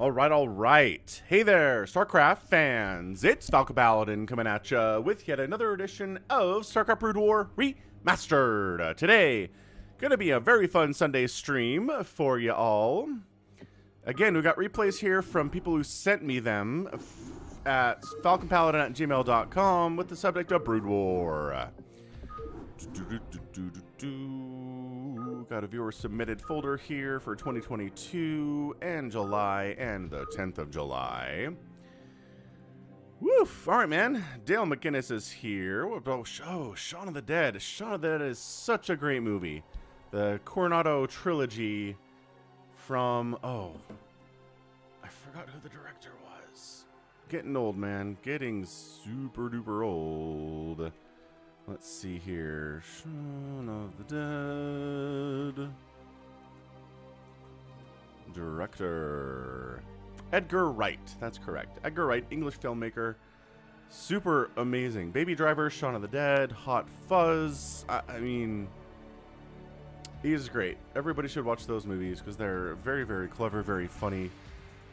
All right. Hey there, StarCraft fans. It's Falcon Paladin coming at ya with yet another edition of StarCraft Brood War Remastered. Today, gonna be a very fun Sunday stream for you all. Again, we got replays here from people who sent me them at falconpaladin@gmail.com with the subject of Brood War. Got a viewer submitted folder here for 2022 and July and the 10th of July. Woof! All right, man. Dale McGinnis is here. Oh, Shaun of the Dead. Shaun of the Dead is such a great movie. The Coronado trilogy from, I forgot who the director was. Getting old, man. Getting super duper old. Let's see here. Shaun of the Dead. Director. Edgar Wright. That's correct. Edgar Wright, English filmmaker. Super amazing. Baby Driver, Shaun of the Dead, Hot Fuzz. I mean, he's great. Everybody should watch those movies because they're very, very clever, very funny,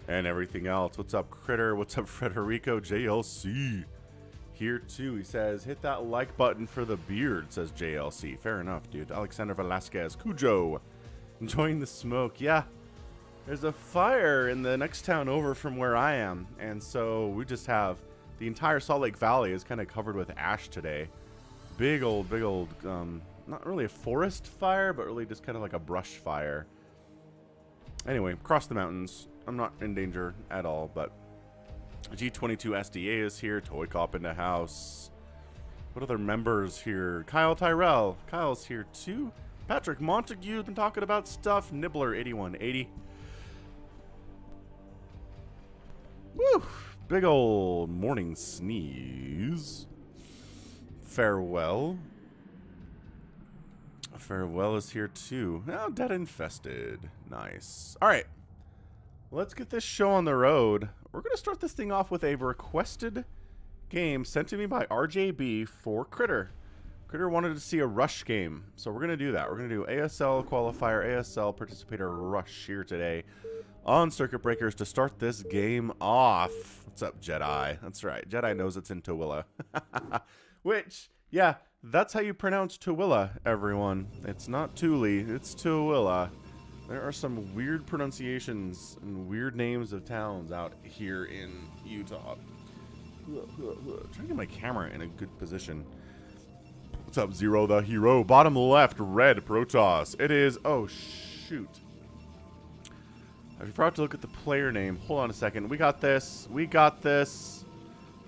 and everything else. What's up, Critter? What's up, Frederico JLC? Here too, he says, hit that like button for the beard, says JLC. Fair enough, dude. Alexander Velasquez, Cujo, enjoying the smoke. Yeah, there's a fire in the next town over from where I am, and so we just have the entire Salt Lake Valley is kind of covered with ash today. Big old, not really a forest fire, but really just kind of like a brush fire. Anyway, across the mountains. I'm not in danger at all, but G22 SDA is here. Toycop in the house. What other members here? Kyle Tyrell. Kyle's here too. Patrick Montague been talking about stuff. Nibbler 8180. Woo! Big old morning sneeze. Farewell. Farewell is here too. Oh, dead infested. Nice. All right. Let's get this show on the road. We're going to start this thing off with a requested game sent to me by RJB for Critter. Critter wanted to see a rush game, so we're going to do that. We're going to do ASL qualifier, ASL participator rush here today on Circuit Breakers to start this game off. What's up, Jedi? That's right. Jedi knows it's in Tooele. Which, yeah, that's how you pronounce Tooele, everyone. It's not Thule, it's Tooele. There are some weird pronunciations and weird names of towns out here in Utah. Trying to get my camera in a good position. What's up, Zero the Hero? Bottom left, red Protoss. It is, oh shoot. I forgot to look at the player name. Hold on a second. We got this. We got this.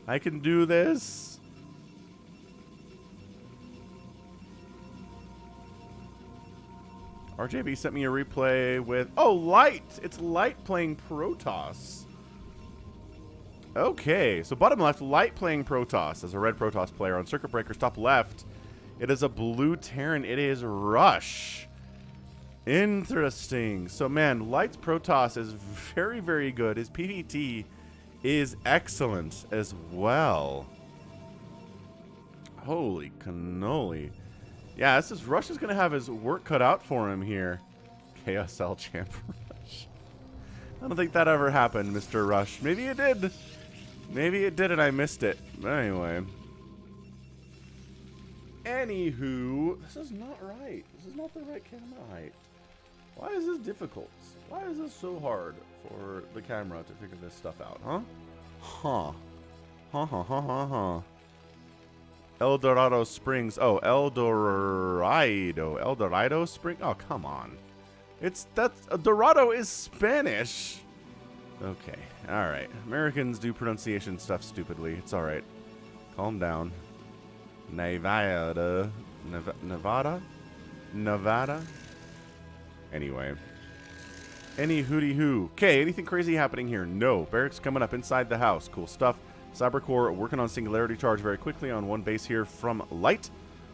I can do this. RJB sent me a replay with... Oh, Light! It's Light playing Protoss. Okay, so bottom left, Light playing Protoss as a red Protoss player. On Circuit Breakers, top left, it is a blue Terran. It is Rush. Interesting. So, man, Light's Protoss is very, very good. His PvT is excellent as well. Holy cannoli. Yeah, this is Rush is going to have his work cut out for him here. KSL champ Rush. I don't think that ever happened, Mr. Rush. Maybe it did. Maybe it did and I missed it. But anyway. Anywho, this is not right. This is not the right camera height. Why is this difficult? Why is this so hard for the camera to figure this stuff out, huh? Huh. El Dorado Springs. Oh, El Dorado Spring. Oh, come on. Dorado is Spanish. Okay. All right. Americans do pronunciation stuff stupidly. It's all right. Calm down. Nevada. Anyway. Any hooty hoo. Okay, anything crazy happening here? No. Barracks coming up inside the house. Cool stuff. Cybercore working on Singularity Charge very quickly on one base here from Light.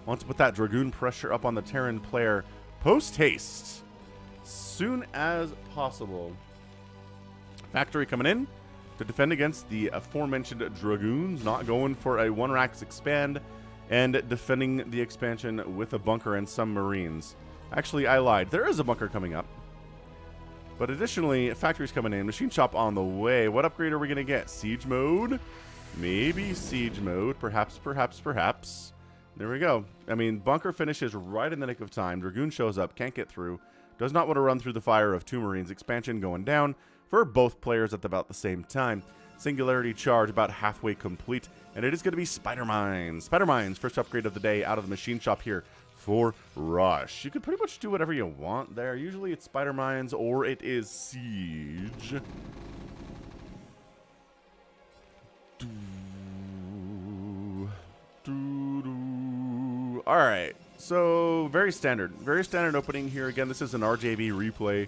Wants to put that Dragoon pressure up on the Terran player post-haste. Soon as possible. Factory coming in to defend against the aforementioned Dragoons. Not going for a one-racks expand. And defending the expansion with a bunker and some Marines. Actually, I lied. There is a bunker coming up. But additionally, factory's coming in. Machine shop on the way. What upgrade are we going to get? Siege mode? Maybe siege mode. Perhaps, perhaps, perhaps. There we go. I mean, bunker finishes right in the nick of time. Dragoon shows up. Can't get through. Does not want to run through the fire of 2 Marines. Expansion going down for both players at about the same time. Singularity charge about halfway complete. And it is going to be Spider Mines. Spider Mines, first upgrade of the day out of the machine shop here for Rush. You could pretty much do whatever you want there. Usually it's Spider Mines or it is Siege. Alright, so very standard opening here. Again, this is an RJB replay.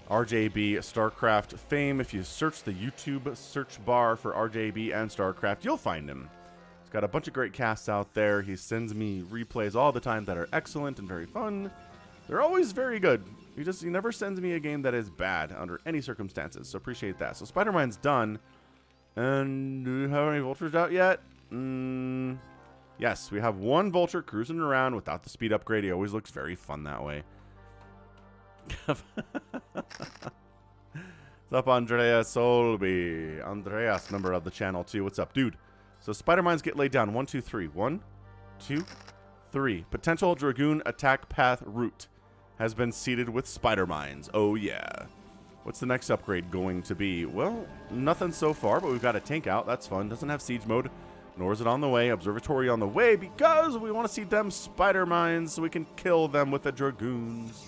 RJB StarCraft fame. If you search the YouTube search bar for RJB and StarCraft, you'll find him. He's got a bunch of great casts out there. He sends me replays all the time that are excellent and very fun. They're always very good. He never sends me a game that is bad under any circumstances, so appreciate that. So Spider-Mine's done. And do we have any vultures out yet? Yes, we have 1 vulture cruising around without the speed upgrade. He always looks very fun that way. What's up, Andreas Solby? Andreas, member of the channel too. What's up, dude? So Spider Mines get laid down. 1, 2, 3. 1, 2, 3. Potential Dragoon attack path route has been seeded with Spider Mines. Oh yeah. What's the next upgrade going to be? Well, nothing so far, but we've got a tank out. That's fun. Doesn't have siege mode, nor is it on the way. Observatory on the way because we want to see them Spider Mines so we can kill them with the Dragoons.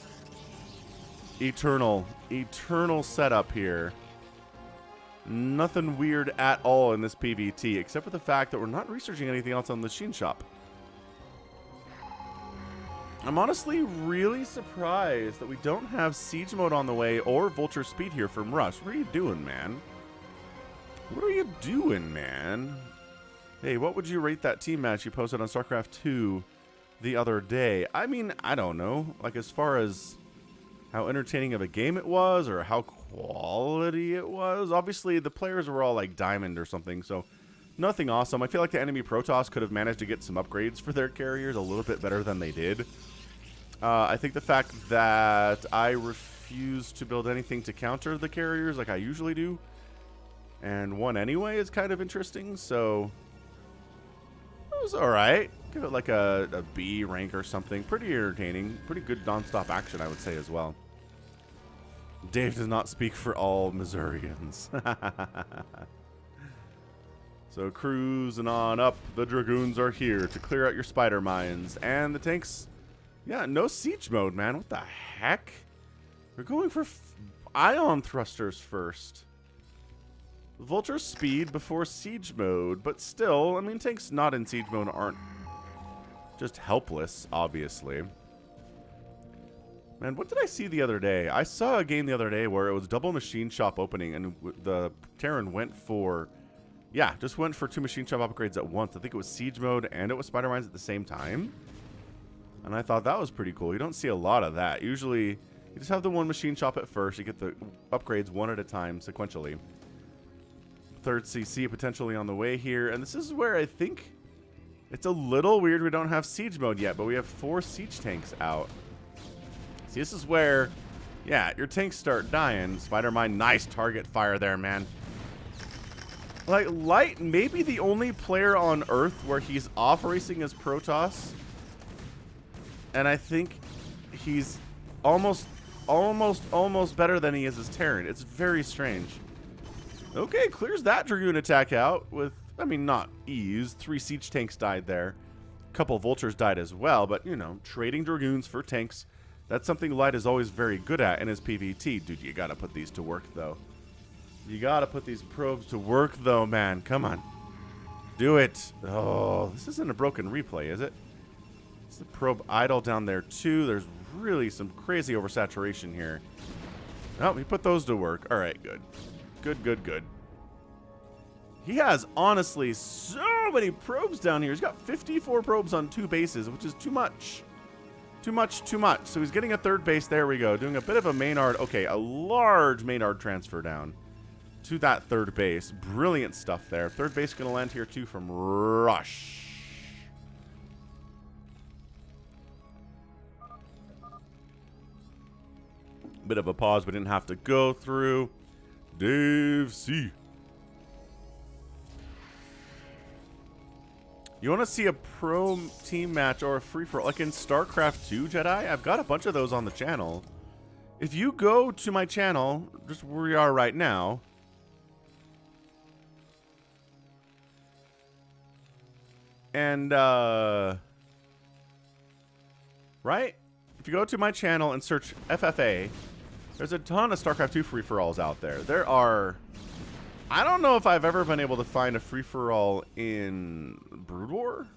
Eternal setup here. Nothing weird at all in this PvT, except for the fact that we're not researching anything else on the machine shop. I'm honestly really surprised that we don't have siege mode on the way or vulture speed here from Rush. What are you doing, man? What are you doing, man? Hey, what would you rate that team match you posted on StarCraft 2 the other day? I mean, I don't know. Like, as far as how entertaining of a game it was or how quality it was. Obviously, the players were all like diamond or something, so nothing awesome. I feel like the enemy Protoss could have managed to get some upgrades for their carriers a little bit better than they did. I think the fact that I refused to build anything to counter the carriers like I usually do and won anyway is kind of interesting, so it was alright. Give it like a B rank or something. Pretty entertaining. Pretty good non-stop action, I would say, as well. Dave does not speak for all Missourians. So cruising on up. The Dragoons are here to clear out your Spider Mines. And the tanks, yeah, no siege mode, man. What the heck? They're going for ion thrusters first. Vulture speed before siege mode. But still, I mean, tanks not in siege mode aren't just helpless, obviously. Man, what did I see the other day? I saw a game the other day where it was double machine shop opening, and the Terran went for, yeah, just went for 2 machine shop upgrades at once. I think it was siege mode and it was Spider Mines at the same time. And I thought that was pretty cool. You don't see a lot of that. Usually, you just have the 1 machine shop at first. You get the upgrades 1 at a time sequentially. 3rd CC potentially on the way here. And this is where I think it's a little weird we don't have siege mode yet, but we have 4 siege tanks out. See, this is where, yeah, your tanks start dying. Spider-Mine, nice target fire there, man. Like, Light may be the only player on Earth where he's off racing as Protoss. And I think he's almost better than he is as Terran. It's very strange. Okay, clears that Dragoon attack out with, I mean, not ease. 3 siege tanks died there. A couple vultures died as well, but, you know, trading Dragoons for tanks, that's something Light is always very good at in his PvT. Dude, you gotta put these to work, though. You gotta put these probes to work, though, man. Come on. Do it. Oh, this isn't a broken replay, is it? It's the probe idle down there, too. There's really some crazy oversaturation here. Oh, he put those to work. All right, good. Good, good, good. He has, honestly, so many probes down here. He's got 54 probes on 2 bases, which is too much. Too much, too much. So he's getting a 3rd base. There we go. Doing a bit of a Maynard. Okay, a large Maynard transfer down to that 3rd base. Brilliant stuff there. 3rd base going to land here, too, from Rush. Bit of a pause we didn't have to go through. Dave C. You want to see a pro team match or a free-for-all like in StarCraft 2, Jedi? I've got a bunch of those on the channel. If you go to my channel, just where we are right now, and right? If you go to my channel and search FFA, there's a ton of StarCraft 2 free-for-alls out there. There are... I don't know if I've ever been able to find a free-for-all in Brood War.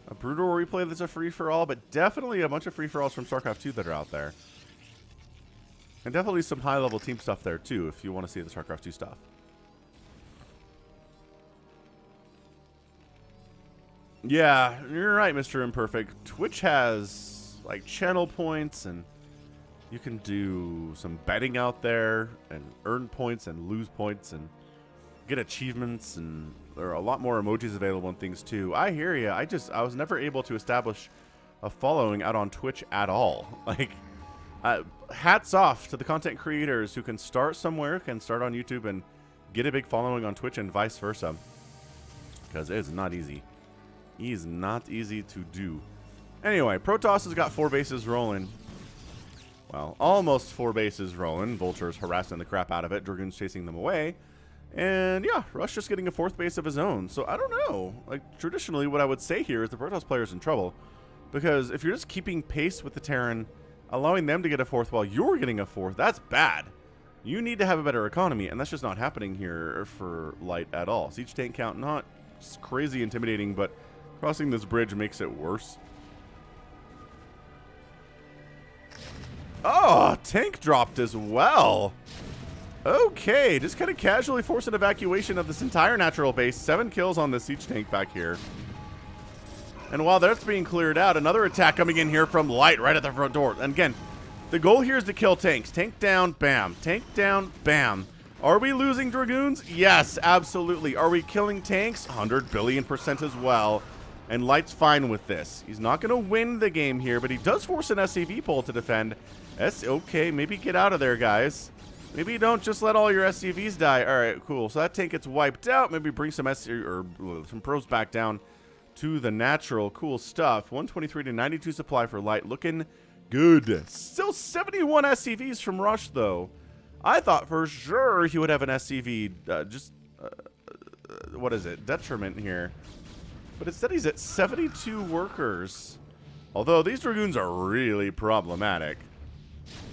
A Brood War replay that's a free-for-all, but definitely a bunch of free-for-alls from StarCraft 2 that are out there. And definitely some high-level team stuff there, too, if you want to see the StarCraft 2 stuff. Yeah, you're right, Mr. Imperfect. Twitch has, like, channel points, and you can do some betting out there and earn points and lose points and get achievements, and there are a lot more emojis available and things too. I hear you. I was never able to establish a following out on Twitch at all. Like, hats off to the content creators who can start somewhere, can start on YouTube and get a big following on Twitch and vice versa. Because it is not easy. It is not easy to do. Anyway, Protoss has got 4 bases rolling. Well, almost 4 bases rolling. Vultures harassing the crap out of it. Dragoons chasing them away. And yeah, Rush just getting a 4th base of his own. So I don't know. Like, traditionally, what I would say here is the Protoss player's in trouble. Because if you're just keeping pace with the Terran, allowing them to get a 4th while you're getting a 4th, that's bad. You need to have a better economy, and that's just not happening here for Light at all. Siege tank count, not crazy intimidating, but crossing this bridge makes it worse. Oh, tank dropped as well. Okay, just kind of casually force an evacuation of this entire natural base. 7 kills on the siege tank back here. And while that's being cleared out, another attack coming in here from Light right at the front door. And again, the goal here is to kill tanks. Tank down, bam. Tank down, bam. Are we losing Dragoons? Yes, absolutely. Are we killing tanks? 100 billion% as well. And Light's fine with this. He's not going to win the game here, but he does force an SCV pull to defend. Okay, maybe get out of there, guys. Maybe you don't just let all your SCVs die. All right, cool. So that tank gets wiped out. Maybe bring some some pros back down to the natural. Cool stuff. 123 to 92 supply for Light. Looking good. Still 71 SCVs from Rush, though. I thought for sure he would have an SCV, what is it? Detriment here. But instead he's at 72 workers. Although these Dragoons are really problematic.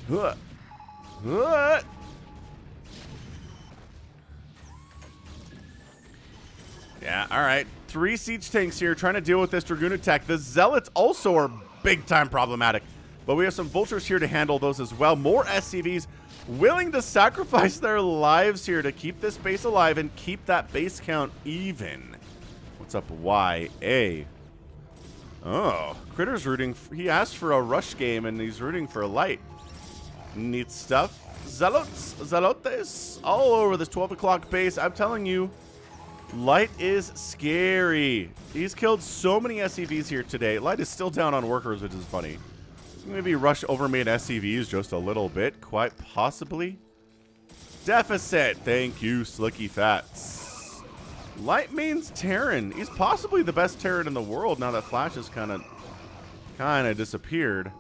Yeah, alright. 3 siege tanks here trying to deal with this Dragoon attack. The Zealots also are big time problematic. But we have some Vultures here to handle those as well. More SCVs willing to sacrifice their lives here to keep this base alive and keep that base count even. What's up, YA? Oh, Critter's rooting. He asked for a Rush game, and he's rooting for a Light. Neat stuff. Zealotes all over this 12 o'clock base. I'm telling you, Light is scary. He's killed so many SCVs here today. Light is still down on workers, which is funny. Maybe Rush overmade SCVs just a little bit, quite possibly. Deficit. Thank you, Slicky Fats. Light means Terran. He's possibly the best Terran in the world now that Flash has kind of disappeared.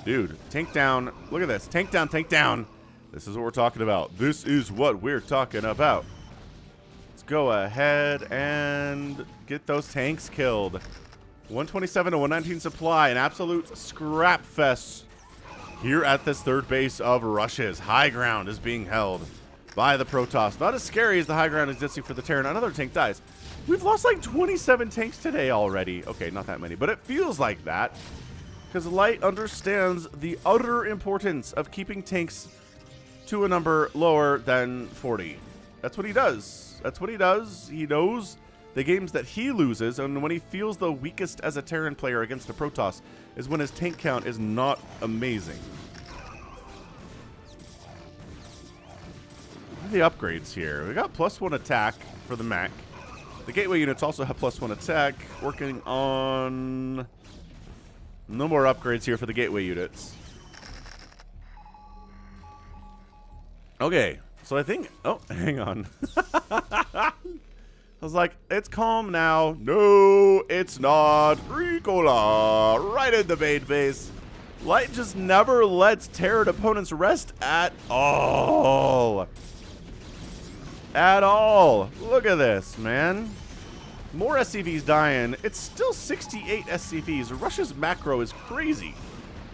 Dude, tank down. Look at this. Tank down, tank down. This is what we're talking about. This is what we're talking about. Let's go ahead and get those tanks killed. 127 to 119 supply. An absolute scrap fest here at this 3rd base of Rush's. High ground is being held by the Protoss. Not as scary as the high ground existing for the Terran. Another tank dies. We've lost like 27 tanks today already. Okay, not that many, but it feels like that. Because Light understands the utter importance of keeping tanks to a number lower than 40. That's what he does. That's what he does. He knows the games that he loses, and when he feels the weakest as a Terran player against a Protoss is when his tank count is not amazing. The upgrades here. We got +1 attack for the mech. The gateway units also have +1 attack. Working on No more upgrades here for the gateway units. Okay, so I think... Oh, hang on. I was like, it's calm now. No, it's not. Ricola, right in the main base. Light just never lets Terran opponents rest at all. At all. Look at this, man. More SCVs dying. It's still 68 SCVs. Russia's macro is crazy.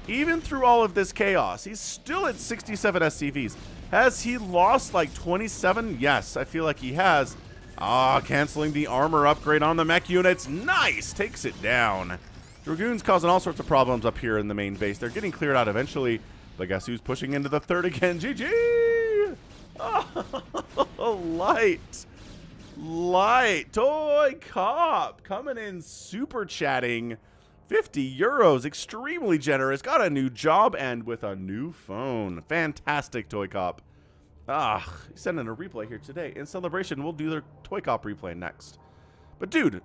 Even through all of this chaos, he's still at 67 SCVs. Has he lost like 27? Yes, I feel like he has. Ah, canceling the armor upgrade on the mech units. Nice! Takes it down. Dragoons causing all sorts of problems up here in the main base. They're getting cleared out eventually. But guess who's pushing into the third again? GG! Oh, light. Light. Toycop coming in super chatting. 50 euros. Extremely generous. Got a new job and with a new phone. Fantastic, Toycop. Ah, he's sending a replay here today. In celebration, we'll do their Toycop replay next. But, dude,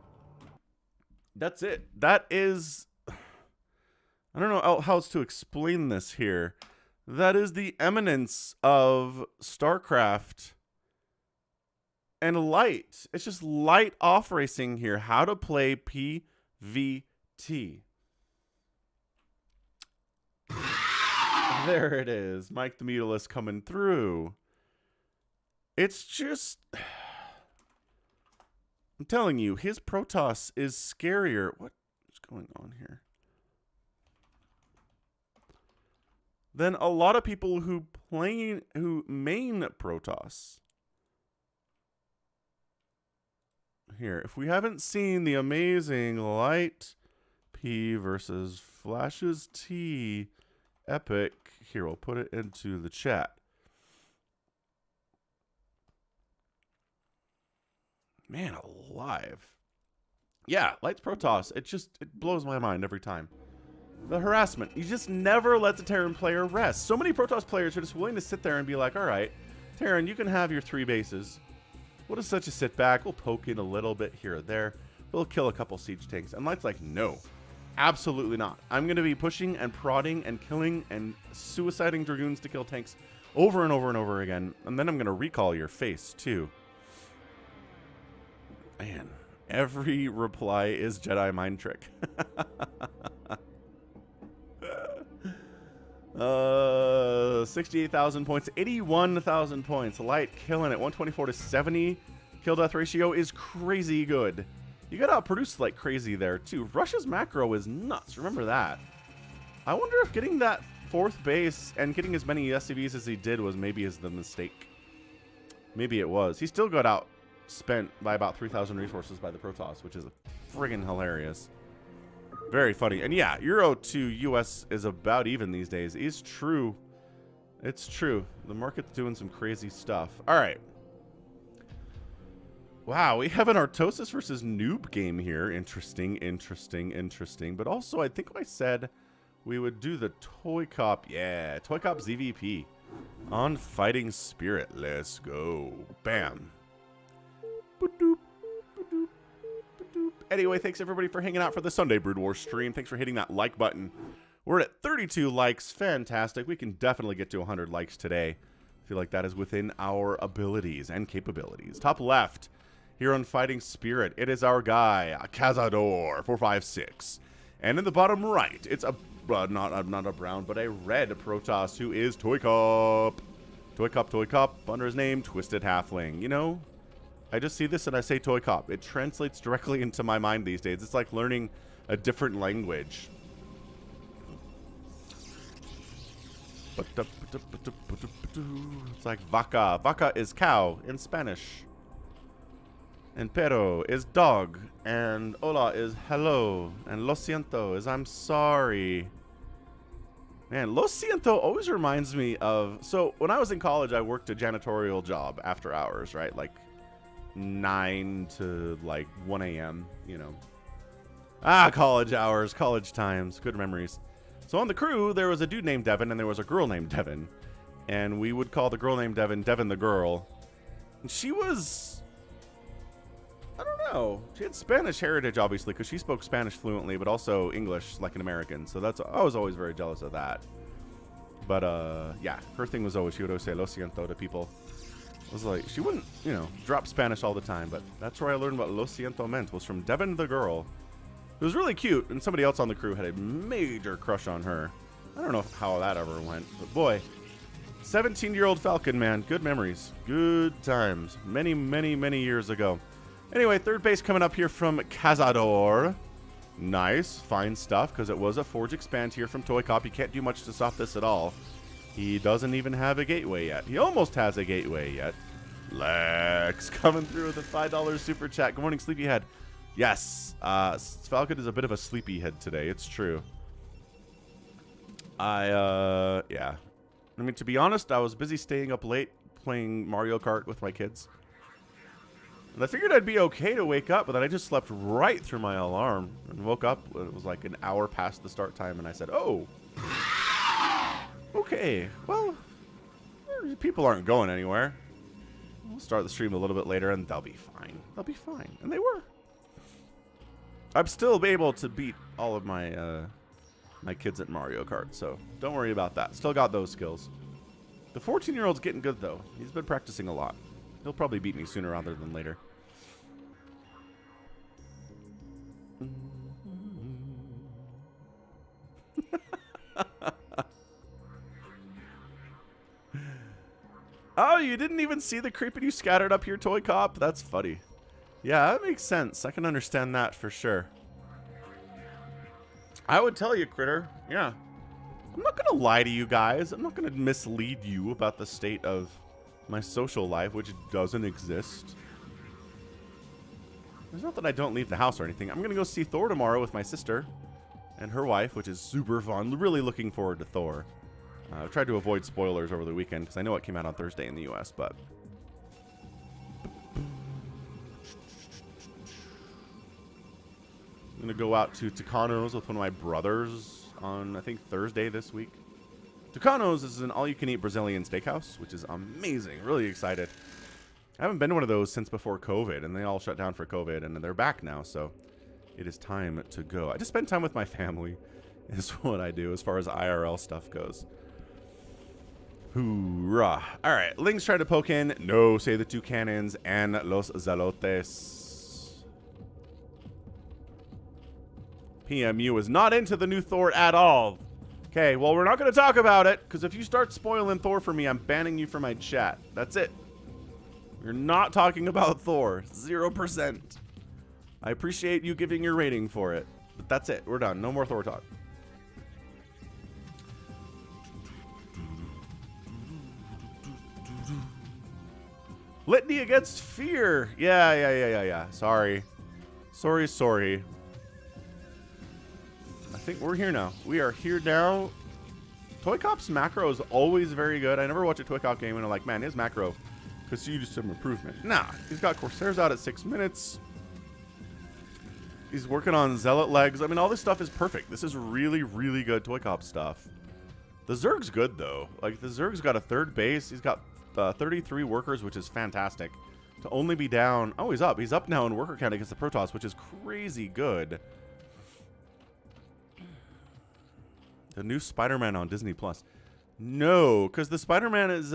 that's it. That is... I don't know how else to explain this here. That is the eminence of StarCraft and light. It's just light off racing here. How to play PvT. There it is. Mike the Mutalist coming through. It's just... I'm telling you, his Protoss is scarier. What's going on here? Than a lot of people who main Protoss. Here, if we haven't seen the amazing Light P versus Flashes T epic, here, we'll put it into the chat. Man alive. Yeah, Light's Protoss, it blows my mind every time. The harassment. You just never let the Terran player rest. So many Protoss players are just willing to sit there and be like, all right, Terran, you can have your 3 bases. What is such a sit back? We'll poke in a little bit here or there. We'll kill a couple siege tanks. And Light's like, no, absolutely not. I'm going to be pushing and prodding and killing and suiciding Dragoons to kill tanks over and over and over again. And then I'm going to recall your face, too. Man, every reply is Jedi mind trick. 68,000 points, 81,000 points. Light killing it. 124 to 70 kill death ratio is crazy good. You got outproduced like crazy there too. Russia's macro is nuts. Remember that. I wonder if getting that 4th base and getting as many SCVs as he did was maybe the mistake. Maybe it was. He still got outspent by about 3,000 resources by the Protoss, which is friggin' hilarious. Very funny. And yeah, Euro to US is about even these days. It's true. It's true. The market's doing some crazy stuff. All right. Wow, we have an Artosis versus Noob game here. Interesting, interesting, interesting. But also, I think I said we would do the Toycop. Yeah, Toycop ZVP on Fighting Spirit. Let's go. Bam. Ba-doop. Anyway, thanks everybody for hanging out for the Sunday Brood War stream. Thanks for hitting that like button. We're at 32 likes. Fantastic. We can definitely get to 100 likes today. I feel like that is within our abilities and capabilities. Top left, here on Fighting Spirit, it is our guy, Cazador 456. And in the bottom right, it's a not a brown, but a red Protoss who is Toycop. Toycop, under his name, Twisted Halfling. You know, I just see this and I say Toycop. It translates directly into my mind these days. It's like learning a different language. It's like vaca. Vaca is cow in Spanish. And pero is dog. And hola is hello. And lo siento is I'm sorry. Man, lo siento always reminds me of... So, when I was in college, I worked a janitorial job after hours, right? Like 9 to like 1 a.m., you know. College hours, college times, good memories. So on the crew, there was a dude named Devin and there was a girl named Devin. And we would call the girl named Devin, Devin the girl. And she was... I don't No, she had Spanish heritage, obviously, because she spoke Spanish fluently, but also English like an American. So I was always very jealous of that. But yeah, her thing was always, she would always say lo siento to people. It was like, she wouldn't, you know, drop Spanish all the time, but that's where I learned what lo siento meant, was from Devin the girl. It was really cute, and somebody else on the crew had a major crush on her. I don't know how that ever went, but boy, 17-year-old Falcon, man, good memories, good times, many, many, many years ago. Anyway, third base coming up here from Cazador. Nice, fine stuff, because it was a Forge Expand here from Toycop. You can't do much to stop this at all. He doesn't even have a gateway yet. He almost has a gateway yet. Lex coming through with a $5 super chat. Good morning, Sleepyhead. Yes, Falcon is a bit of a sleepyhead today. It's true. Yeah. I mean, to be honest, I was busy staying up late playing Mario Kart with my kids. And I figured I'd be okay to wake up, but then I just slept right through my alarm and woke up. It was like an hour past the start time, and I said, oh, okay, well, people aren't going anywhere. We'll start the stream a little bit later, and they'll be fine. They'll be fine. And they were. I'm still able to beat all of my my kids at Mario Kart, so don't worry about that. Still got those skills. The 14-year-old's getting good, though. He's been practicing a lot. He'll probably beat me sooner rather than later. Oh, you didn't even see the creeping you scattered up here, Toycop? That's funny. Yeah, that makes sense. I can understand that for sure. I would tell you, Critter. Yeah. I'm not going to lie to you guys. I'm not going to mislead you about the state of my social life, which doesn't exist. There's not that I don't leave the house or anything. I'm going to go see Thor tomorrow with my sister and her wife, which is super fun. Really looking forward to Thor. I've tried to avoid spoilers over the weekend because I know it came out on Thursday in the US, but... I'm going to go out to Tucano's with one of my brothers on, I think, Thursday this week. Tucano's is an all-you-can-eat Brazilian steakhouse, which is amazing. Really excited. I haven't been to one of those since before COVID, and they all shut down for COVID, and they're back now, so it is time to go. I just spend time with my family is what I do as far as IRL stuff goes. Hoorah. All right, Ling's trying to poke in. No, say the two cannons and Los Zelotes. PMU is not into the new Thor at all. Okay, well, we're not going to talk about it, because if you start spoiling Thor for me, I'm banning you from my chat. That's it. You're not talking about Thor. 0%. I appreciate you giving your rating for it, but that's it. We're done. No more Thor talk. Litany against fear. Yeah. Sorry. Sorry. I think we're here now. We are here now. Toycop's macro is always very good. I never watch a Toycop game and I'm like, man, his macro could see some improvement. Nah, he's got Corsairs out at 6 minutes. He's working on Zealot legs. I mean, all this stuff is perfect. This is really, really good Toycop stuff. The Zerg's good, though. Like, the Zerg's got a third base. He's got 33 workers, which is fantastic. To only be down... Oh, he's up. He's up now in worker count against the Protoss, which is crazy good. The new Spider-Man on Disney Plus. No, because the Spider-Man is...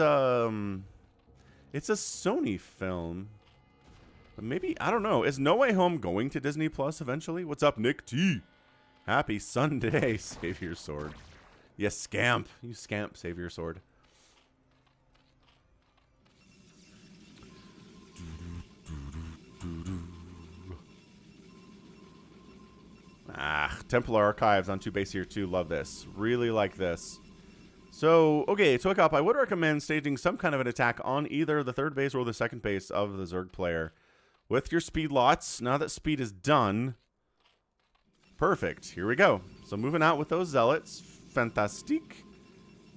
It's a Sony film. But maybe... I don't know. Is No Way Home going to Disney Plus eventually? What's up, Nick T? Happy Sunday. Save your sword. You scamp. You scamp. Save your sword. Templar Archives on 2 base here too. Love this. Really like this. So, okay, Toycop, I would recommend staging some kind of an attack on either the third base or the second base of the Zerg player with your speed lots. Now that speed is done. Perfect. Here we go. So moving out with those Zealots. Fantastique.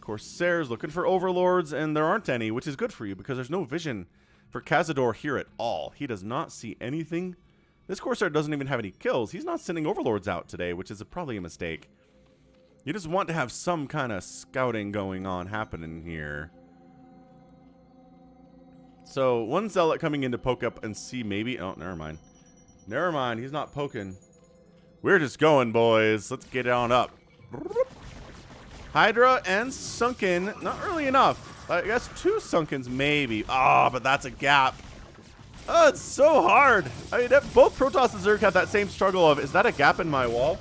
Corsairs looking for Overlords, and there aren't any, which is good for you because there's no vision for Cazador here at all. He does not see anything. This Corsair doesn't even have any kills. He's not sending Overlords out today, which is probably a mistake. You just want to have some kind of scouting going on happening here. So, one Zealot coming in to poke up and see maybe... Oh, never mind. Never mind, he's not poking. We're just going, boys. Let's get on up. Hydra and Sunken. Not early enough. I guess 2 Sunkens, maybe. Ah, but that's a gap. Oh, it's so hard. I mean, both Protoss and Zerg have that same struggle of, is that a gap in my wall?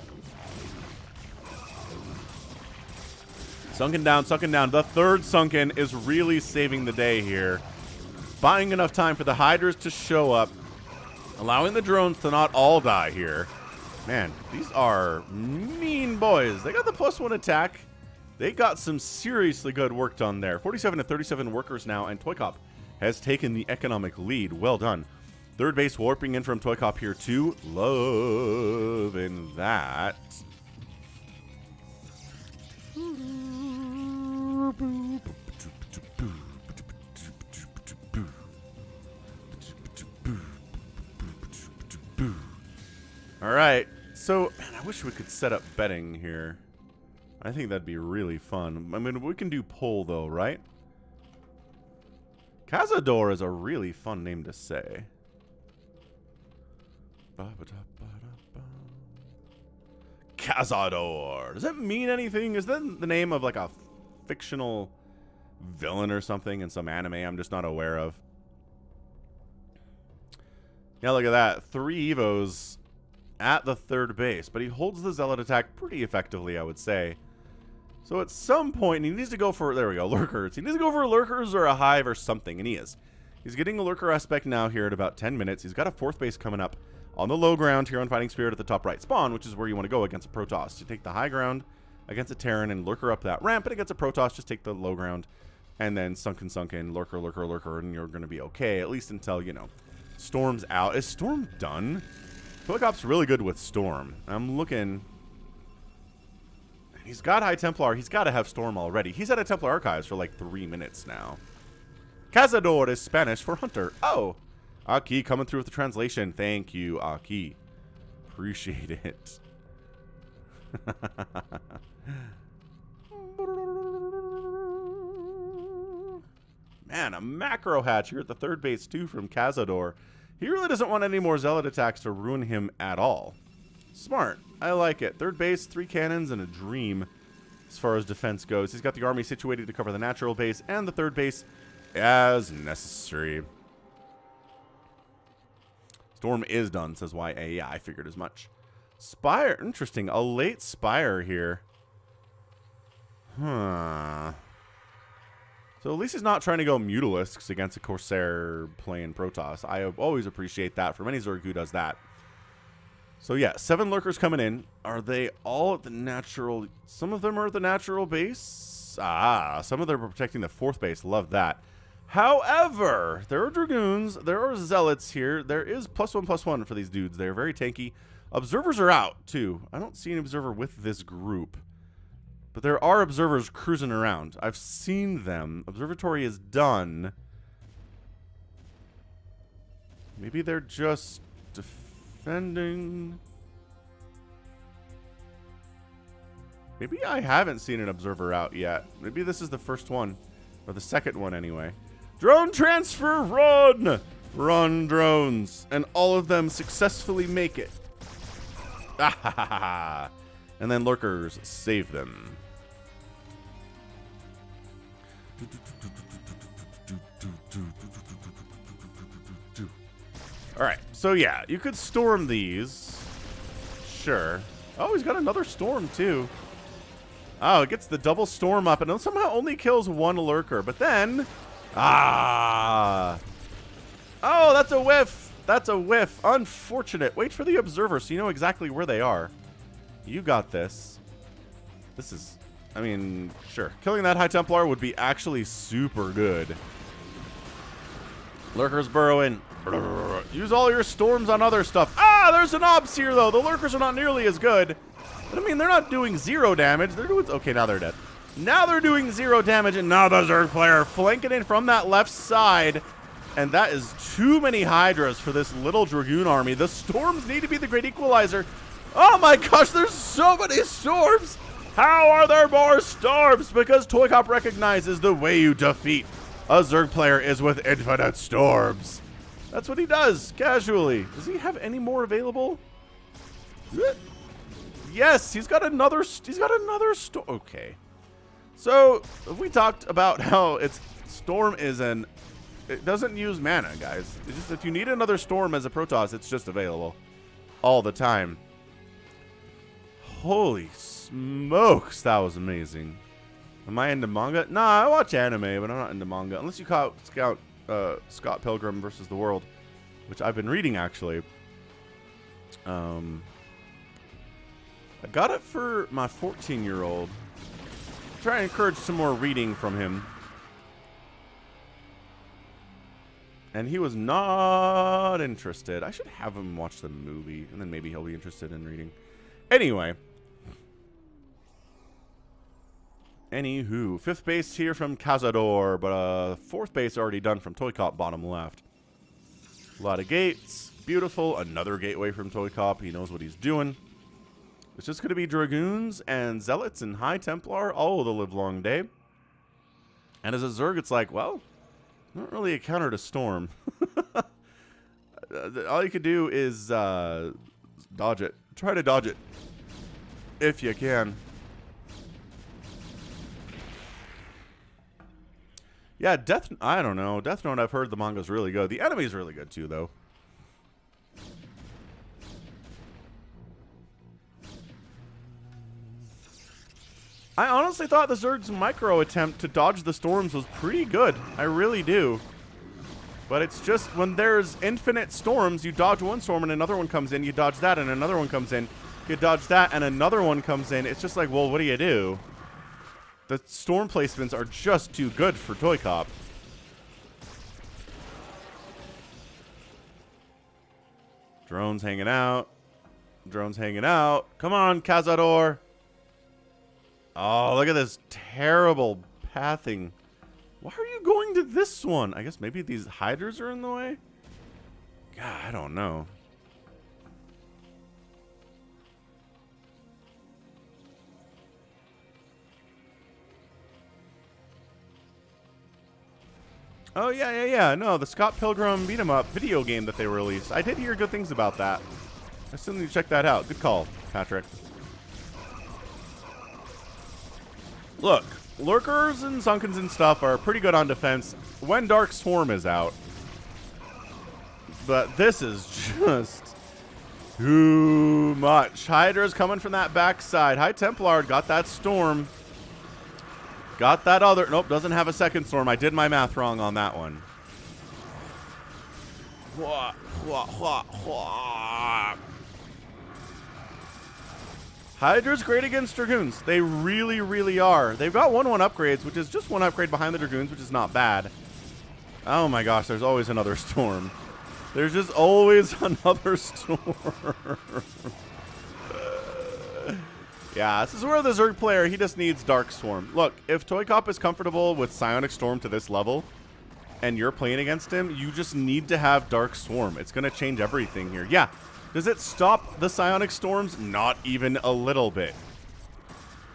Sunken down, sunken down. The 3rd Sunken is really saving the day here. Buying enough time for the Hydras to show up. Allowing the drones to not all die here. Man, these are mean boys. They got the +1 attack. They got some seriously good work done there. 47 to 37 workers now, and Toycop has taken the economic lead. Well done. 3rd base warping in from Toycop here too. Loving that. All right. So, man, I wish we could set up betting here. I think that'd be really fun. I mean, we can do poll, though, right? Cazador is a really fun name to say. Cazador. Does that mean anything? Is that the name of, like, a fictional villain or something in some anime I'm just not aware of? Yeah, look at that. 3 Evos at the 3rd base, but he holds the Zealot attack pretty effectively, I would say. So at some point, he needs to go for, there we go, lurkers. He needs to go for lurkers or a hive or something, and he is. He's getting a lurker aspect now here at about 10 minutes. He's got a 4th base coming up on the low ground here on Fighting Spirit at the top right spawn, which is where you want to go against a Protoss. You take the high ground against a Terran and lurker up that ramp, and against a Protoss, just take the low ground, and then sunken, lurker, lurker, lurker, and you're going to be okay, at least until, you know, Storm's out. Is Storm done? Toycop's really good with Storm. I'm looking. He's got High Templar. He's got to have Storm already. He's had a Templar Archives for like 3 minutes now. Cazador is Spanish for hunter. Oh, Aki coming through with the translation. Thank you, Aki. Appreciate it. Man, a macro hatch here at the 3rd base too from Cazador. He really doesn't want any more Zealot attacks to ruin him at all. Smart. I like it. 3rd base, 3 cannons, and a dream as far as defense goes. He's got the army situated to cover the natural base and the 3rd base as necessary. Storm is done, says YA. Yeah, I figured as much. Spire. Interesting. A late Spire here. Huh. So at least he's not trying to go Mutalisks against a Corsair playing Protoss. I always appreciate that from any Zerg who does that. So yeah, 7 lurkers coming in. Are they all at the natural? Some of them are at the natural base. Ah, some of them are protecting the 4th base. Love that. However, there are Dragoons. There are Zealots here. There is +1/+1 for these dudes. They're very tanky. Observers are out, too. I don't see an observer with this group. But there are observers cruising around. I've seen them. Observatory is done. Maybe they're just defending. Maybe I haven't seen an observer out yet. Maybe this is the first one. Or the second one, anyway. Drone transfer, run! Run, drones. And all of them successfully make it. And then lurkers save them. Alright, so yeah, you could storm these. Sure. Oh, he's got another storm, too. Oh, it gets the double storm up, and it somehow only kills 1 lurker. But then... Ah! Oh, that's a whiff! That's a whiff. Unfortunate. Wait for the observer so you know exactly where they are. You got this. This is... I mean, sure. Killing that High Templar would be actually super good. Lurkers burrowing. Use all your storms on other stuff. Ah, there's an obs here, though. The lurkers are not nearly as good. But, I mean, they're not doing 0 damage. They're doing... Okay, now they're dead. Now they're doing 0 damage, and now the Zerg player flanking in from that left side. And that is too many Hydras for this little Dragoon army. The storms need to be the great equalizer. Oh, my gosh, there's so many storms. How are there more storms? Because Toycop recognizes the way you defeat a Zerg player is with infinite storms. That's what he does, casually. Does he have any more available? Yes, he's got another storm. Okay. So, we talked about how storm is it doesn't use mana, guys. It's just if you need another storm as a Protoss, it's just available all the time. Holy smokes, that was amazing. Am I into manga? Nah, I watch anime, but I'm not into manga. Unless you count Scott Pilgrim versus the World, which I've been reading, actually. I got it for my 14-year-old. Try to encourage some more reading from him. And he was not interested. I should have him watch the movie, and then maybe he'll be interested in reading. Anyway. Anywho, 5th base here from Cazador, but 4th base already done from Toycop, bottom left. A lot of gates. Beautiful. Another gateway from Toycop. He knows what he's doing. It's just going to be Dragoons and Zealots and High Templar all the live long day. And as a Zerg, it's like, well, not really a counter to Storm. All you could do is dodge it. Try to dodge it if you can. Yeah, I don't know. Death Note, I've heard the manga's really good. The anime's really good too, though. I honestly thought the Zerg's micro attempt to dodge the storms was pretty good. I really do. But it's just when there's infinite storms, you dodge one storm and another one comes in, you dodge that and another one comes in, you dodge that and another one comes in. It's just like, well, what do you do? The storm placements are just too good for Toycop. Drones hanging out. Drones hanging out. Come on, Cazador. Oh, look at this terrible pathing. Why are you going to this one? I guess maybe these hydras are in the way? God, I don't know. Oh, yeah. No, the Scott Pilgrim beat-em-up video game that they released. I did hear good things about that. I still need to check that out. Good call, Patrick. Look, Lurkers and Sunkens and stuff are pretty good on defense when Dark Swarm is out. But this is just too much. Hydra's coming from that backside. High Templar got that storm. Got that other... Nope, doesn't have a second storm. I did my math wrong on that one. Hydra's great against Dragoons. They really, really are. They've got 1/1 upgrades, which is just one upgrade behind the Dragoons, which is not bad. Oh my gosh, there's always another storm. There's just always another storm. Yeah, this is where the Zerg player, he just needs Dark Swarm. Look, if Toycop is comfortable with Psionic Storm to this level, and you're playing against him, you just need to have Dark Swarm. It's going to change everything here. Yeah, does it stop the Psionic Storms? Not even a little bit.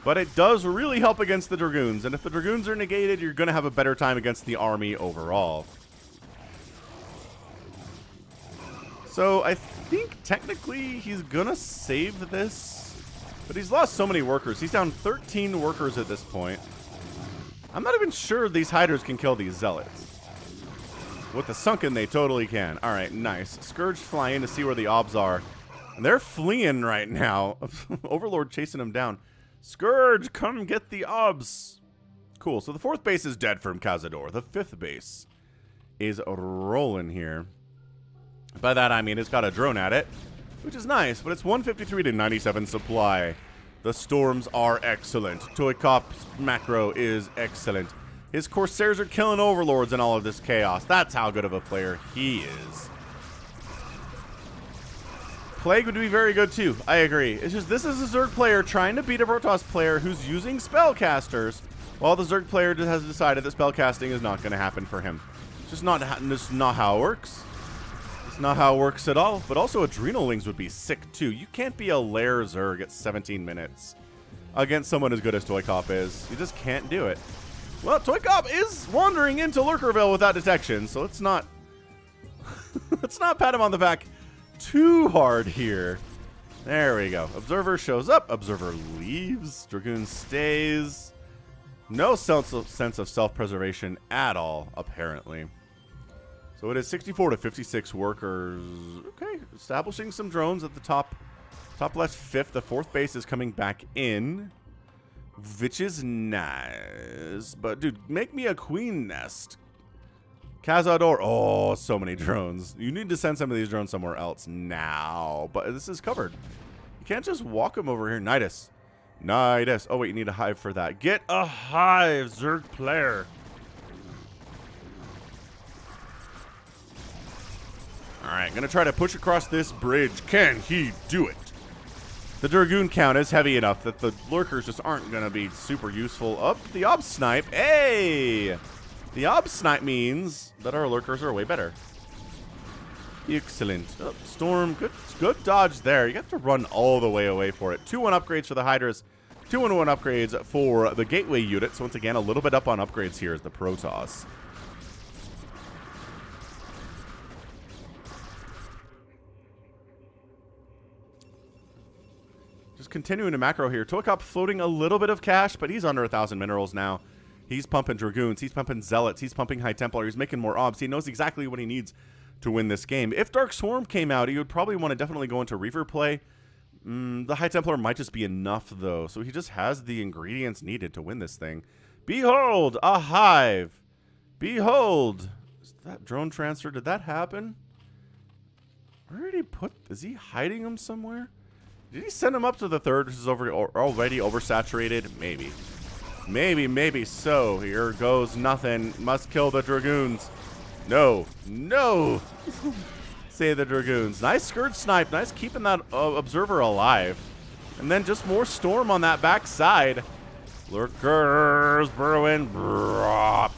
But it does really help against the Dragoons, and if the Dragoons are negated, you're going to have a better time against the army overall. So I think technically he's going to save this. But he's lost so many workers. He's down 13 workers at this point. I'm not even sure these Hydras can kill these Zealots. With the Sunken, they totally can. All right, nice. Scourge fly in to see where the Obs are. And they're fleeing right now. Overlord chasing them down. Scourge, come get the Obs. Cool, so the 4th base is dead from Cazador. The 5th base is rolling here. By that, I mean it's got a drone at it. Which is nice, but it's 153 to 97 supply. The storms are excellent. Toycop's macro is excellent. His Corsairs are killing Overlords in all of this chaos. That's how good of a player he is. Plague would be very good too. I agree. It's just this is a Zerg player trying to beat a Protoss player who's using spellcasters, while the Zerg player has decided that spellcasting is not going to happen for him. It's just not how it works. Not how it works at all, but also Adrenal Wings would be sick too. You can't be a Lair Zerg at 17 minutes against someone as good as Toycop is. You just can't do it. Well, Toycop is wandering into Lurkerville without detection, so let's not Let's not pat him on the back too hard here. There we go. Observer shows up. Observer leaves. Dragoon stays. No sense of self-preservation at all, apparently. So it is 64 to 56 workers. Okay, establishing some drones at the top left fifth. The fourth base is coming back in, which is nice. But, dude, make me a queen nest. Cazador. Oh, so many drones. You need to send some of these drones somewhere else now. But this is covered. You can't just walk them over here. Nidus. Nidus. Oh, wait, you need a hive for that. Get a hive, Zerg player. All right, going to try to push across this bridge. Can he do it? The Dragoon count is heavy enough that the lurkers just aren't going to be super useful. Up the Ob Snipe. Hey! The Ob Snipe means that our lurkers are way better. Excellent. Oh, Storm, good dodge there. You have to run all the way away for it. 2-1 upgrades for the Hydras. 2-1 upgrades for the Gateway units. Once again, a little bit up on upgrades here is the Protoss. Just continuing to macro here. Toycop floating a little bit of cash, but he's under 1,000 minerals now. He's pumping Dragoons. He's pumping Zealots. He's pumping High Templar. He's making more Obs. He knows exactly what he needs to win this game. If Dark Swarm came out, he would probably want to definitely go into Reaver play. The High Templar might just be enough, though. So he just has the ingredients needed to win this thing. Behold, a hive. Behold. Is that drone transfer? Did that happen? Where did he put? Is he hiding them somewhere? Did he send him up to the third, which is already oversaturated? Maybe. Maybe so. Here goes nothing. Must kill the Dragoons. No. No. Say the Dragoons. Nice skirt snipe. Nice keeping that observer alive. And then just more Storm on that back side. Lurkers burrowing. Brop.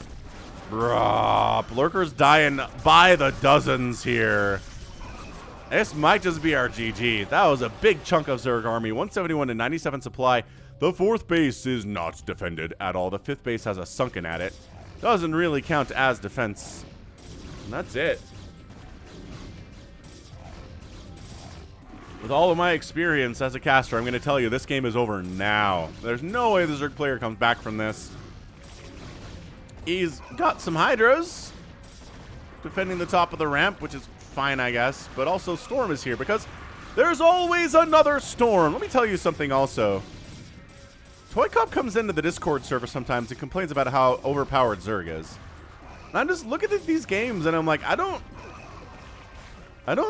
Brop. Lurkers dying by the dozens here. This might just be our GG. That was a big chunk of Zerg army. 171 to 97 supply. The fourth base is not defended at all. The fifth base has a sunken at it. Doesn't really count as defense. And that's it. With all of my experience as a caster, I'm going to tell you this game is over now. There's no way the Zerg player comes back from this. He's got some Hydras defending the top of the ramp, which is fine, I guess. But also Storm is here because there's always another Storm. Let me tell you something also. Toycop comes into the Discord server sometimes and complains about how overpowered Zerg is. And I'm just looking at these games and I'm like, I don't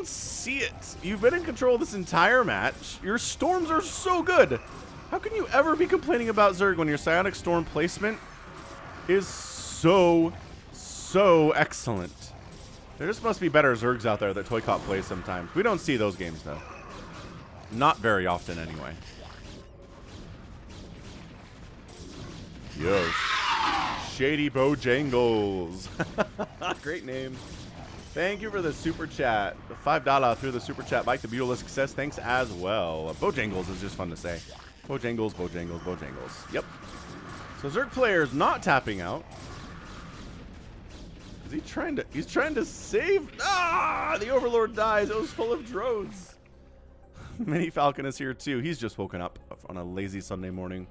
see it. You've been in control this entire match. Your Storms are so good. How can you ever be complaining about Zerg when your Psionic Storm placement is so excellent? There just must be better Zergs out there that Toycop plays sometimes. We don't see those games, though. Not very often, anyway. Yo. Shady Bojangles. Great name. Thank you for the super chat. The $5 through the super chat. Mike the Butylisk says thanks as well. Bojangles is just fun to say. Bojangles, Bojangles, Bojangles. Yep. So Zerg player's not tapping out. Is he trying to? He's trying to save. Ah! The Overlord dies. It was full of drones. Mini Falcon is here too. He's just woken up on a lazy Sunday morning.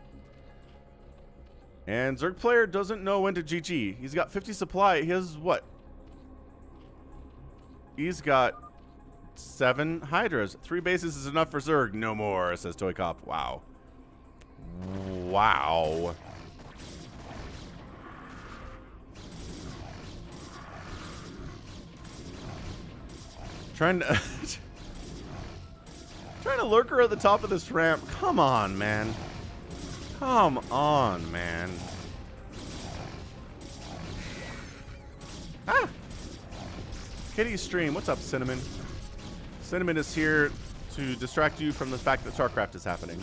And Zerg player doesn't know when to GG. He's got 50 supply. He has what? He's got 7 Hydras. 3 bases is enough for Zerg. No more, says Toycop. Wow. Wow. Trying to lurker at the top of this ramp. Come on, man. Come on, man. Ah! Kitty stream. What's up, Cinnamon? Cinnamon is here to distract you from the fact that StarCraft is happening.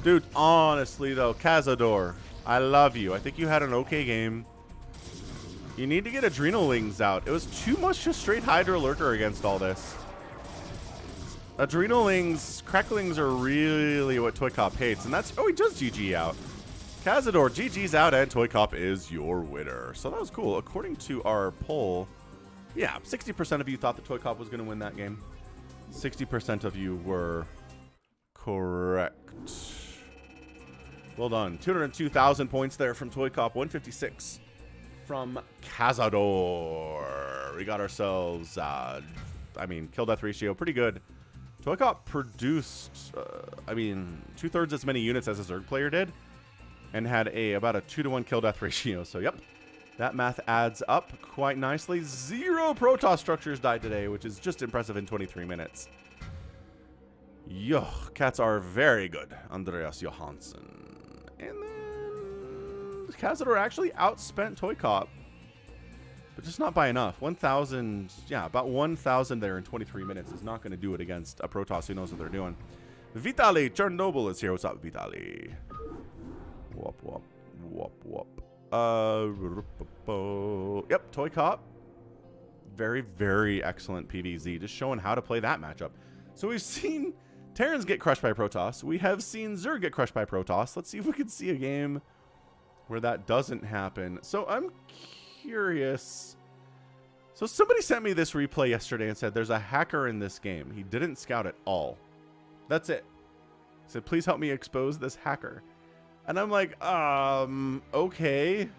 Dude, honestly, though, Cazador, I love you. I think you had an okay game. You need to get Adrenalings out. It was too much just straight Hydra Lurker against all this. Adrenalings, Cracklings are really what Toycop hates. And that's... Oh, he does GG out. Cazador, GG's out, and Toycop is your winner. So that was cool. According to our poll, Yeah, 60% of you thought the Toycop was going to win that game. 60% of you were correct. Well done. 202,000 points there from Toycop. 156 from Cazador. We got ourselves, kill death ratio, pretty good. Toycop produced, 2/3 as many units as a Zerg player did, and had about a 2-to-1 kill death ratio. So, yep, that math adds up quite nicely. 0 Protoss structures died today, which is just impressive in 23 minutes. Yo, cats are very good. Andreas Johansson. And then Cazador actually outspent Toycop, but just not by enough. 1,000, yeah, about 1,000 there in 23 minutes is not going to do it against a Protoss who knows what they're doing. Vitaly Chernobyl is here. What's up, Vitaly? Whoop, whoop, whoop, whoop. Yep, Toycop. Very, very excellent PvZ. Just showing how to play that matchup. So we've seen Terrans get crushed by Protoss. We have seen Zerg get crushed by Protoss. Let's see if we can see a game where that doesn't happen. So I'm curious. So somebody sent me this replay yesterday and said there's a hacker in this game. He didn't scout at all. That's it. He said, please help me expose this hacker. And I'm like, okay.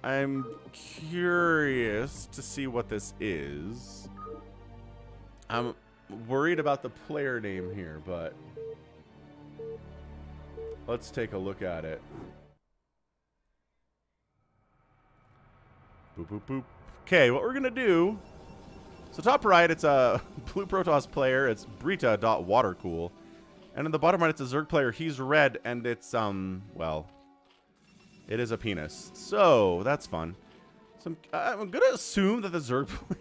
I'm curious to see what this is. I'm worried about the player name here, but let's take a look at it. Boop, boop, boop. Okay, what we're going to do. So top right, it's a blue Protoss player. It's Brita.watercool. And in the bottom right, it's a Zerg player. He's red, and it's, well, it is a penis. So, that's fun. So I'm going to assume that the Zerg player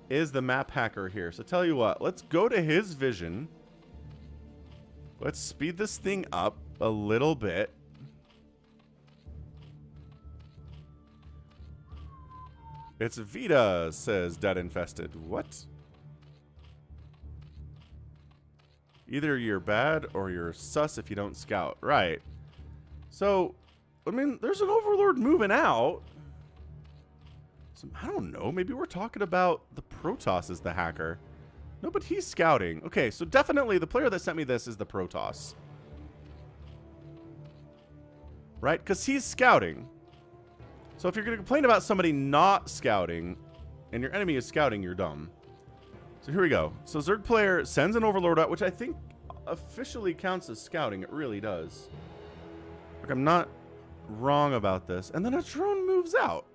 is the map hacker here. So tell you what, let's go to his vision. Let's speed this thing up a little bit. It's Vita, says Dead Infested. What? Either you're bad or you're sus if you don't scout. Right. So, I mean, there's an Overlord moving out. So, I don't know. Maybe we're talking about the Protoss as the hacker. No, but he's scouting. Okay, so definitely the player that sent me this is the Protoss. Right? Because he's scouting. So if you're going to complain about somebody not scouting, and your enemy is scouting, you're dumb. So here we go. So Zerg player sends an Overlord out, which I think officially counts as scouting. It really does. Like, I'm not wrong about this. And then a drone moves out.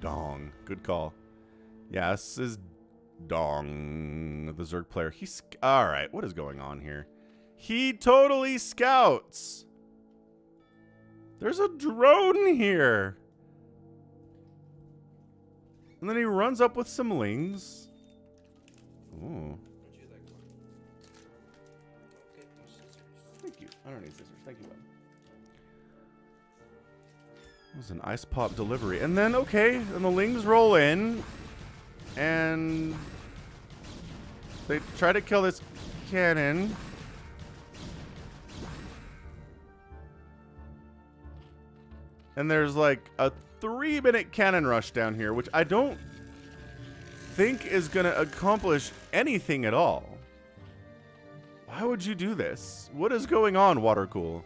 Dong. Good call. Yeah, this is Dong, the Zerg player. He's... Alright, what is going on here? He totally scouts. There's a drone here. And then he runs up with some lings. Ooh. Thank you. I don't need scissors. Thank you, bud. It was an ice pop delivery. And then, okay, and the lings roll in. And they try to kill this cannon. And there's like a 3-minute cannon rush down here, which I don't think is going to accomplish anything at all. Why would you do this? What is going on, Watercool?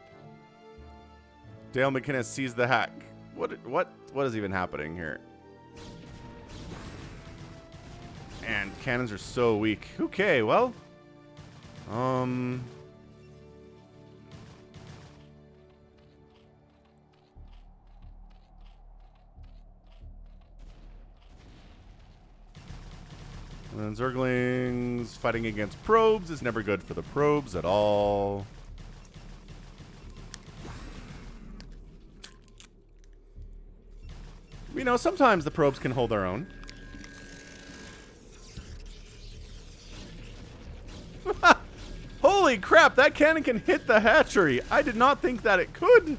Dale McInnes sees the hack. What is even happening here? And cannons are so weak. Okay, well. And then Zerglings fighting against probes is never good for the probes at all. You know, sometimes the probes can hold their own. Holy crap, that cannon can hit the hatchery. I did not think that it could.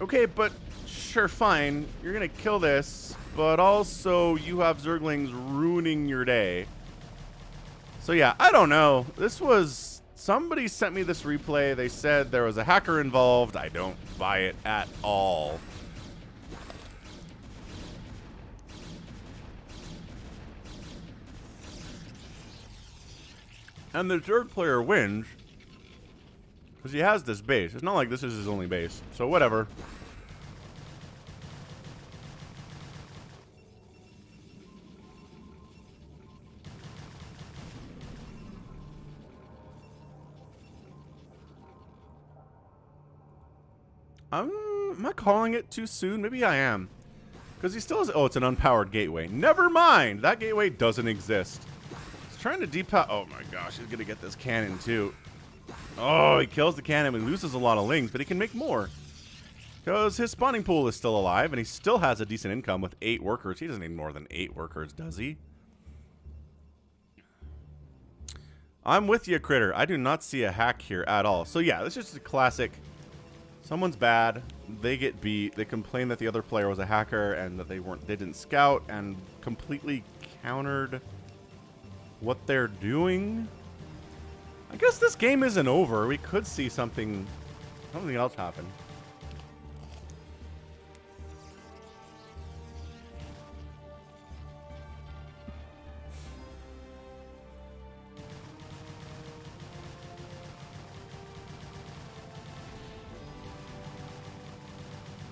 Okay, but sure, fine. You're going to kill this. But also, you have Zerglings ruining your day. So yeah, I don't know. This was... Somebody sent me this replay. They said there was a hacker involved. I don't buy it at all. And the third player wins because he has this base. It's not like this is his only base. So whatever. Am I calling it too soon? Maybe I am. Because he still has... Oh, it's an unpowered gateway. Never mind. That gateway doesn't exist. He's trying to depower... Oh my gosh, he's going to get this cannon too. Oh, he kills the cannon. He loses a lot of lings, but he can make more. Because his spawning pool is still alive, and he still has a decent income with 8 workers. He doesn't need more than 8 workers, does he? I'm with you, Critter. I do not see a hack here at all. So yeah, this is just a classic... Someone's bad, they get beat, they complain that the other player was a hacker and that they didn't scout and completely countered what they're doing. I guess this game isn't over. We could see something else happen.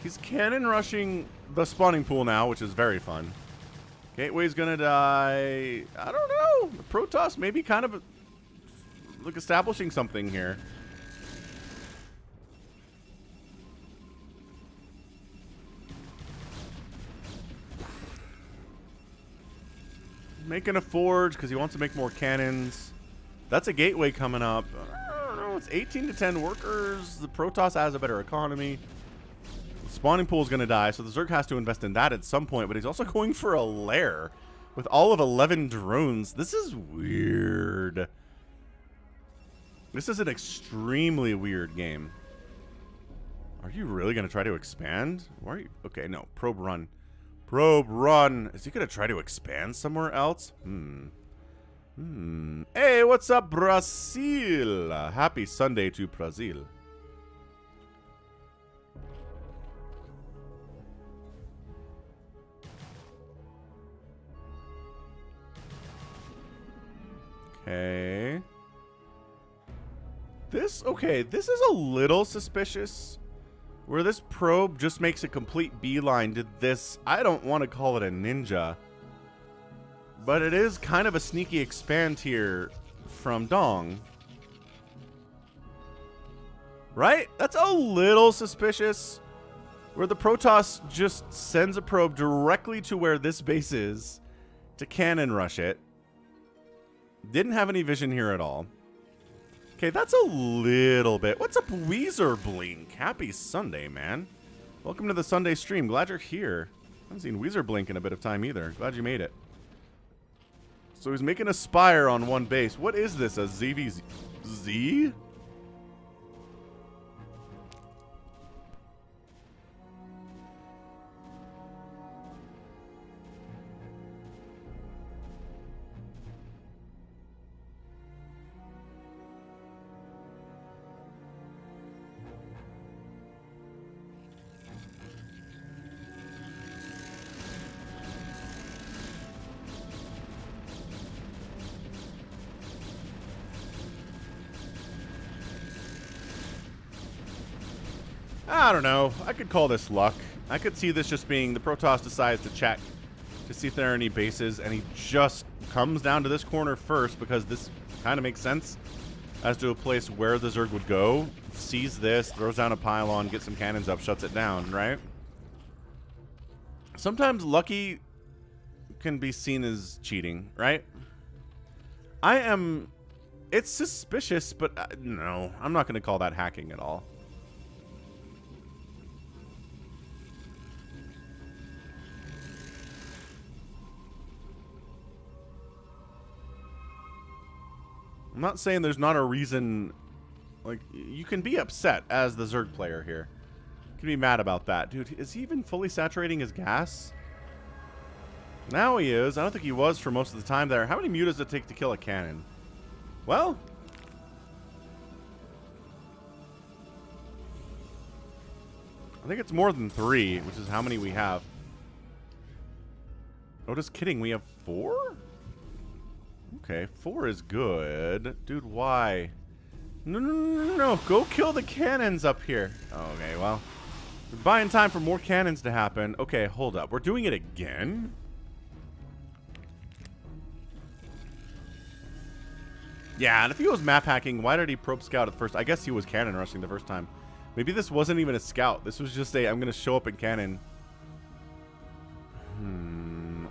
He's cannon rushing the spawning pool now, which is very fun. Gateway's gonna die. I don't know. Protoss maybe kind of like establishing something here. Making a forge because he wants to make more cannons. That's a gateway coming up. I don't know. It's 18 to 10 workers. The Protoss has a better economy. Spawning pool is going to die, so the Zerg has to invest in that at some point, but he's also going for a lair with all of 11 drones. This is weird. This is an extremely weird game. Are you really going to try to expand? Why are you? Okay, no. Probe run. Probe run. Is he going to try to expand somewhere else? Hey, what's up, Brazil? Happy Sunday to Brazil. Okay. This is a little suspicious. Where this probe just makes a complete beeline to this. I don't want to call it a ninja. But it is kind of a sneaky expand here from Dong. Right? That's a little suspicious. Where the Protoss just sends a probe directly to where this base is to cannon rush it. Didn't have any vision here at all. Okay, that's a little bit. What's up, Weezer Blink? Happy Sunday, man. Welcome to the Sunday stream. Glad you're here. I haven't seen Weezer Blink in a bit of time either. Glad you made it. So he's making a spire on one base. What is this? A ZVZ? I don't know. I could call this luck. I could see this just being the Protoss decides to check to see if there are any bases, and he just comes down to this corner first because this kind of makes sense as to a place where the Zerg would go. Sees this, throws down a pylon, gets some cannons up, shuts it down, right? Sometimes lucky can be seen as cheating, right? It's suspicious, but no, I'm not going to call that hacking at all. I'm not saying there's not a reason, like, you can be upset as the Zerg player here. You can be mad about that. Dude, is he even fully saturating his gas? Now he is. I don't think he was for most of the time there. How many mute does it take to kill a cannon? Well, I think it's more than 3, which is how many we have. Oh, just kidding. We have 4? Okay, 4 is good. Dude, why? No, no, no, no, no. Go kill the cannons up here. Okay, well. We're buying time for more cannons to happen. Okay, hold up. We're doing it again? Yeah, and if he was map hacking, why did he probe scout at first? I guess he was cannon rushing the first time. Maybe this wasn't even a scout. This was just a, I'm going to show up in cannon.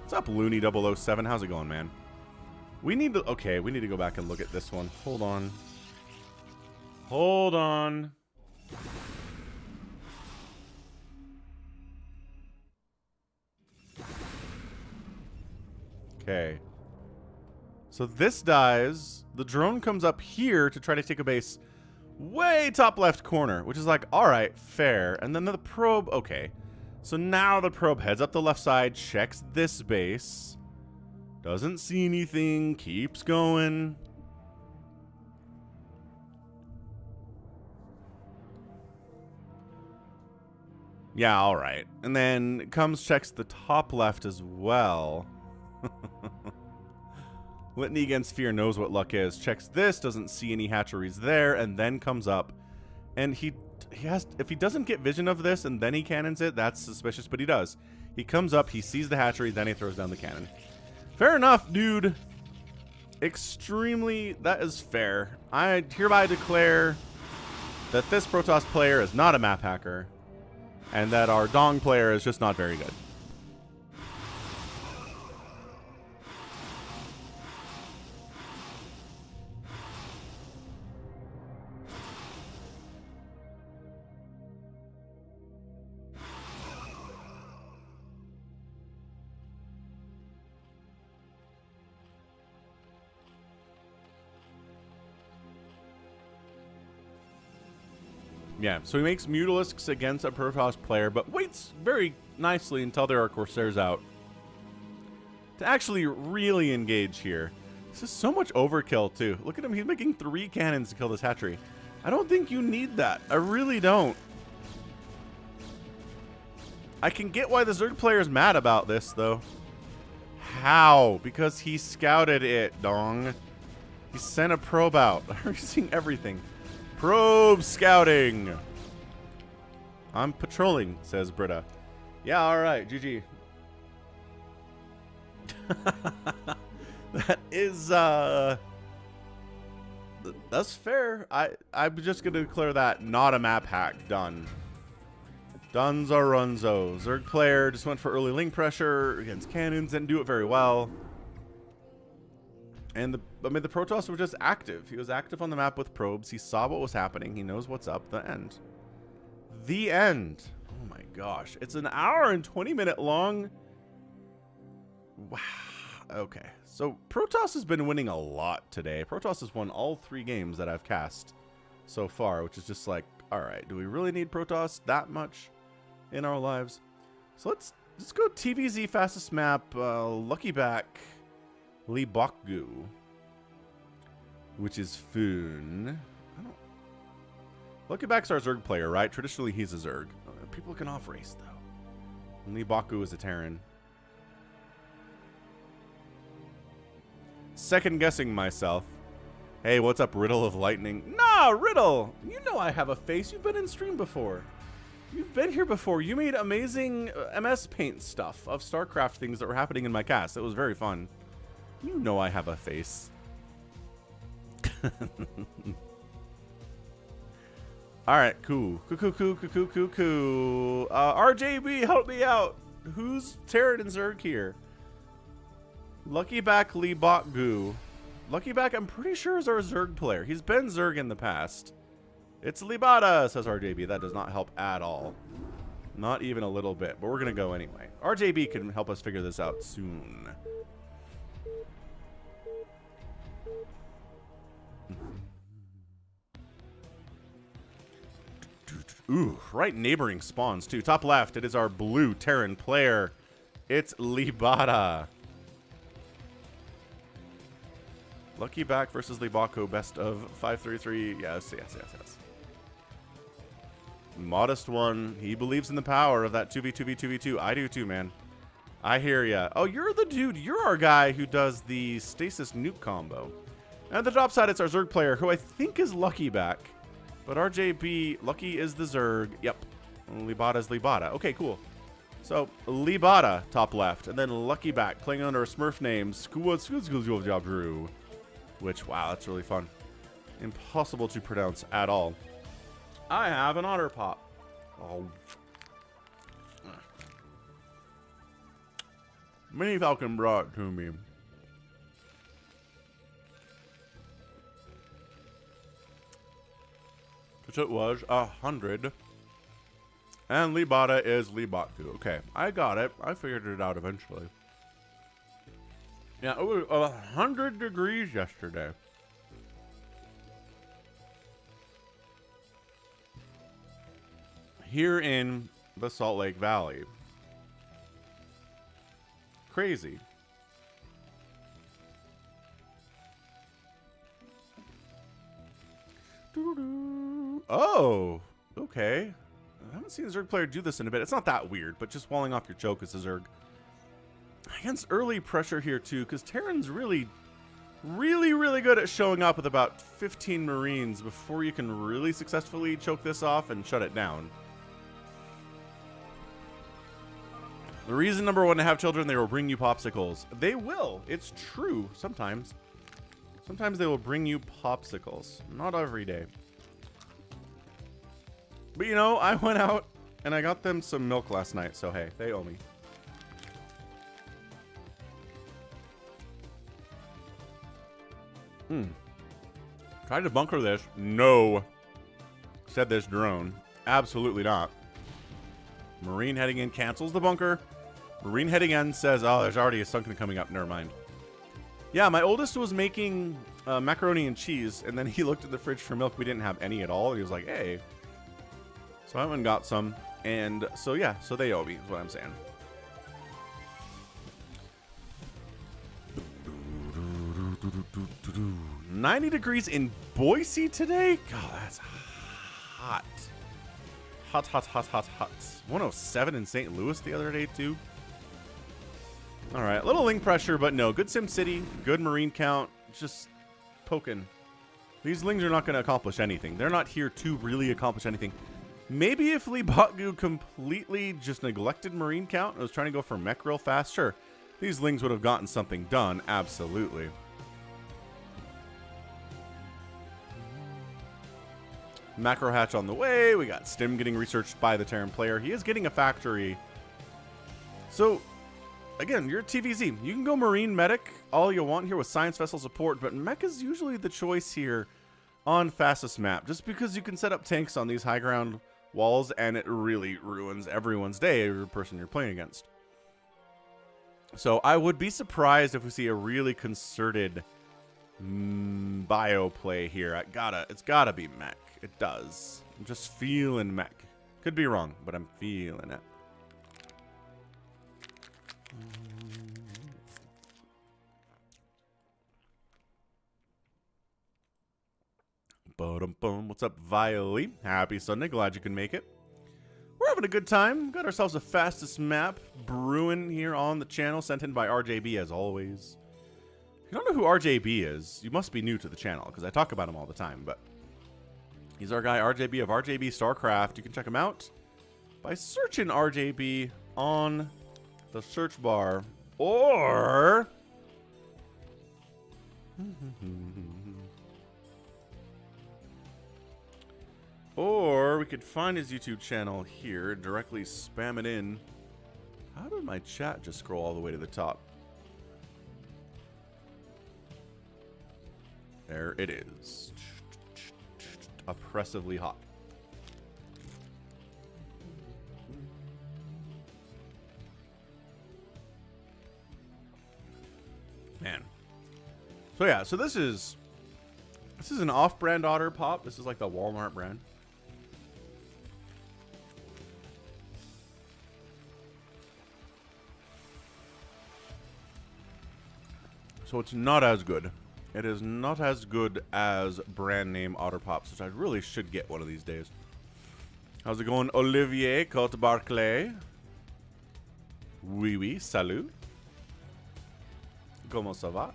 What's up, Looney 007? How's it going, man? We need to, okay, we need to go back and look at this one. Hold on. Hold on. Okay. So this dies. The drone comes up here to try to take a base way top left corner, which is like, all right, fair. And then the probe, okay. So now the probe heads up the left side, checks this base. Doesn't see anything, keeps going. Yeah, all right. And then comes, checks the top left as well. Litany Against Fear knows what luck is. Checks this, doesn't see any hatcheries there, and then comes up. And he has, if he doesn't get vision of this and then he cannons it, that's suspicious, but he does. He comes up, he sees the hatchery, then he throws down the cannon. Fair enough, dude. Extremely, that is fair. I hereby declare that this Protoss player is not a map hacker, and that our Dong player is just not very good. Yeah, so he makes Mutalisks against a Protoss player, but waits very nicely until there are Corsairs out to actually really engage here. This is so much overkill, too. Look at him. He's making 3 cannons to kill this hatchery. I don't think you need that. I really don't. I can get why the Zerg player is mad about this, though. How? Because he scouted it, dong. He sent a probe out. Are you seeing everything? Probe scouting. I'm patrolling, says Britta. Yeah, all right, GG. That is, that's fair. I'm just gonna declare that not a map hack. Done. Dunzo runzo. Zerg player just went for early link pressure against cannons, didn't do it very well. And I mean, the Protoss were just active. He was active on the map with probes. He saw what was happening. He knows what's up. The end. The end. Oh my gosh. It's an hour and 20-minute long. Wow. Okay. So Protoss has been winning a lot today. Protoss has won all 3 games that I've cast so far, which is just like, all right, do we really need Protoss that much in our lives? So let's go TvZ fastest map, LuckyBack. Leebokgu, which is fun. LuckyBack's our Zerg player, right? Traditionally, he's a Zerg. People can off race though. And Leebokgu is a Terran. Second guessing myself. Hey, what's up, Riddle of Lightning? Nah, Riddle! You know I have a face. You've been in stream before. You've been here before. You made amazing MS Paint stuff of StarCraft things that were happening in my cast. It was very fun. You know I have a face. Alright, cool. Cool. RJB, help me out. Who's Terran and Zerg here? LuckyBack Leebokgu. LuckyBack, I'm pretty sure, is our Zerg player. He's been Zerg in the past. It's Libada, says RJB. That does not help at all. Not even a little bit, but we're going to go anyway. RJB can help us figure this out soon. Ooh, right neighboring spawns too. Top left, it is our blue Terran player. It's Libada. LuckyBack versus Leebokgu, best of 533. Yes, yes, yes, yes. Modest one. He believes in the power of that 2v2v2v2. I do too, man. I hear ya. Oh, you're the dude. You're our guy who does the Stasis Nuke combo. And at the top side, it's our Zerg player, who I think is LuckyBack. But RJB, Lucky is the Zerg. Yep. Leebada's Leebada. Okay, cool. So, Leebada, top left. And then LuckyBack, playing under a Smurf name, Drew. Which, wow, that's really fun. Impossible to pronounce at all. I have an otter pop. Oh. Mini Falcon brought it to me. Which it was 100. And Leebada is Leebokgu. Okay, I got it. I figured it out eventually. Yeah, it was 100 degrees yesterday. Here in the Salt Lake Valley. Crazy. Oh, okay. I haven't seen a Zerg player do this in a bit. It's not that weird, but just walling off your choke is a Zerg. Against early pressure here, too, because Terran's really good at showing up with about 15 Marines before you can really successfully choke this off and shut it down. The reason, number one, to have children, they will bring you popsicles. They will. It's true. Sometimes. Sometimes they will bring you popsicles. Not every day. But, you know, I went out and I got them some milk last night. So, hey, they owe me. Tried to bunker this. No. Said this drone. Absolutely not. Marine heading in cancels the bunker. Marine heading in says, oh, there's already a sunken coming up. Never mind. Yeah, my oldest was making macaroni and cheese, and then he looked at the fridge for milk. We didn't have any at all. He was like, hey. So I went and got some. And so, yeah, so they owe me, is what I'm saying. $90 degrees in Boise today? God, that's hot. Hot, hot, hot, hot, hot. 107 in St. Louis the other day, too. All right, a little link pressure, but no. Good Sim City, good Marine count. Just poking. These lings are not going to accomplish anything. They're not here to really accomplish anything. Maybe if Leebokgu completely just neglected Marine count and was trying to go for mech real fast, sure. These lings would have gotten something done, absolutely. Macro hatch on the way. We got Stim getting researched by the Terran player. He is getting a factory. So, again, you're a TvZ. You can go Marine Medic all you want here with Science Vessel support, but Mech is usually the choice here on fastest map, just because you can set up tanks on these high ground walls, and it really ruins everyone's day, every person you're playing against. So I would be surprised if we see a really concerted bio play here. It's gotta be Mech. It does. I'm just feeling Mech. Could be wrong, but I'm feeling it. Boom. What's up, Viley? Happy Sunday. Glad you can make it. We're having a good time. Got ourselves a fastest map brewing here on the channel, sent in by RJB as always. If you don't know who RJB is, you must be new to the channel because I talk about him all the time, but he's our guy RJB of RJB StarCraft. You can check him out by searching RJB on the search bar, or or we could find his YouTube channel here, directly spam it in. How did my chat just scroll all the way to the top? There it is. Oppressively hot. Man. So yeah, so this is an off-brand otter pop. This is like the Walmart brand. So it's not as good. It is not as good as brand name Otter Pops, which I really should get one of these days. How's it going, Olivier Cote Barclay? Oui, oui, salut. Comment ça va?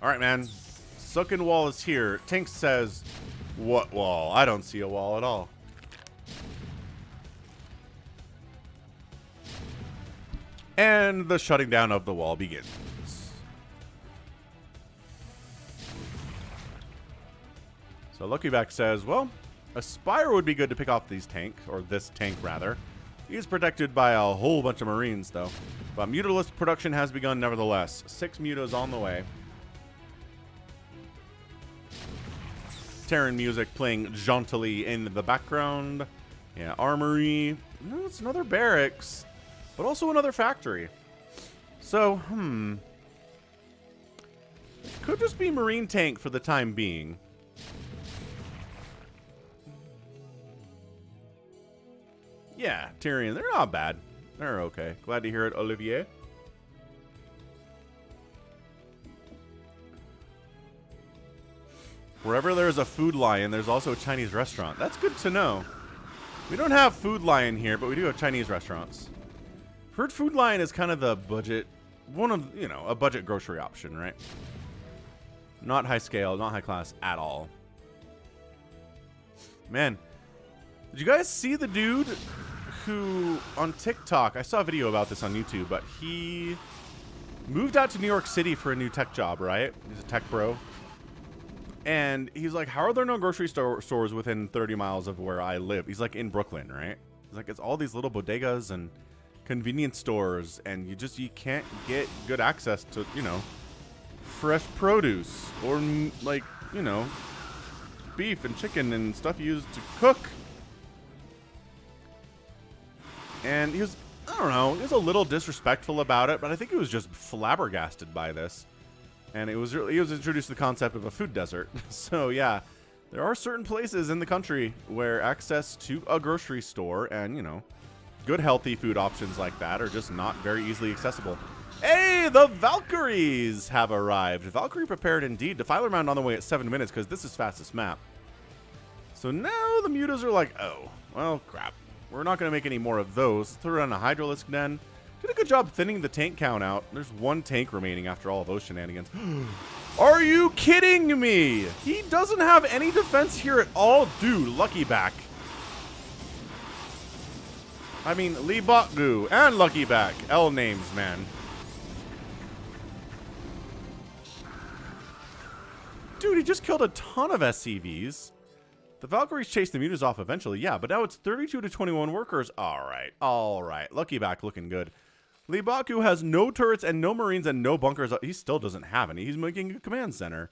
Alright, man. Sunken wall is here. Tink says, what wall? I don't see a wall at all. And the shutting down of the wall begins. So LuckyBack says, well, a Spire would be good to pick off these tanks, or this tank rather. He's protected by a whole bunch of Marines though. But Mutalist production has begun nevertheless. 6 mutas on the way. Terran music playing jauntily in the background. Yeah, armory. No, it's another barracks. But also another factory. So, could just be Marine tank for the time being. Yeah, Tyrion, they're not bad. They're okay. Glad to hear it, Olivier. Wherever there's a Food Lion, there's also a Chinese restaurant. That's good to know. We don't have Food Lion here, but we do have Chinese restaurants. Heard Food Lion is kind of the budget, one of, you know, a budget grocery option, right? Not high scale, not high class at all. Man, did you guys see the dude who, on TikTok, I saw a video about this on YouTube, but he moved out to New York City for a new tech job, right? He's a tech bro. And he's like, how are there no grocery stores within 30 miles of where I live? He's like in Brooklyn, right? He's like, it's all these little bodegas and convenience stores, and you can't get good access to, you know, fresh produce or like, you know, beef and chicken and stuff used to cook. And he was, I don't know, he was a little disrespectful about it, but I think he was just flabbergasted by this. And he was introduced to the concept of a food desert. So yeah, there are certain places in the country where access to a grocery store and, you know, good healthy food options like that are just not very easily accessible. Hey, the Valkyries have arrived. Valkyrie prepared indeed. Defiler Mound on the way at 7 minutes because this is fastest map. So now the mutas are like, oh, well, crap. We're not going to make any more of those. Throw on a Hydralisk den. Did a good job thinning the tank count out. There's 1 tank remaining after all of those shenanigans. Are you kidding me? He doesn't have any defense here at all. Dude, LuckyBack. I mean, Leebokgu and LuckyBack. L names, man. Dude, he just killed a ton of SCVs. The Valkyries chased the mutas off eventually, yeah, but now it's 32 to 21 workers. All right. LuckyBack looking good. Leebokgu has no turrets and no Marines and no bunkers. He still doesn't have any. He's making a command center.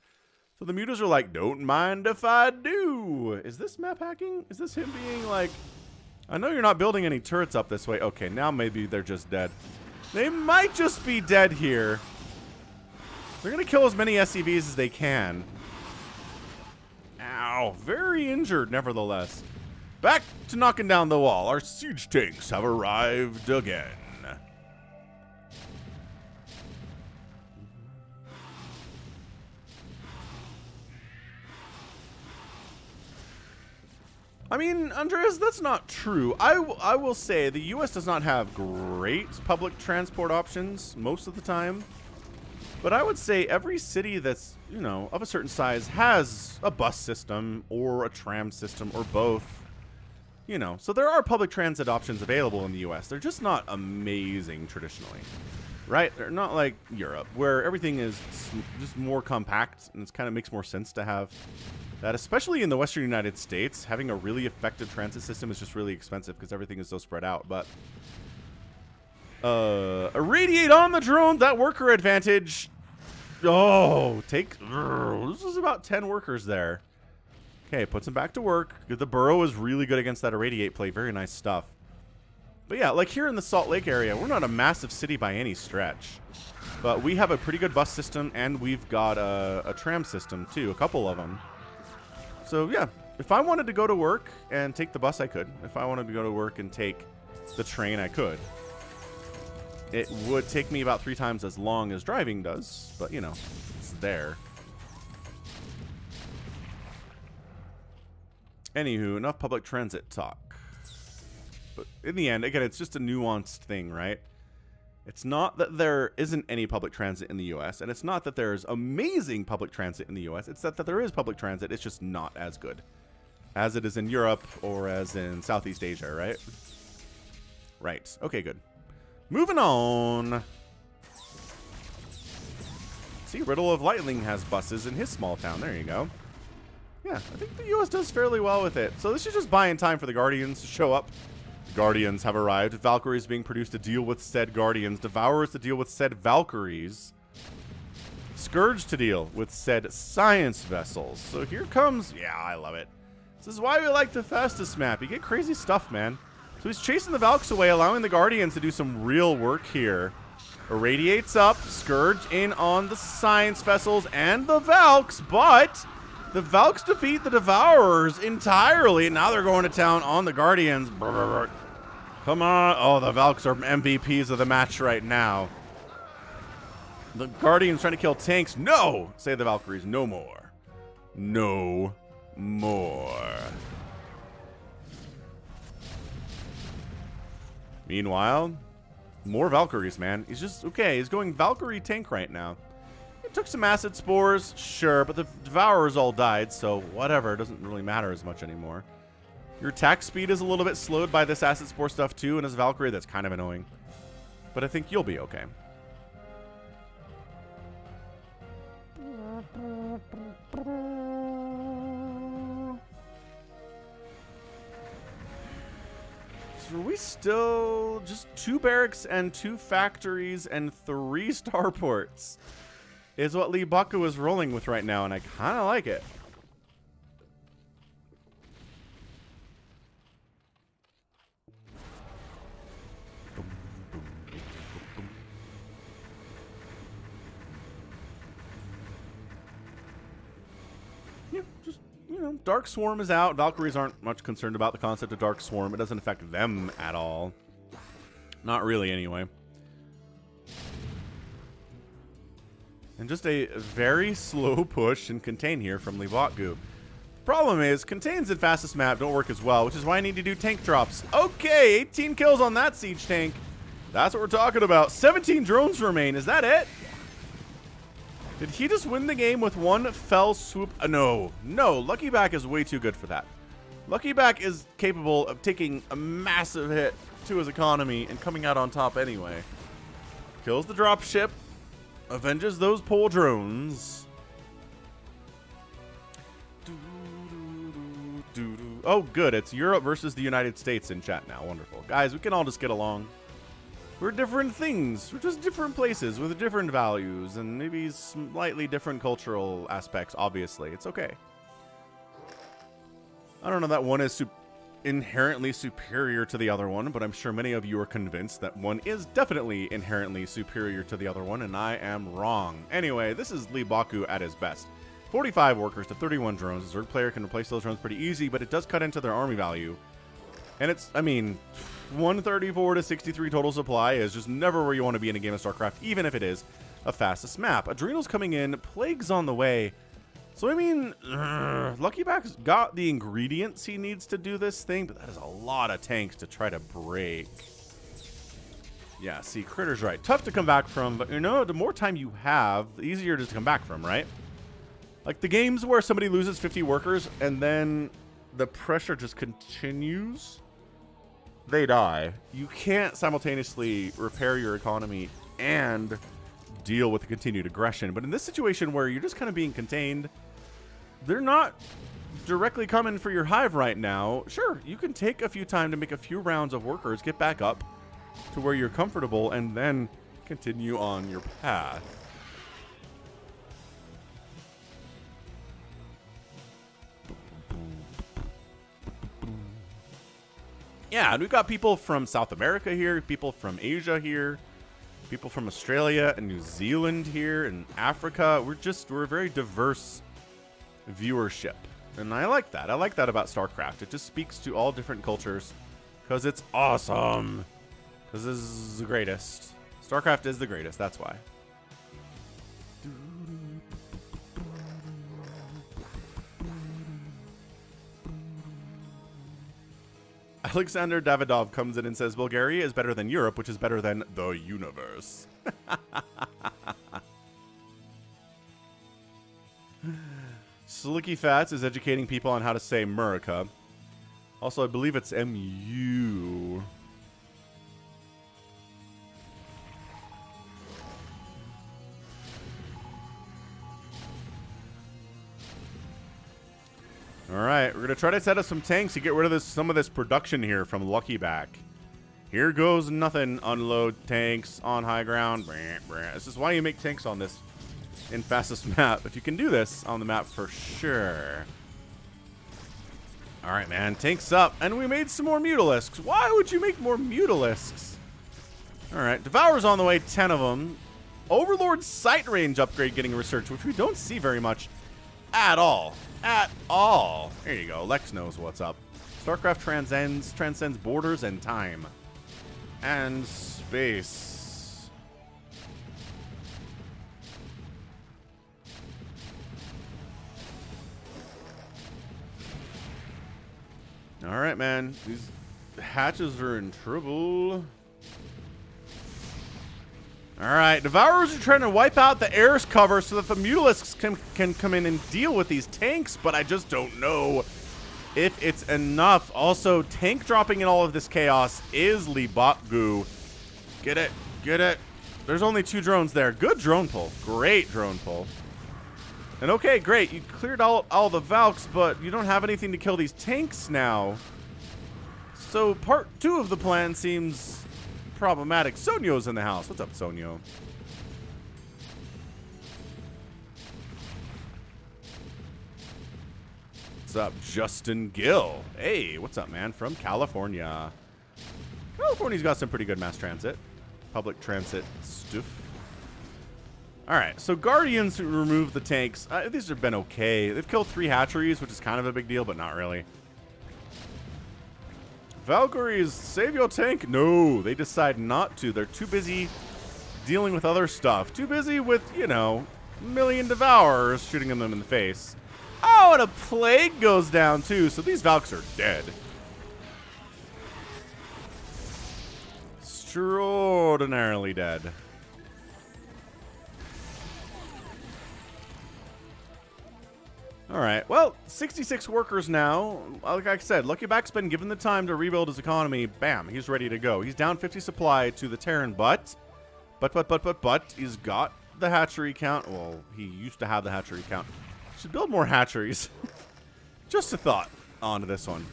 So the mutas are like, don't mind if I do. Is this map hacking? Is this him being like, I know you're not building any turrets up this way. Okay, now maybe they're just dead. They might just be dead here. They're going to kill as many SCVs as they can. Ow, very injured nevertheless. Back to knocking down the wall. Our siege tanks have arrived again. I mean, Andreas, that's not true. I will say the U.S. does not have great public transport options most of the time. But I would say every city that's, you know, of a certain size has a bus system or a tram system or both. You know, so there are public transit options available in the U.S. They're just not amazing traditionally, right? They're not like Europe, where everything is just more compact and it kind of makes more sense to have that, especially in the Western United States. Having a really effective transit system is just really expensive because everything is so spread out. But irradiate on the drone, that worker advantage. Oh, this is about 10 workers there. Okay, puts him back to work. The burrow is really good against that irradiate play. Very nice stuff. But yeah, like here in the Salt Lake area, we're not a massive city by any stretch. But we have a pretty good bus system, and we've got a tram system too, a couple of them. So yeah, if I wanted to go to work and take the bus, I could. If I wanted to go to work and take the train, I could. It would take me about 3 times as long as driving does, but, you know, it's there. Anywho, enough public transit talk. But in the end, again, it's just a nuanced thing, right? It's not that there isn't any public transit in the US, and it's not that there's amazing public transit in the US. It's that there is public transit. It's just not as good as it is in Europe or as in Southeast Asia, right? Right. Okay, good. Moving on. See, Riddle of Lightning has buses in his small town. There you go. Yeah, I think the US does fairly well with it. So this is just buying time for the Guardians to show up. The Guardians have arrived. Valkyries being produced to deal with said Guardians. Devourers to deal with said Valkyries. Scourge to deal with said science vessels. So here comes... Yeah, I love it. This is why we like the fastest map. You get crazy stuff, man. So he's chasing the Valks away, allowing the Guardians to do some real work here. Irradiates up. Scourge in on the science vessels and the Valks, but... the Valks defeat the Devourers entirely. Now they're going to town on the Guardians. Brr, brr, brr. Come on. Oh, the Valks are MVPs of the match right now. The Guardians trying to kill tanks. No! Say the Valkyries. No more. No more. Meanwhile, more Valkyries, man. He's just, okay, he's going Valkyrie tank right now. Took some acid spores, sure, but the Devourers all died, so whatever. It doesn't really matter as much anymore. Your attack speed is a little bit slowed by this acid spore stuff too, and as Valkyrie, that's kind of annoying. But I think you'll be okay. So are we still just 2 barracks and 2 factories and 3 starports? Is what Leebokgu is rolling with right now, and I kind of like it. Yeah, just, you know, Dark Swarm is out. Valkyries aren't much concerned about the concept of Dark Swarm. It doesn't affect them at all. Not really, anyway. And just a very slow push and contain here from Leebokgu. Problem is, contains and fastest map don't work as well, which is why I need to do tank drops. Okay, 18 kills on that siege tank. That's what we're talking about. 17 drones remain. Is that it? Did he just win the game with one fell swoop? No. No, LuckyBack is way too good for that. LuckyBack is capable of taking a massive hit to his economy and coming out on top anyway. Kills the dropship. Avenges those pole drones. Oh, good. It's Europe versus the United States in chat now. Wonderful. Guys, we can all just get along. We're different things. We're just different places with different values and maybe slightly different cultural aspects, obviously. It's okay. I don't know that one is inherently superior to the other one, but I'm sure many of you are convinced that one is definitely inherently superior to the other one, and I am wrong. Anyway, this is Leebokgu at his best. 45 workers to 31 drones. A Zerg player can replace those drones pretty easy, but it does cut into their army value. And it's, I mean, 134 to 63 total supply is just never where you want to be in a game of StarCraft, even if it is a fastest map. Adrenal's coming in, Plague's on the way. So, I mean, LuckyBack's got the ingredients he needs to do this thing, but that is a lot of tanks to try to break. Yeah, see, Critter's right. Tough to come back from, but, you know, the more time you have, the easier it is to come back from, right? Like, the games where somebody loses 50 workers and then the pressure just continues, they die. You can't simultaneously repair your economy and deal with the continued aggression. But in this situation where you're just kind of being contained, they're not directly coming for your hive right now. Sure, you can take a few time to make a few rounds of workers, get back up to where you're comfortable, and then continue on your path. Yeah, and we've got people from South America here, people from Asia here, people from Australia and New Zealand here, and Africa. We're a very diverse viewership. And I like that. I like that about StarCraft. It just speaks to all different cultures because it's awesome. Because this is the greatest. StarCraft is the greatest, that's why. Alexander Davidov comes in and says, Bulgaria is better than Europe, which is better than the universe. Slicky Fats is educating people on how to say Murica. Also, I believe it's M-U. Alright, we're going to try to set up some tanks to get rid of some of this production here from LuckyBack. Here goes nothing. Unload tanks on high ground. This is why you make tanks on this in fastest map. If you can do this on the map for sure. Alright, man. Tanks up. And we made some more Mutalisks. Why would you make more Mutalisks? Alright, Devour's on the way. 10 of them. Overlord's sight range upgrade getting researched, which we don't see very much at all. At all. There you go. Lex knows what's up. StarCraft transcends borders and time. And space. Alright, man. These hatches are in trouble. Alright, Devourers are trying to wipe out the air's cover so that the Mutalisks can come in and deal with these tanks, but I just don't know if it's enough. Also, tank dropping in all of this chaos is Leebokgu. Get it, get it. There's only 2 drones there. Good drone pull. Great drone pull. And okay, great. You cleared all the Valks, but you don't have anything to kill these tanks now. So part 2 of the plan seems problematic. Sonyo's in the house. What's up, Sonyo? What's up, Justin Gill? Hey, what's up, man? From California. California's got some pretty good mass transit. Public transit stuff. Alright, so Guardians remove the tanks. These have been okay. They've killed 3 hatcheries, which is kind of a big deal, but not really. Valkyries, save your tank. No, they decide not to. They're too busy dealing with other stuff. Too busy with, you know, million Devourers shooting them in the face. Oh, and a plague goes down too, so these Valks are dead. Extraordinarily dead. Alright, well, 66 workers now. Like I said, LuckyBack's been given the time to rebuild his economy. Bam, he's ready to go. He's down 50 supply to the Terran, but he's got the hatchery count. Well, he used to have the hatchery count. Should build more hatcheries. Just a thought on this one.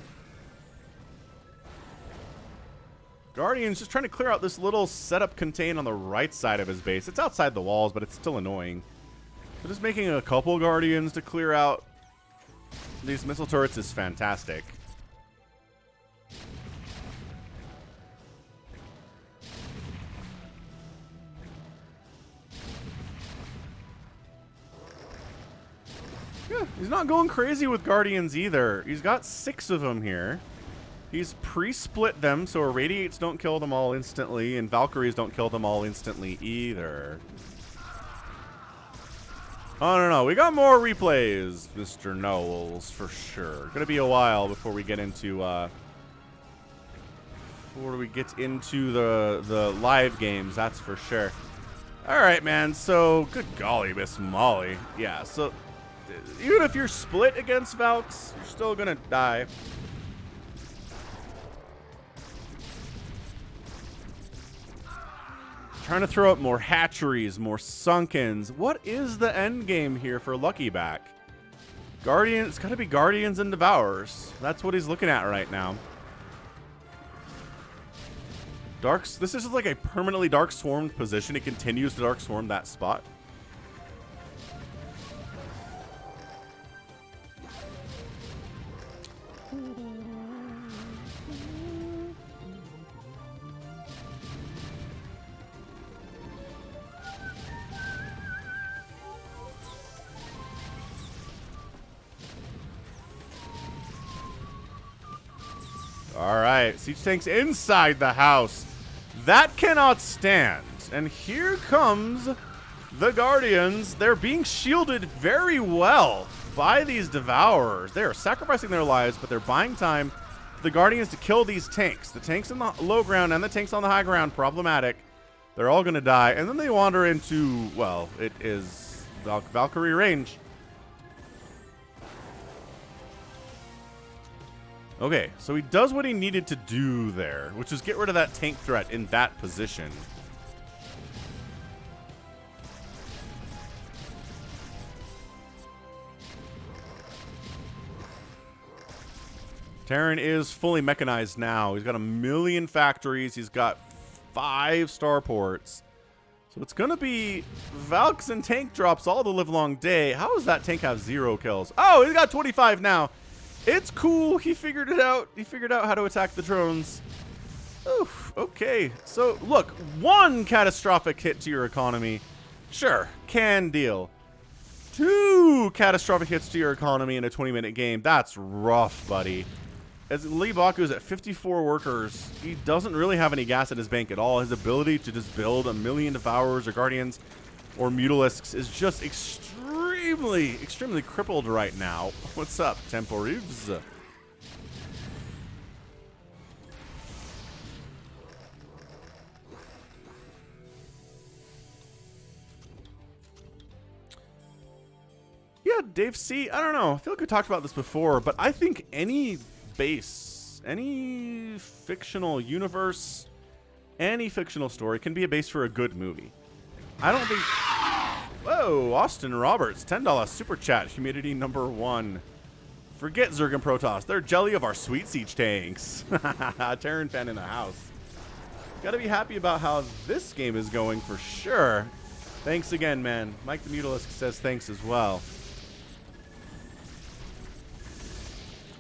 Guardian's just trying to clear out this little setup contain on the right side of his base. It's outside the walls, but it's still annoying. So just making a couple Guardians to clear out these missile turrets is fantastic. Yeah, he's not going crazy with Guardians either. He's got 6 of them here. He's pre-split them so Irradiates don't kill them all instantly, and Valkyries don't kill them all instantly either. Oh, no, we got more replays, Mr. Knowles, for sure. Gonna be a while before we get into, the live games, that's for sure. Alright, man, so, good golly, Miss Molly. Yeah, so, even if you're split against Valks, you're still gonna die. Trying to throw up more hatcheries, more Sunkens. What is the end game here for LuckyBack? Guardian, it's got to be Guardians and Devourers. That's what he's looking at right now. This is like a permanently Dark Swarmed position. It continues to Dark Swarm that spot. Alright, siege tanks inside the house. That cannot stand. and here comes the Guardians. They're being shielded very well by these Devourers. They are sacrificing their lives, but they're buying time for the Guardians to kill these tanks. The tanks on the low ground and the tanks on the high ground, problematic. They're all going to die, and then they wander into, well, it is Valkyrie range. Okay, so he does what he needed to do there, which is get rid of that tank threat in that position. Terran is fully mechanized now. He's got 1 million factories. He's got 5 starports. So it's going to be Valks and tank drops all the live long day. How does that tank have 0 kills? Oh, he's got 25 now. It's cool. He figured it out. He figured out how to attack the drones. Oof, okay. So, look, 1 catastrophic hit to your economy. Sure, can deal. 2 catastrophic hits to your economy in a 20-minute game. That's rough, buddy. As Leebokgu is at 54 workers, he doesn't really have any gas in his bank at all. His ability to just build 1 million Devourers or Guardians or Mutalisks is just extremely crippled right now. What's up, Temporives? Yeah, Dave C. I don't know. I feel like we talked about this before, but I think any base, any fictional universe, any fictional story can be a base for a good movie. I don't think... Whoa, Austin Roberts, $10 super chat, humidity number 1. Forget Zerg and Protoss. They're jelly of our sweet siege tanks. Terran fan in the house. Gotta be happy about how this game is going for sure. Thanks again, man. Mike the Mutalisk says thanks as well.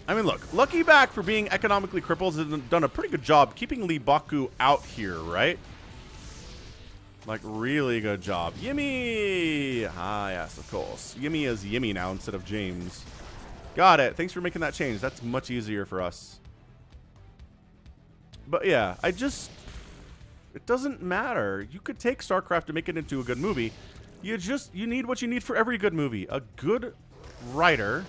I mean, look, LuckyBack for being economically crippled has done a pretty good job keeping Leebokgu out here, right? Like, really good job. Yimmy! Ah, yes, of course. Yimmy is Yimmy now instead of James. Got it. Thanks for making that change. That's much easier for us. But yeah, it doesn't matter. You could take StarCraft and make it into a good movie. You need what you need for every good movie. A good writer,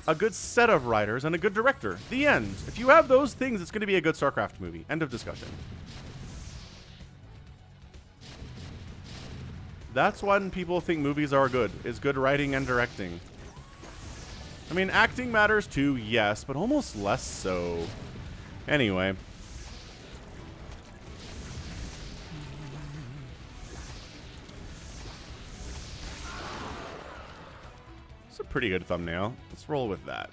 a good set of writers, and a good director. The end. If you have those things, it's going to be a good StarCraft movie. End of discussion. That's when people think movies are good, is good writing and directing. I mean, acting matters too, yes, but almost less so. Anyway. It's a pretty good thumbnail. Let's roll with that.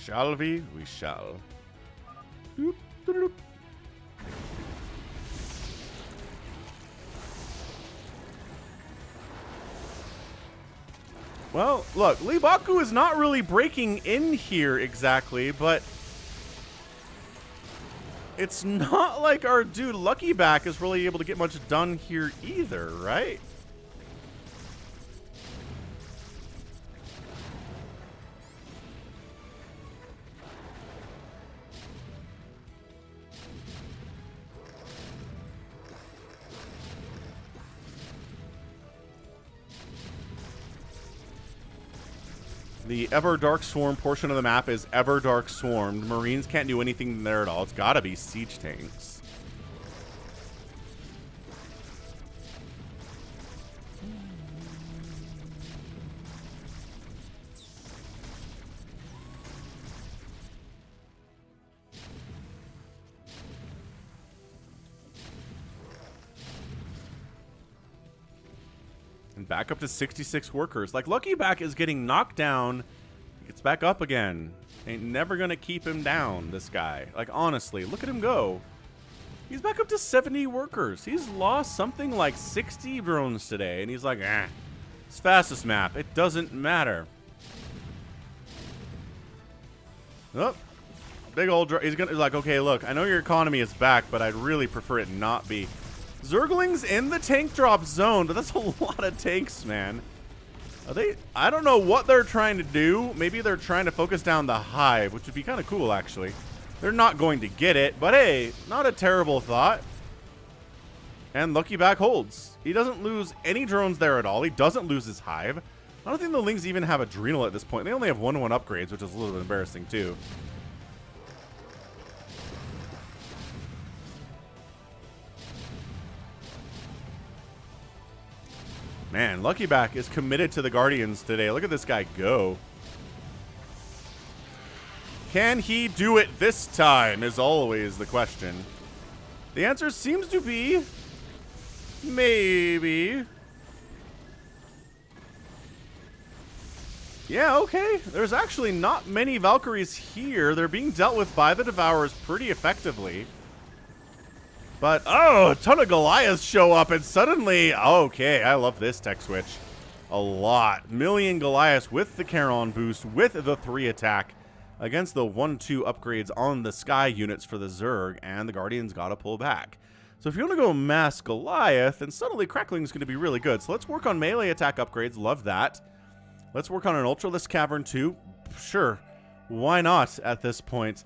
Shall we? We shall. Doop, doop, doop. Well, look, Leebokgu is not really breaking in here exactly, but it's not like our dude LuckyBack is really able to get much done here either, right? The Everdark Swarm portion of the map is Everdark Swarmed. Marines can't do anything there at all. It's gotta be siege tanks. And back up to 66 workers. Like, LuckyBack is getting knocked down. He gets back up again. Ain't never gonna keep him down, this guy. Like, honestly, look at him go. He's back up to 70 workers. He's lost something like 60 drones today. And he's like, it's fastest map. It doesn't matter. Oh, big old... He's gonna like, okay, look, I know your economy is back, but I'd really prefer it not be. Zerglings in the tank drop zone, but that's a lot of tanks, man. Are they... I don't know what they're trying to do. Maybe they're trying to focus down the hive, which would be kind of cool, actually. They're not going to get it, but hey, not a terrible thought. And LuckyBack holds. He doesn't lose any drones there at all. He doesn't lose his hive. I don't think the Lings even have Adrenal at this point. They only have 1-1 upgrades, which is a little bit embarrassing too. Man, LuckyBack is committed to the Guardians today. Look at this guy go. Can he do it this time is always the question. The answer seems to be maybe. Yeah, okay. There's actually not many Valkyries here. They're being dealt with by the Devourers pretty effectively. But, oh, a ton of Goliaths show up, and suddenly, okay, I love this tech switch a lot. Million Goliaths with the Charon boost, with the 3 attack, against the 1-2 upgrades on the Sky units for the Zerg, and the Guardians gotta pull back. So if you want to go mass Goliath, then suddenly Crackling's going to be really good. So let's work on melee attack upgrades, love that. Let's work on an Ultralisk Cavern too. Sure, why not at this point?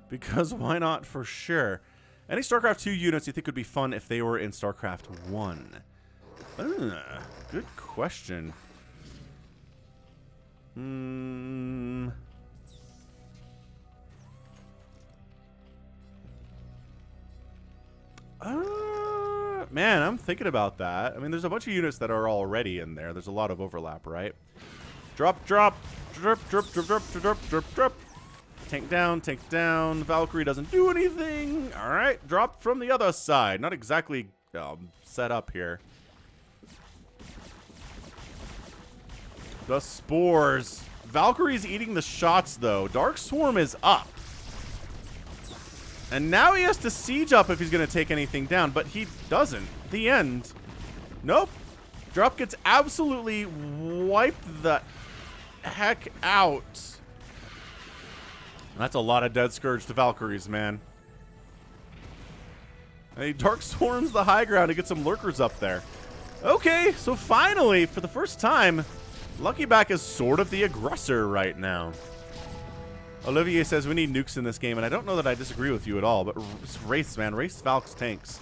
Because why not for sure. Any StarCraft 2 units you think would be fun if they were in StarCraft 1? Good question. Man, I'm thinking about that. I mean, there's a bunch of units that are already in there. There's a lot of overlap, right? Drop, drop, drip, drip, drip, drip, drip, drip, drip. Tank down. Valkyrie doesn't do anything. All right, drop from the other side. Not exactly set up here. The spores. Valkyrie's eating the shots, though. Dark Swarm is up. And now he has to siege up if he's going to take anything down, but he doesn't. The end. Nope. Drop gets absolutely wiped the heck out. That's a lot of Dead Scourge to Valkyries, man. And he Dark Swarms the high ground to get some lurkers up there. Okay, so finally, for the first time, LuckyBack is sort of the aggressor right now. Olivier says we need nukes in this game, and I don't know that I disagree with you at all, but it's Wraiths, man. Wraiths, Valks, tanks.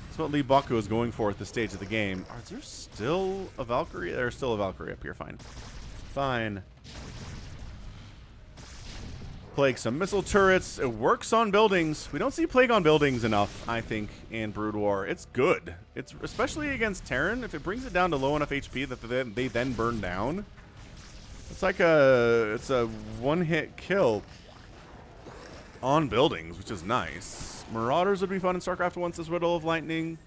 That's what Leebokgu is going for at this stage of the game. Is there still a Valkyrie? There's still a Valkyrie up here. Fine. Fine. Plague some missile turrets. It works on buildings. We don't see Plague on buildings enough, I think, in Brood War. It's good. It's especially against Terran. If it brings it down to low enough HP that they then burn down, it's like it's a one-hit kill on buildings, which is nice. Marauders would be fun in StarCraft 1, says Riddle of Lightning.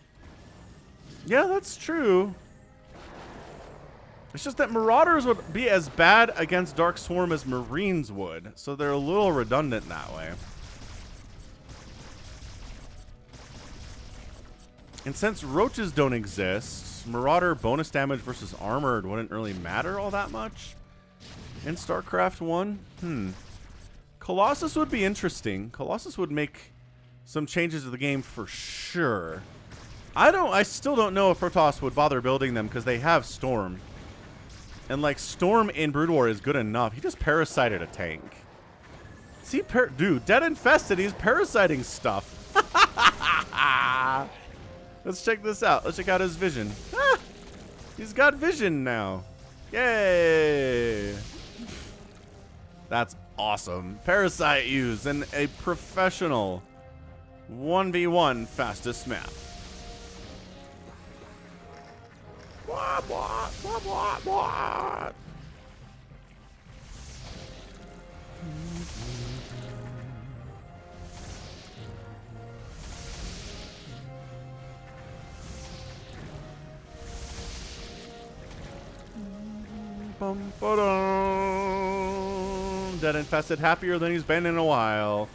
Yeah, that's true. It's just that Marauders would be as bad against Dark Swarm as Marines would, so they're a little redundant that way. And since Roaches don't exist, Marauder bonus damage versus Armored wouldn't really matter all that much in StarCraft 1. Colossus would be interesting. Colossus would make some changes to the game for sure. I still don't know if Protoss would bother building them because they have Storm. And, like, Storm in Brood War is good enough. He just parasited a tank. See, dude, Dead Infested, he's parasiting stuff. Let's check this out. Let's check out his vision. Ah, he's got vision now. Yay. That's awesome. Parasite use in a professional 1v1 fastest map. What? Dead Infested happier than he's been in a while.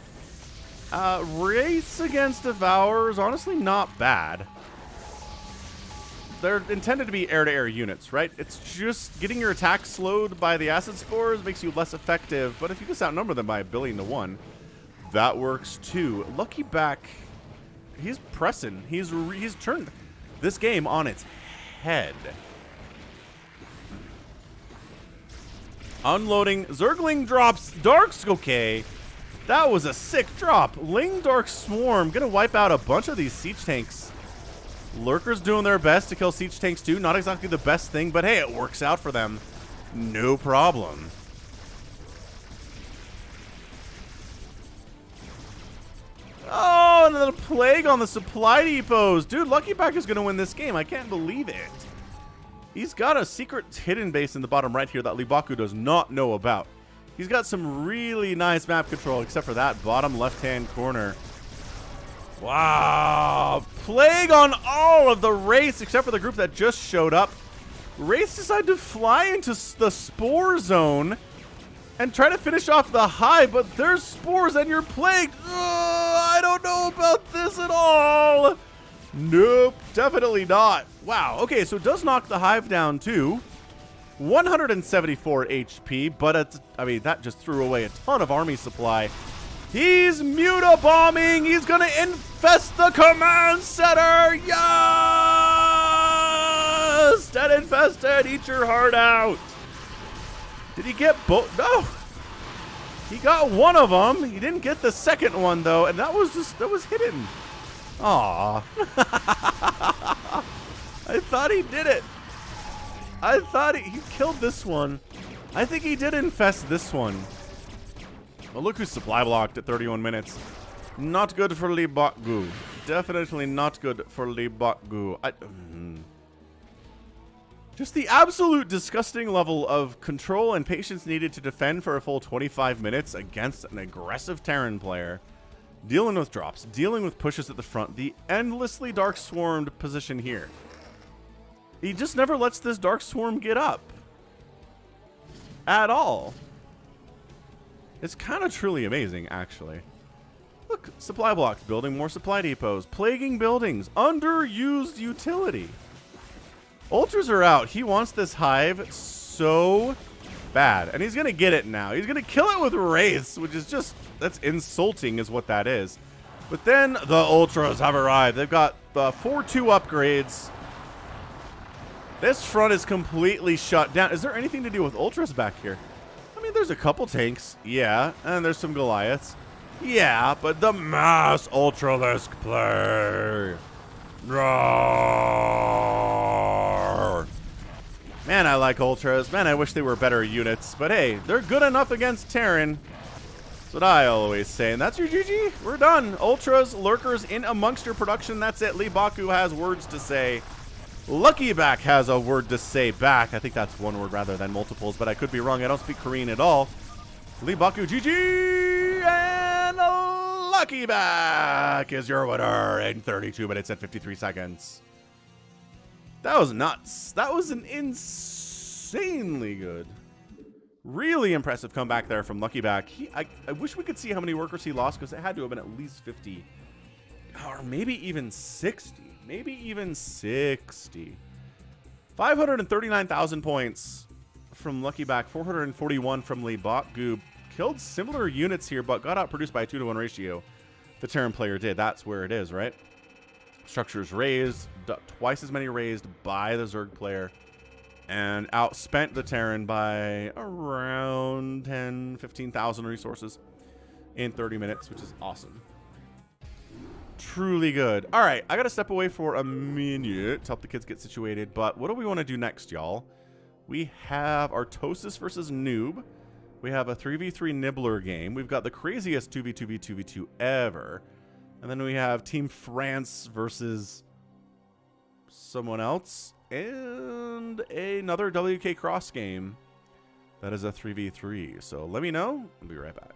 Wraiths against Devourers, honestly not bad. They're intended to be air-to-air units, right? It's just getting your attack slowed by the acid spores makes you less effective, but if you just outnumber them by 1 billion to 1, that works too. LuckyBack, he's pressing. He's turned this game on its head. Unloading. Zergling drops Darks. Okay. That was a sick drop. Ling Dark Swarm. Gonna wipe out a bunch of these siege tanks Lurkers doing their best to kill siege tanks too. Not exactly the best thing, but hey, it works out for them. No problem. Oh, another plague on the supply depots. Dude, LuckyBack is going to win this game. I can't believe it. He's got a secret hidden base in the bottom right here that Leebokgu does not know about. He's got some really nice map control, except for that bottom left-hand corner. Wow. Plague on all of the Wraiths, except for the group that just showed up. Wraiths decide to fly into the spore zone and try to finish off the hive, but there's spores and you're plagued. I don't know about this at all. Nope, definitely not. Wow, okay, so it does knock the hive down too. 174 HP, but it's, I mean, that just threw away a ton of army supply. He's muta-bombing. He's going to infest the command center. Yes! Dead infested. Eat your heart out. Did he get both? No. He got one of them. He didn't get the second one, though, and that was hidden. Aw. I thought he did it. I thought he killed this one. I think he did infest this one. Well, look who's supply blocked at 31 minutes. Not good for Leebokgu. Definitely not good for Leebokgu. Just the absolute disgusting level of control and patience needed to defend for a full 25 minutes against an aggressive Terran player. Dealing with drops, dealing with pushes at the front, the endlessly dark swarmed position here. He just never lets this dark swarm get up. At all. It's kind of truly amazing, actually. Look, supply blocks, building more supply depots, plaguing buildings, underused utility. Ultras are out. He wants this hive so bad, and he's going to get it now. He's going to kill it with Wraiths, which is just, that's insulting is what that is. But then the Ultras have arrived. They've got 4-2 upgrades. This front is completely shut down. Is there anything to do with Ultras back here? I mean, there's a couple tanks, yeah, and there's some Goliaths, yeah, but the mass Ultralisk play. Roar. Man, I like Ultras. Man, I wish they were better units, but hey, they're good enough against Terran. That's what I always say, and that's your GG. We're done. Ultras, Lurkers in amongst your production. That's it. Leebokgu has words to say. LuckyBack has a word to say back. I think that's one word rather than multiples, but I could be wrong. I don't speak Korean at all. Leebokgu GG, and LuckyBack is your winner in 32 minutes and 53 seconds. That was nuts. That was an insanely good, really impressive comeback there from LuckyBack. I wish we could see how many workers he lost, because it had to have been at least 50 or maybe even 60. Maybe even 60. 539,000 points from LuckyBack. 441 from Leebokgu. Killed similar units here, but got outproduced by a 2-to-1 ratio. The Terran player did. That's where it is, right? Structures raised. Twice as many raised by the Zerg player. And outspent the Terran by around 10, 15,000 resources in 30 minutes, which is awesome. Truly good. All right, I gotta step away for a minute to help the kids get situated, but what do we want to do next, y'all? We have Artosis versus Noob. We have a 3v3 Nibbler game. We've got the craziest 2v2v2v2 ever. And then we have Team France versus someone else. And another WK Cross game that is a 3v3. So let me know. I'll be right back.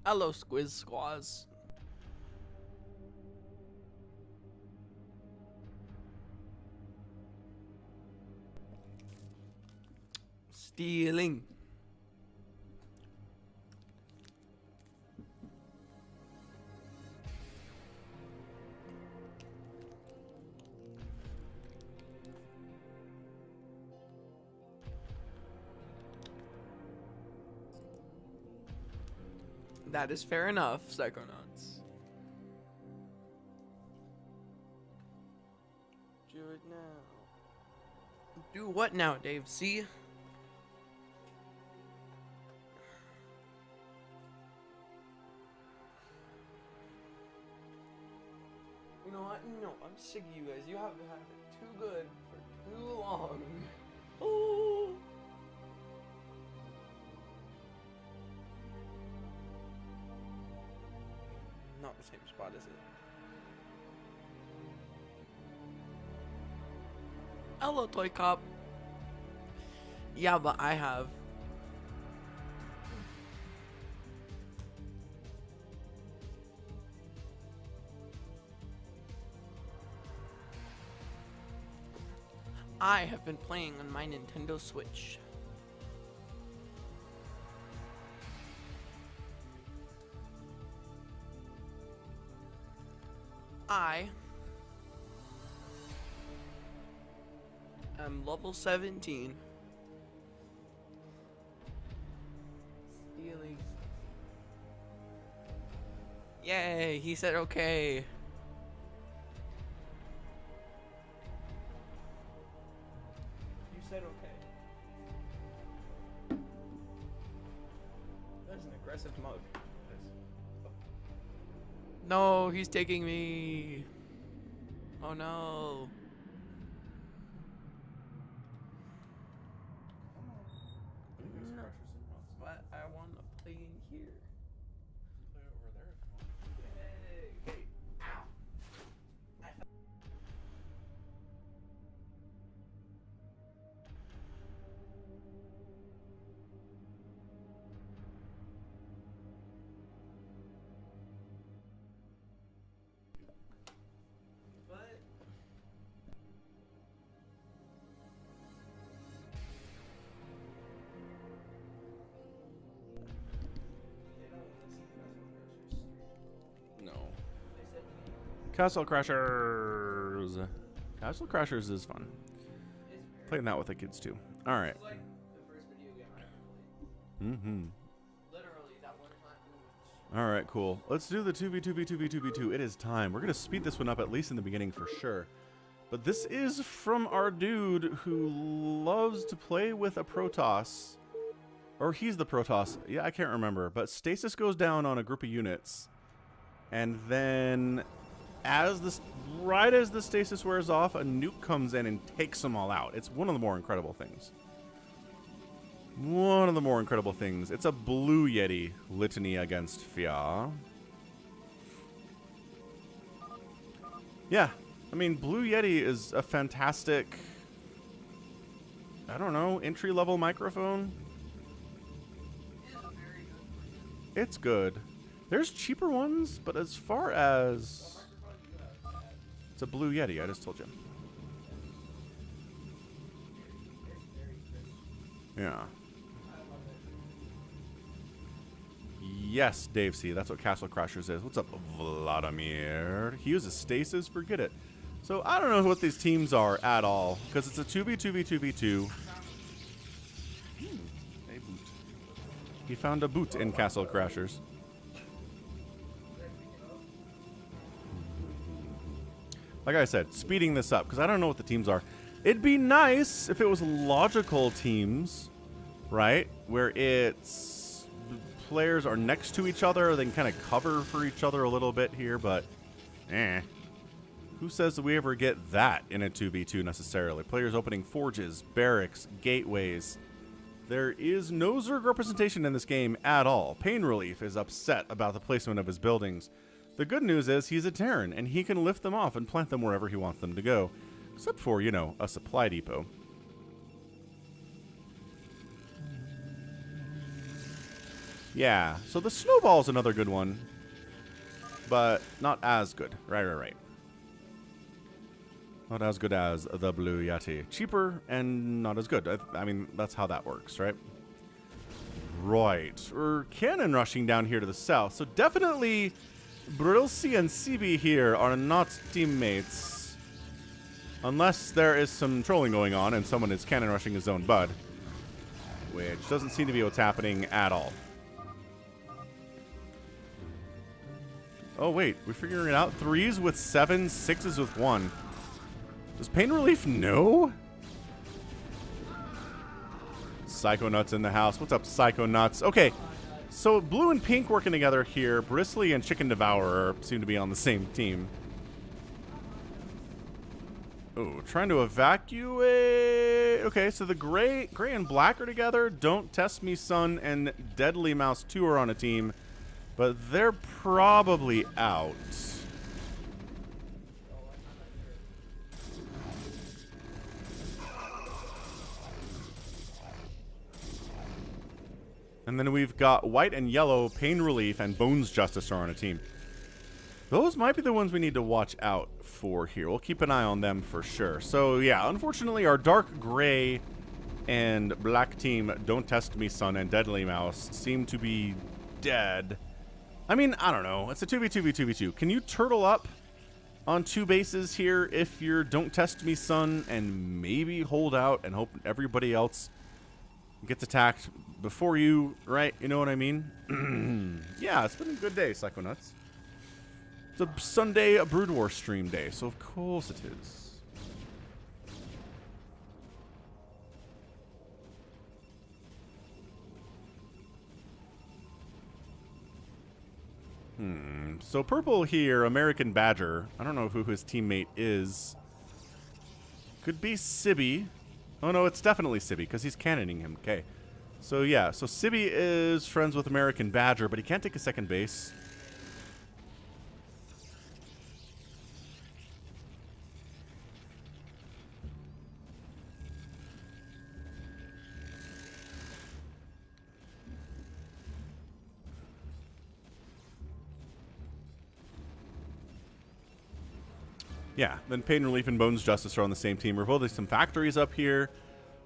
Hello, Squiz Squaws. Stealing. That is fair enough, Psychonauts. Do it now. Do what now, Dave? See? You know what? No, I'm sick of you guys. You have had it too good for too long. Oh. Not the same spot, is it? Hello, Toycop. Yeah, but I have. I have been playing on my Nintendo Switch. I am level 17. Stealing. Yay, he said okay. You said okay. That's an aggressive mug. No, he's taking me. Oh no. No. But I want to play in here. Play over there. Hey. Hey. Ow. Castle Crashers. Castle Crashers is fun. Playing that with the kids too. All right. It's like the first video game I ever played. Mm-hmm. Literally, that one time. All right, cool. Let's do the 2v2v2v2v2. It is time. We're going to speed this one up, at least in the beginning for sure. But this is from our dude who loves to play with a Protoss. Or he's the Protoss. Yeah, I can't remember. But Stasis goes down on a group of units. And then right as the Stasis wears off, a nuke comes in and takes them all out. It's one of the more incredible things. One of the more incredible things. It's a Blue Yeti litany against Fia. Yeah, I mean, Blue Yeti is a fantastic, I don't know, entry-level microphone. It's good. There's cheaper ones, but as far as... It's a Blue Yeti, I just told you. Yeah. Yes, Dave C. That's what Castle Crashers is. What's up, Vladimir? He uses Stasis, forget it. So I don't know what these teams are at all, because it's a 2v2v2v2. A boot. He found a boot in Castle Crashers. Like I said, speeding this up, because I don't know what the teams are. It'd be nice if it was logical teams, right? Where it's players are next to each other, they can kind of cover for each other a little bit here, but who says that we ever get that in a 2v2 necessarily? Players opening forges, barracks, gateways. There is no Zerg representation in this game at all. Pain Relief is upset about the placement of his buildings. The good news is he's a Terran, and he can lift them off and plant them wherever he wants them to go. Except for, you know, a supply depot. Yeah, so the Snowball's another good one, but not as good. Right. Not as good as the Blue Yeti. Cheaper and not as good. I mean, that's how that works, right? Right. We're cannon rushing down here to the south, so definitely Brilsi and CB here are not teammates. Unless there is some trolling going on and someone is cannon rushing his own bud. Which doesn't seem to be what's happening at all. Oh, wait. We're figuring it out. 3s with 7, 6s with 1. Does Pain Relief know? Psychonauts in the house. What's up, Psychonauts? Okay, so blue and pink working together here. Bristly and Chicken Devourer seem to be on the same team. Oh, trying to evacuate. Okay, so the gray and black are together. Don't Test Me Son and Deadly Mouse 2 are on a team, but they're probably out. And then we've got white and yellow, Pain Relief, and Bones Justice are on a team. Those might be the ones we need to watch out for here. We'll keep an eye on them for sure. So, yeah, unfortunately, our dark gray and black team, Don't Test Me Son and Deadly Mouse, seem to be dead. I mean, I don't know. It's a 2v2v2v2. Can you turtle up on 2 bases here if you're Don't Test Me Son and maybe hold out and hope everybody else gets attacked before you, right? You know what I mean? Yeah, it's been a good day, Psychonauts. It's a Sunday Brood War stream day, so of course it is. So purple here, American Badger. I don't know who his teammate is. Could be Sibby. Oh, no, it's definitely Sibby, because he's cannoning him. Okay. So, yeah. So, Sibby is friends with American Badger, but he can't take a second base. Yeah, then Pain Relief and Bones Justice are on the same team. We're building some factories up here.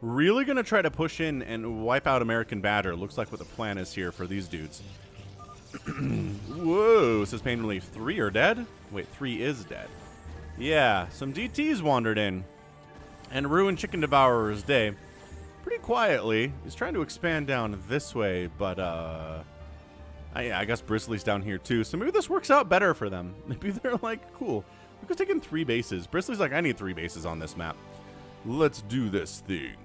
Really going to try to push in and wipe out American Badger. Looks like what the plan is here for these dudes. Whoa, says Pain Relief. 3 are dead? Wait, 3 is dead. Yeah, some DTs wandered in and ruined Chicken Devourer's day. Pretty quietly. He's trying to expand down this way, but I guess Bristly's down here too. So maybe this works out better for them. Maybe they're like, cool. We could take in 3 bases. Bristly's like, I need 3 bases on this map. Let's do this thing.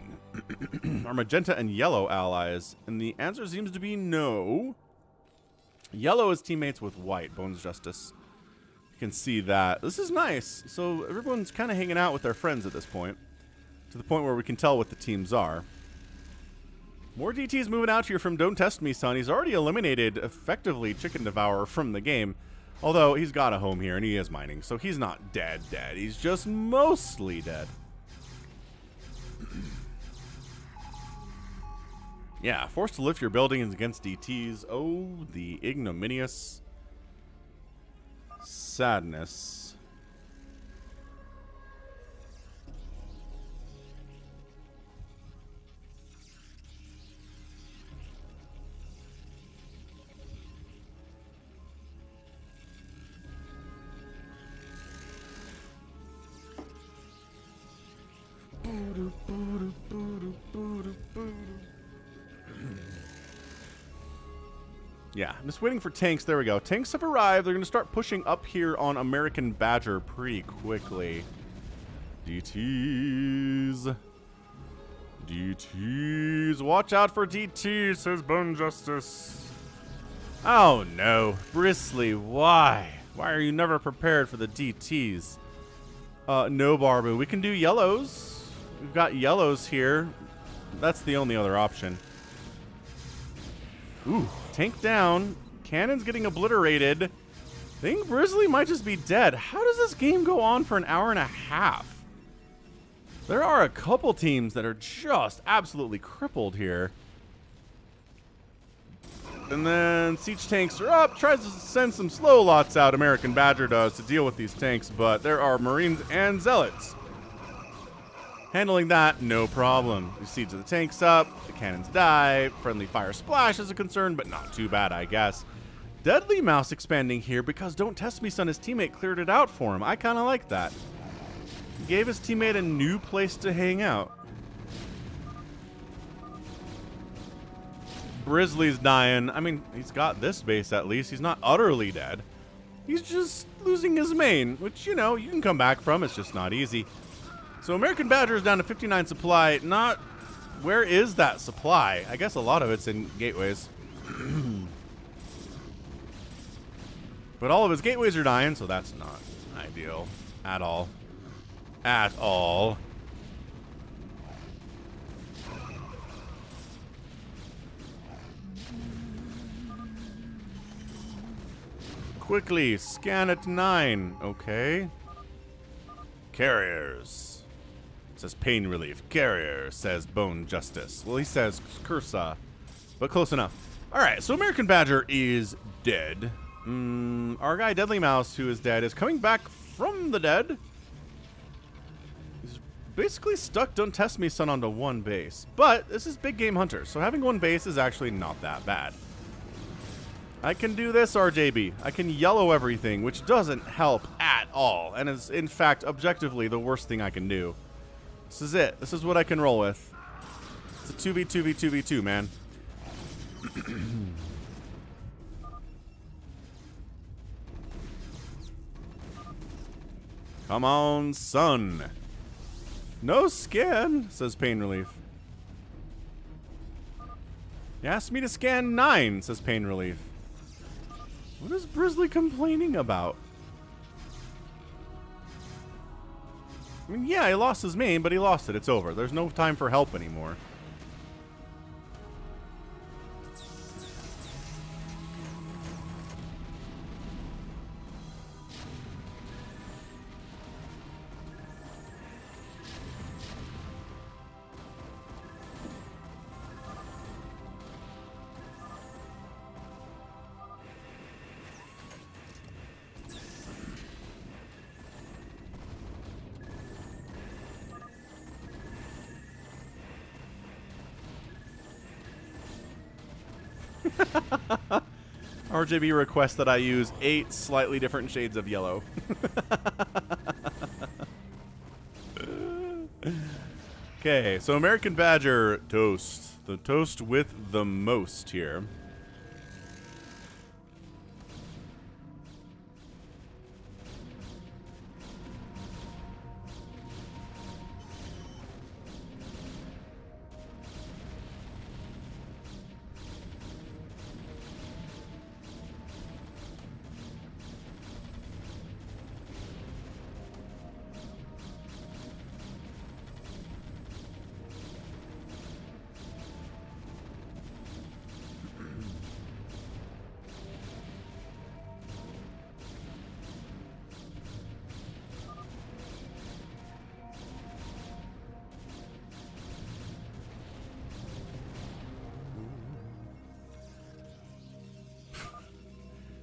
Our magenta and yellow allies, and the answer seems to be no. Yellow is teammates with white, Bones Justice. You can see that. This is nice. So everyone's kind of hanging out with their friends at this point, to the point where we can tell what the teams are. More DTs moving out here from Don't Test Me Son. He's already eliminated, effectively, Chicken Devourer from the game. Although, he's got a home here, and he is mining, so he's not dead. He's just mostly dead. Yeah, forced to lift your buildings against DTs. Oh, the ignominious sadness. Yeah, I'm just waiting for tanks. There we go. Tanks have arrived. They're going to start pushing up here on American Badger pretty quickly. DTs. DTs. Watch out for DTs, says Bone Justice. Oh, no. Bristly, why? Why are you never prepared for the DTs? No, Barbu. We can do yellows. We've got yellows here. That's the only other option. Ooh, tank down. Cannon's getting obliterated. I think Bristly might just be dead. How does this game go on for an hour and a half? There are a couple teams that are just absolutely crippled here. And then siege tanks are up. Tries to send some slow lots out, American Badger does, to deal with these tanks. But there are Marines and Zealots. Handling that, no problem. The siege of the tanks up. The cannons die. Friendly fire splash is a concern, but not too bad, I guess. Deadly Mouse expanding here because Don't Test Me Son, his teammate, cleared it out for him. I kind of like that. He gave his teammate a new place to hang out. Brizzly's dying. I mean, he's got this base at least. He's not utterly dead. He's just losing his main, which, you know, you can come back from. It's just not easy. So American Badger is down to 59 supply. Not... Where is that supply? I guess a lot of it's in gateways. But all of his gateways are dying, so that's not ideal at all. At all. Quickly, scan at 9. Okay. Carriers. Says pain relief. Carrier says bone justice. Well, he says cursa, but close enough. All right, so American Badger is dead. Our guy Deadly Mouse, who is dead, is coming back from the dead. He's basically stuck Don't Test Me Son onto one base. But this is Big Game Hunter, so having one base is actually not that bad. I can do this, RJB. I can yellow everything, which doesn't help at all, and is, in fact, objectively the worst thing I can do. This is it. This is what I can roll with. It's a 2v2v2v2, man. Come on, son. No scan, says Pain Relief. You asked me to scan 9, says Pain Relief. What is Brizzly complaining about? I mean, yeah, he lost his main, but he lost it. It's over. There's no time for help anymore. RJB requests that I use 8 slightly different shades of yellow. Okay, so American Badger toast. The toast with the most here.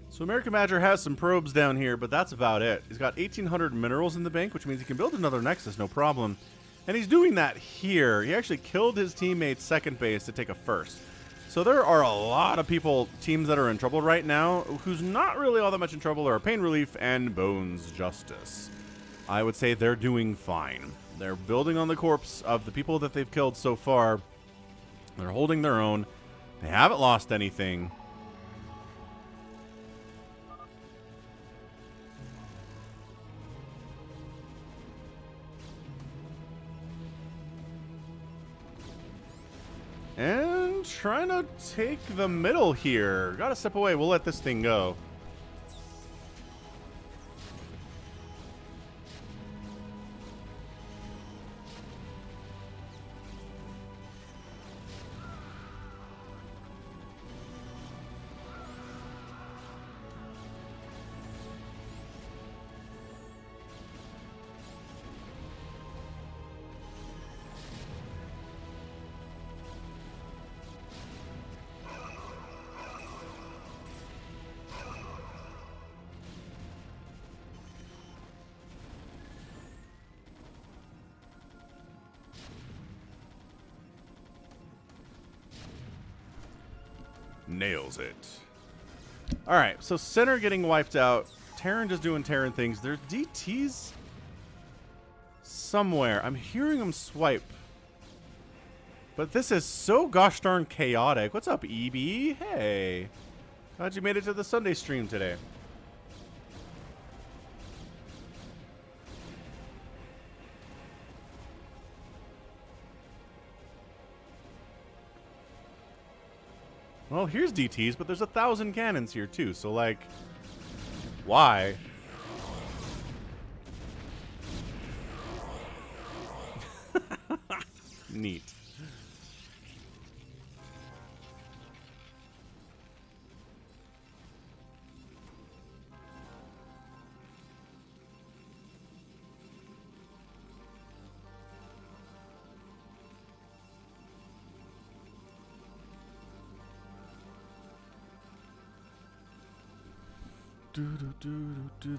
So American Badger has some probes down here, but that's about it. He's got 1,800 minerals in the bank, which means he can build another Nexus, no problem. And he's doing that here. He actually killed his teammate's second base to take a first. So there are a lot of teams that are in trouble right now. Who's not really all that much in trouble are Pain Relief and Bones Justice. I would say they're doing fine. They're building on the corpse of the people that they've killed so far. They're holding their own. They haven't lost anything. And trying to take the middle here. Gotta step away. We'll let this thing go. Nails it. All right, so center getting wiped out. Terran just doing Terran things. There's DTs somewhere. I'm hearing them swipe. But this is so gosh darn chaotic. What's up, EB? Hey. Glad you made it to the Sunday stream today. Well, here's DTs, but there's 1,000 cannons here too, so like, why? Neat.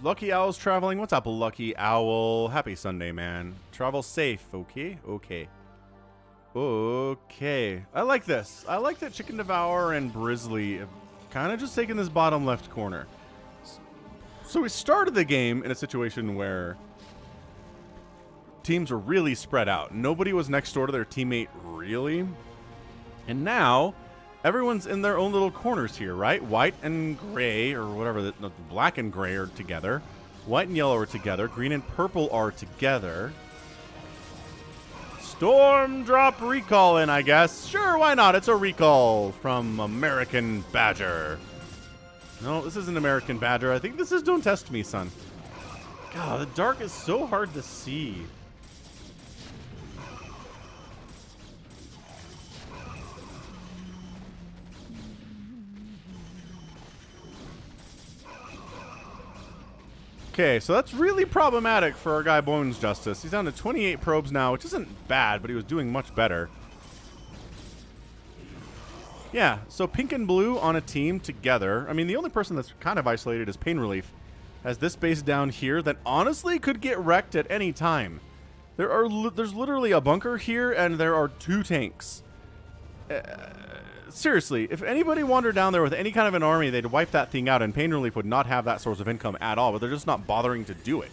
Lucky Owl's traveling. What's up, Lucky Owl? Happy Sunday, man. Travel safe, okay? Okay. Okay. I like this. I like that Chicken Devourer and Brizzly have kind of just taken this bottom left corner. So we started the game in a situation where teams were really spread out. Nobody was next door to their teammate, really. And now everyone's in their own little corners here, right? White and gray, or whatever, black and gray are together. White and yellow are together. Green and purple are together. Storm drop recall in, I guess. Sure, why not? It's a recall from American Badger. No, this isn't American Badger. I think this is Don't Test Me, son. God, the dark is so hard to see. Okay, so that's really problematic for our guy Bones Justice. He's down to 28 probes now, which isn't bad, but he was doing much better. Yeah, so pink and blue on a team together. I mean, the only person that's kind of isolated is Pain Relief. Has this base down here that honestly could get wrecked at any time. There's literally a bunker here, and there are 2 tanks. Seriously, if anybody wandered down there with any kind of an army, they'd wipe that thing out, and Pain Relief would not have that source of income at all, but they're just not bothering to do it.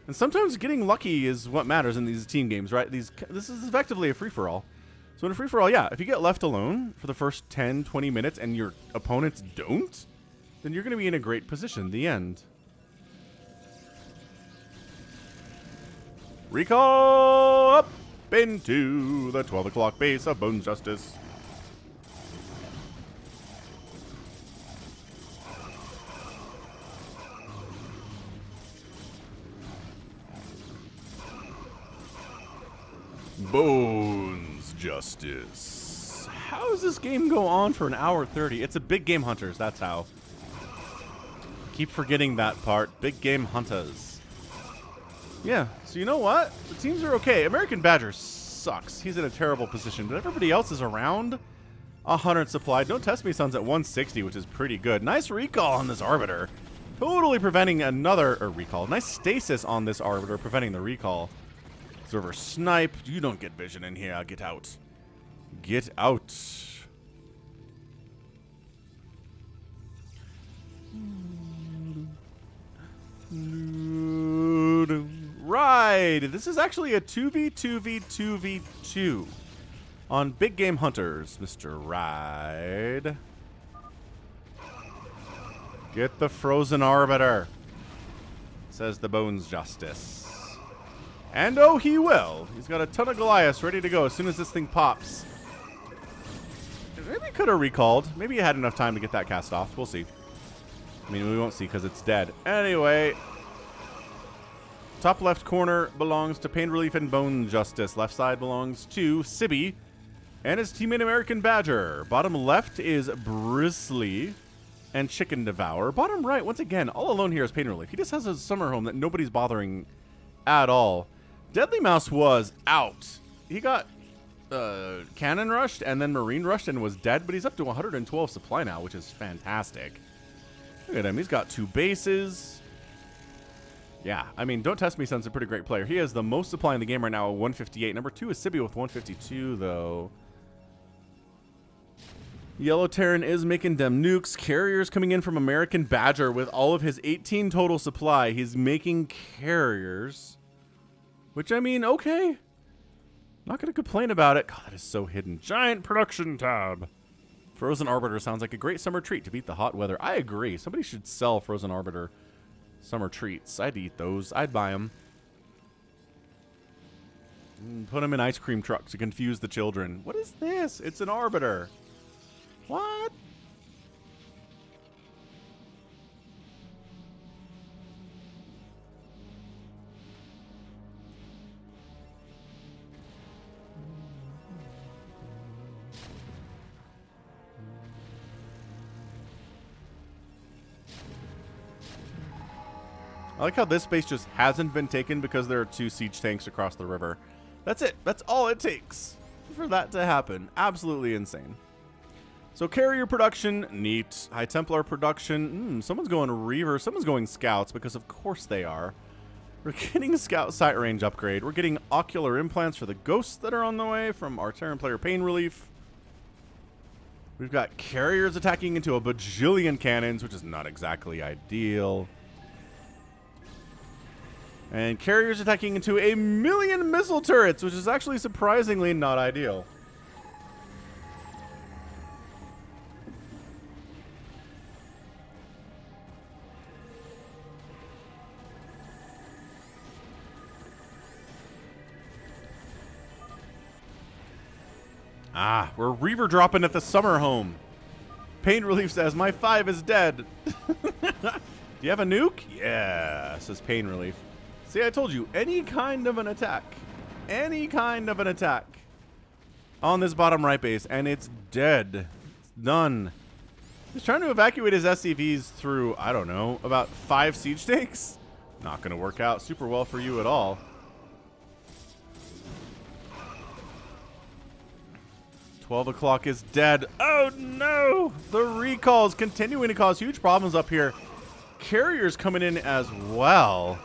And sometimes getting lucky is what matters in these team games, right? This is effectively a free-for-all. So in a free-for-all, yeah, if you get left alone for the first 10, 20 minutes and your opponents don't, then you're going to be in a great position. The end. Recall up into the 12 o'clock base of Bones Justice. Bones Justice. How does this game go on for 1:30? It's a big game hunters, that's how. Keep forgetting that part. Big game hunters. Yeah, so you know what? The teams are okay. American Badger sucks. He's in a terrible position, but everybody else is around 100 supply. Don't Test Me Son's at 160, which is pretty good. Nice recall on this Arbiter. Totally preventing another recall. Nice stasis on this Arbiter, preventing the recall. Observer snipe. You don't get vision in here. Get out. Get out. Right. This is actually a 2v2v2v2 on Big Game Hunters, Mr. Ride. Get the frozen Arbiter, says the Bones Justice. And oh, he will. He's got a ton of Goliaths ready to go as soon as this thing pops. Maybe he could have recalled. Maybe he had enough time to get that cast off. We'll see. I mean, we won't see because it's dead. Anyway, top left corner belongs to Pain Relief and Bone Justice. Left side belongs to Sibby and his teammate American Badger. Bottom left is Brizzly and Chicken Devour. Bottom right, once again, all alone here is Pain Relief. He just has a summer home that nobody's bothering at all. Deadly Mouse was out. He got cannon rushed and then marine rushed and was dead, but he's up to 112 supply now, which is fantastic. Look at him. He's got 2 bases. Yeah, I mean, Don't Test Me Son's a pretty great player. He has the most supply in the game right now at 158. Number 2 is Sibby with 152, though. Yellow Terran is making them nukes. Carrier's coming in from American Badger with all of his 18 total supply. He's making carriers. Which, I mean, okay. Not going to complain about it. God, that is so hidden. Giant production tab. Frozen Arbiter sounds like a great summer treat to beat the hot weather. I agree. Somebody should sell Frozen Arbiter summer treats. I'd eat those. I'd buy them. Put them in ice cream trucks to confuse the children. What is this? It's an Arbiter. What? I like how this space just hasn't been taken because there are 2 siege tanks across the river. That's it. That's all it takes for that to happen. Absolutely insane. So carrier production, neat. High Templar production, someone's going Reaver. Someone's going Scouts because of course they are. We're getting Scout sight range upgrade. We're getting ocular implants for the ghosts that are on the way from our Terran player Pain Relief. We've got carriers attacking into a bajillion cannons, which is not exactly ideal. And carriers attacking into 1,000,000 missile turrets, which is actually surprisingly not ideal. Ah, we're Reaver dropping at the summer home. Pain Relief says, my 5 is dead. Do you have a nuke? Yeah, says Pain Relief. See, I told you, any kind of an attack on this bottom right base, and it's dead. It's done. He's trying to evacuate his SCVs through, I don't know, about 5 siege tanks. Not going to work out super well for you at all. 12 o'clock is dead. Oh no! The recall is continuing to cause huge problems up here. Carriers coming in as well.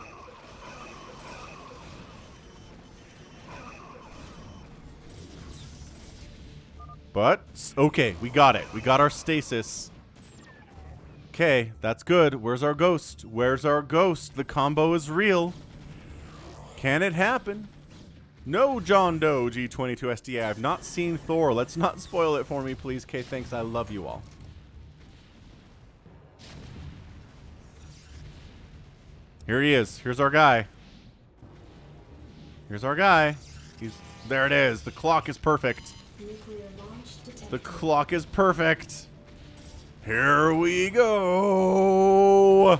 But, okay, we got it. We got our stasis. Okay, that's good. Where's our ghost? Where's our ghost? The combo is real. Can it happen? No, John Doe, G22SDA. I've not seen Thor. Let's not spoil it for me, please. Okay, thanks. I love you all. Here he is. Here's our guy. Here's our guy. There it is. The clock is perfect. The clock is perfect. Here we go.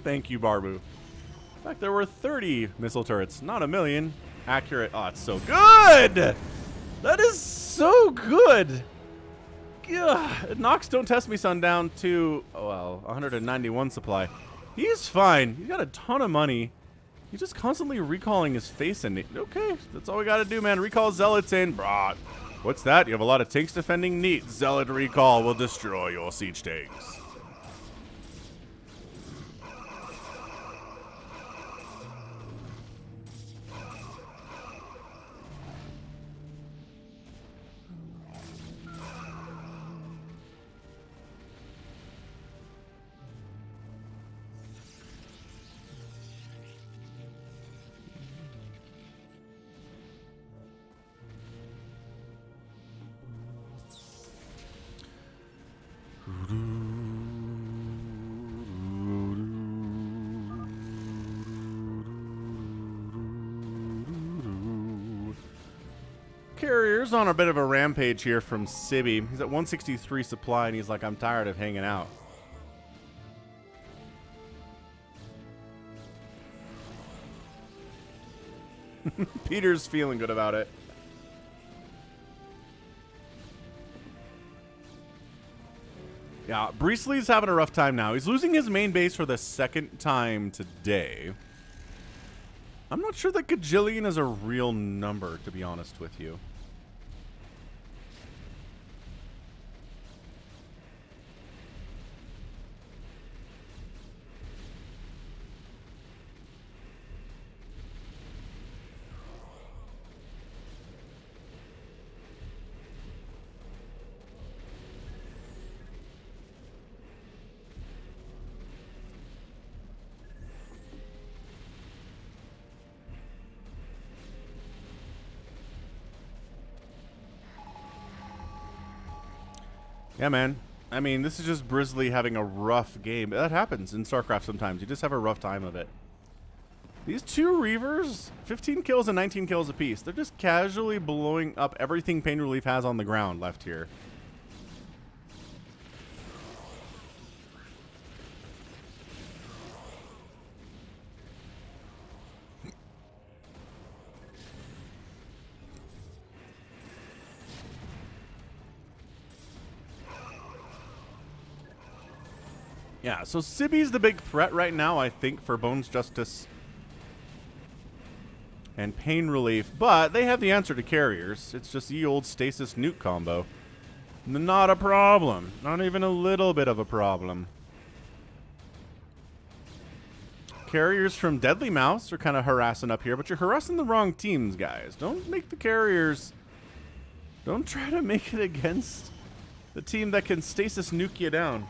Thank you, Barbu. In fact, there were 30 missile turrets, not 1,000,000. Accurate. Oh, it's so good. That is so good. It knocks Don't Test Me Son down to, oh, well, 191 supply. He's fine. He's got a ton of money. He's just constantly recalling his face in it. Okay, that's all we got to do, man. Recall Zealots in. Brah. What's that? You have a lot of tanks defending? Neat. Zealot recall will destroy your siege tanks. Carrier's on a bit of a rampage here from Sibby. He's at 163 supply, and he's like, I'm tired of hanging out. Peter's feeling good about it. Yeah, Breesley's having a rough time now. He's losing his main base for the 2nd time today. I'm not sure that Gajillion is a real number, to be honest with you. Yeah, man. I mean, this is just Brizzly having a rough game. That happens in StarCraft sometimes. You just have a rough time of it. These two Reavers, 15 kills and 19 kills apiece. They're just casually blowing up everything Pain Relief has on the ground left here. Yeah, so Sibby's the big threat right now, I think, for Bones Justice and Pain Relief, but they have the answer to carriers. It's just the old Stasis Nuke combo. Not a problem. Not even a little bit of a problem. Carriers from Deadly Mouse are kind of harassing up here, but you're harassing the wrong teams, guys. Don't make the carriers... Don't try to make it against the team that can Stasis Nuke you down.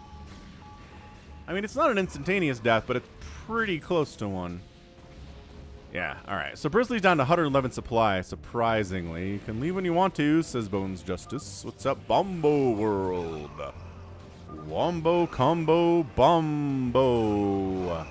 I mean, it's not an instantaneous death, but it's pretty close to one. Yeah, alright. So Brizzly's down to 111 supply, surprisingly. You can leave when you want to, says Bones Justice. What's up, Wombo World? Wombo Combo Bombo.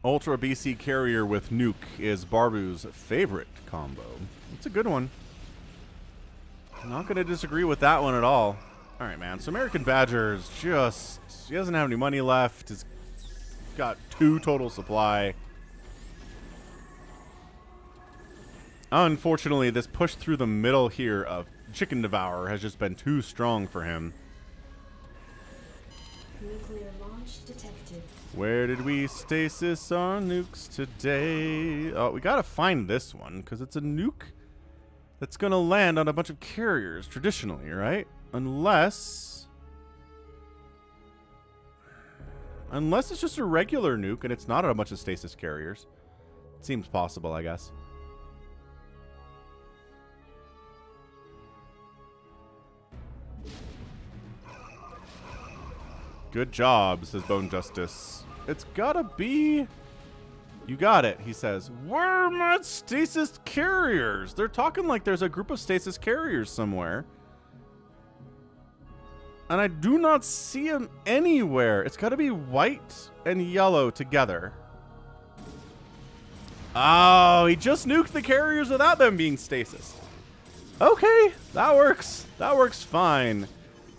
Ultra BC Carrier with Nuke is Barbu's favorite combo. It's a good one. I'm not going to disagree with that one at all. All right, man. So American Badger's just... He doesn't have any money left. He's got 2 total supply. Unfortunately, this push through the middle here of Chicken Devourer has just been too strong for him. Nuclear launch detected. Where did we stasis our nukes today? Oh, we gotta find this one, because it's a nuke that's gonna land on a bunch of carriers, traditionally, right? Unless it's just a regular nuke and it's not on a bunch of stasis carriers. It seems possible, I guess. Good job, says Bone Justice. It's gotta be... You got it, he says. Where are my stasis carriers? They're talking like there's a group of stasis carriers somewhere. And I do not see them anywhere. It's gotta be white and yellow together. Oh, he just nuked the carriers without them being stasis. Okay, that works. That works fine.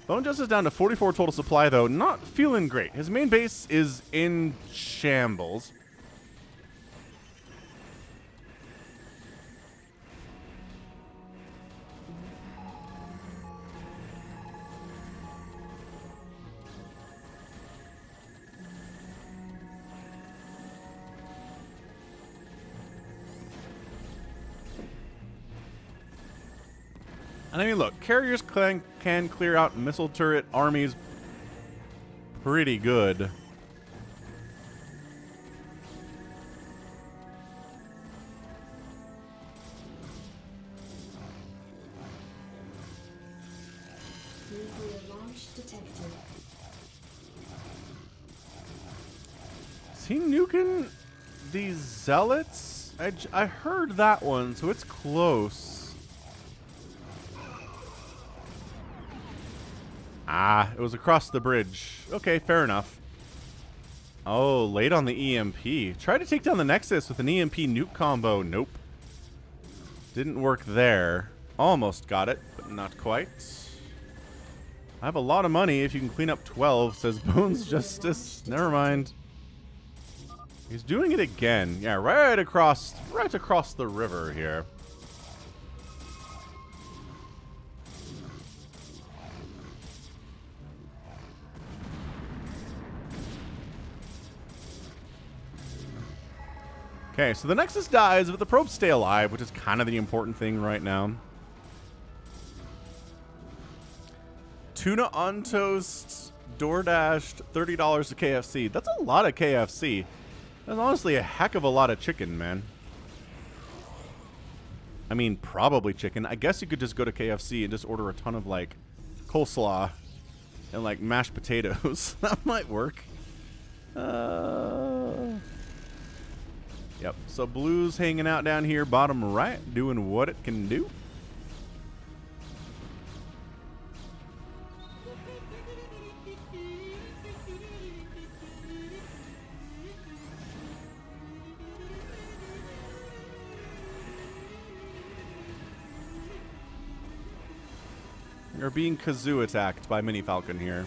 Bone Justice is down to 44 total supply, though. Not feeling great. His main base is in shambles. And I mean, look, carriers can clear out missile turret armies pretty good. Nuclear launch detected. Is he nuking these zealots? I heard that one, so it's close. Ah, it was across the bridge. Okay, fair enough. Oh, late on the EMP. Tried to take down the Nexus with an EMP nuke combo. Nope. Didn't work there. Almost got it, but not quite. I have a lot of money if you can clean up 12, says Bones Justice. Never mind. He's doing it again. Yeah, right across the river here. Okay, so the Nexus dies, but the probes stay alive, which is kind of the important thing right now. Tuna on toast, DoorDashed, $30 to KFC. That's a lot of KFC. That's honestly a heck of a lot of chicken, man. I mean, probably chicken. I guess you could just go to KFC and just order a ton of, like, coleslaw and, like, mashed potatoes. That might work. Yep. So Blue's hanging out down here, bottom right, doing what it can do. You're being kazoo attacked by Mini Falcon here.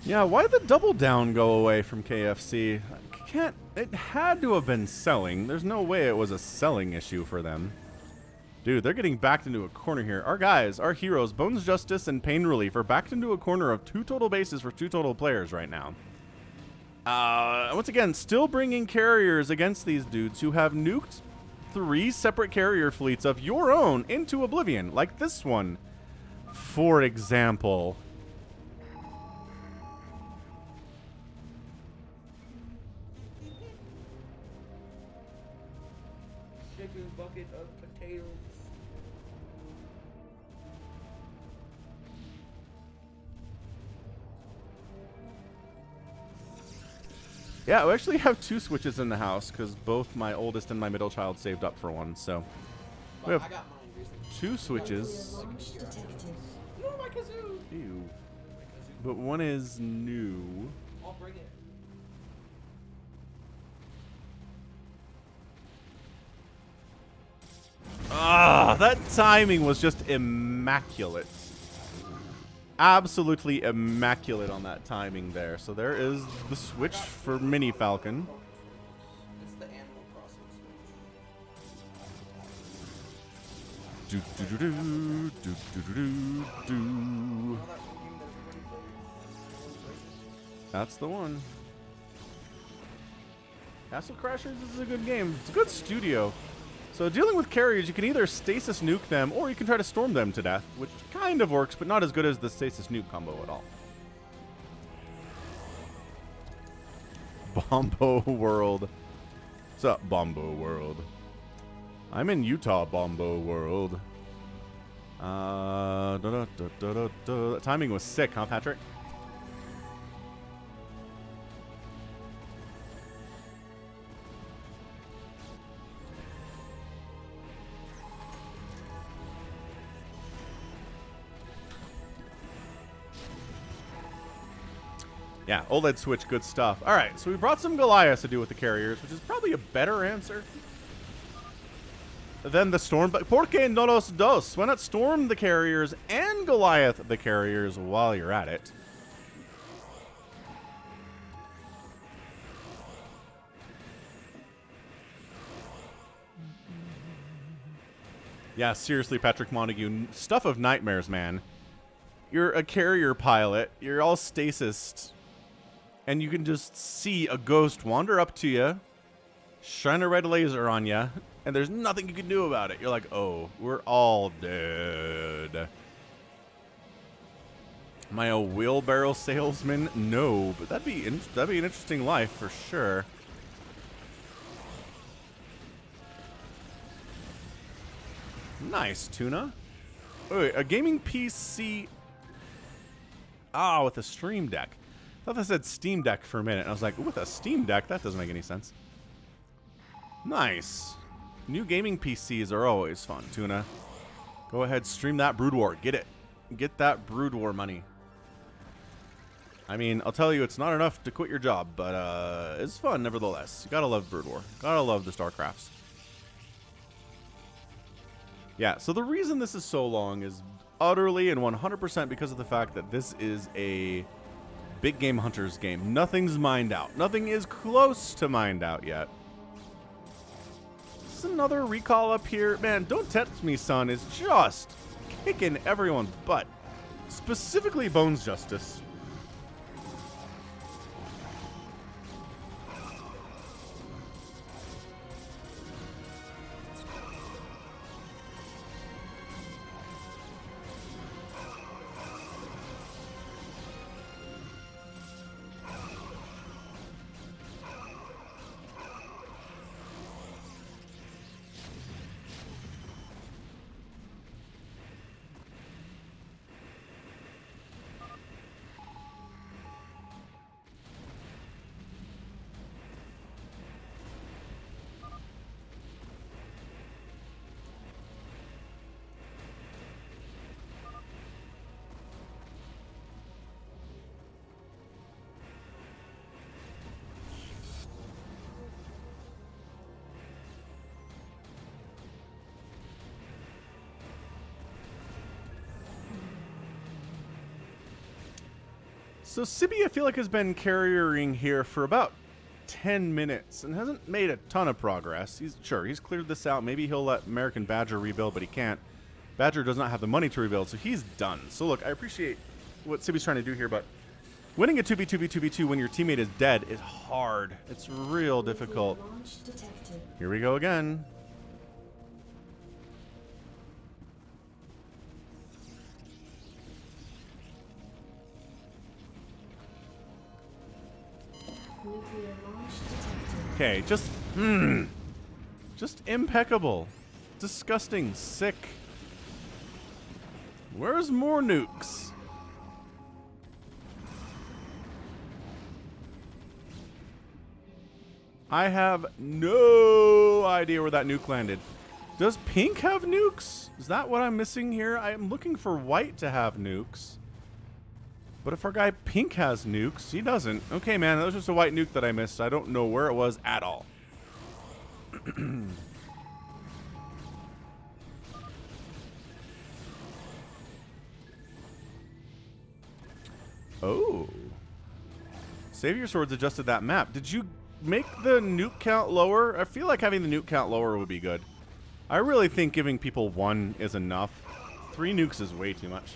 Yeah, why did the double down go away from KFC? It had to have been selling. There's no way it was a selling issue for them. Dude, they're getting backed into a corner here. Our guys, our heroes, Bones Justice and Pain Relief are backed into a corner of 2 total bases for 2 total players right now. Once again, still bringing carriers against these dudes who have nuked 3 separate carrier fleets of your own into oblivion, like this one, for example. Bucket of potatoes. Yeah, we actually have 2 switches in the house because both my oldest and my middle child saved up for one. So we have I got mine recently. 2 switches. Launch detected. No, my kazoo. Ew. But one is new. I'll bring it. Ah, that timing was just immaculate. Absolutely immaculate on that timing there. So there is the switch for Mini Falcon. It's the Animal Crossing switch. Do do do do do do do do. You know that one game that everybody plays? That's the one. Castle Crashers is a good game. It's a good studio. So dealing with carriers, you can either stasis nuke them, or you can try to storm them to death, which kind of works, but not as good as the stasis nuke combo at all. Wombo World. What's up, Wombo World? I'm in Utah, Wombo World. The timing was sick, huh, Patrick? Yeah, OLED switch, good stuff. All right, so we brought some Goliaths to do with the carriers, which is probably a better answer than the storm. But ¿por qué no los dos? Why not storm the carriers and Goliath the carriers while you're at it? Yeah, seriously, Patrick Montague, stuff of nightmares, man. You're a carrier pilot. You're all stasis. And you can just see a ghost wander up to you, shine a red laser on you, and there's nothing you can do about it. You're like, oh, we're all dead. Am I a wheelbarrow salesman? No, but that'd be an interesting life for sure. Nice, Tuna. Wait, a gaming PC. Ah, with a Stream Deck. I thought that said Steam Deck for a minute. And I was like, ooh, with a Steam Deck? That doesn't make any sense. Nice. New gaming PCs are always fun, Tuna. Go ahead, stream that Brood War. Get it. Get that Brood War money. I mean, I'll tell you, it's not enough to quit your job, but it's fun nevertheless. You gotta love Brood War. Gotta love the StarCrafts. Yeah, so the reason this is so long is utterly and 100% because of the fact that this is a big game hunters game. Nothing's mined out. Nothing is close to mined out yet. Is another recall up here? Man, Don't Test Me Son is just kicking everyone's butt. Specifically Bones Justice. So Sibi, I feel like, has been carrying here for about 10 minutes and hasn't made a ton of progress. He's cleared this out. Maybe he'll let American Badger rebuild, but he can't. Badger does not have the money to rebuild, so he's done. So look, I appreciate what Sibi's trying to do here, but winning a 2v2v2v2 when your teammate is dead is hard. It's real difficult. Here we go again. Okay, just impeccable. Disgusting. Sick. Where's more nukes? I have no idea where that nuke landed. Does pink have nukes? Is that what I'm missing here? I'm looking for white to have nukes. But if our guy pink has nukes, he doesn't. Okay, man, that was just a white nuke that I missed. I don't know where it was at all. Oh. Savior Swords adjusted that map. Did you make the nuke count lower? I feel like having the nuke count lower would be good. I really think giving people 1 is enough. 3 nukes is way too much.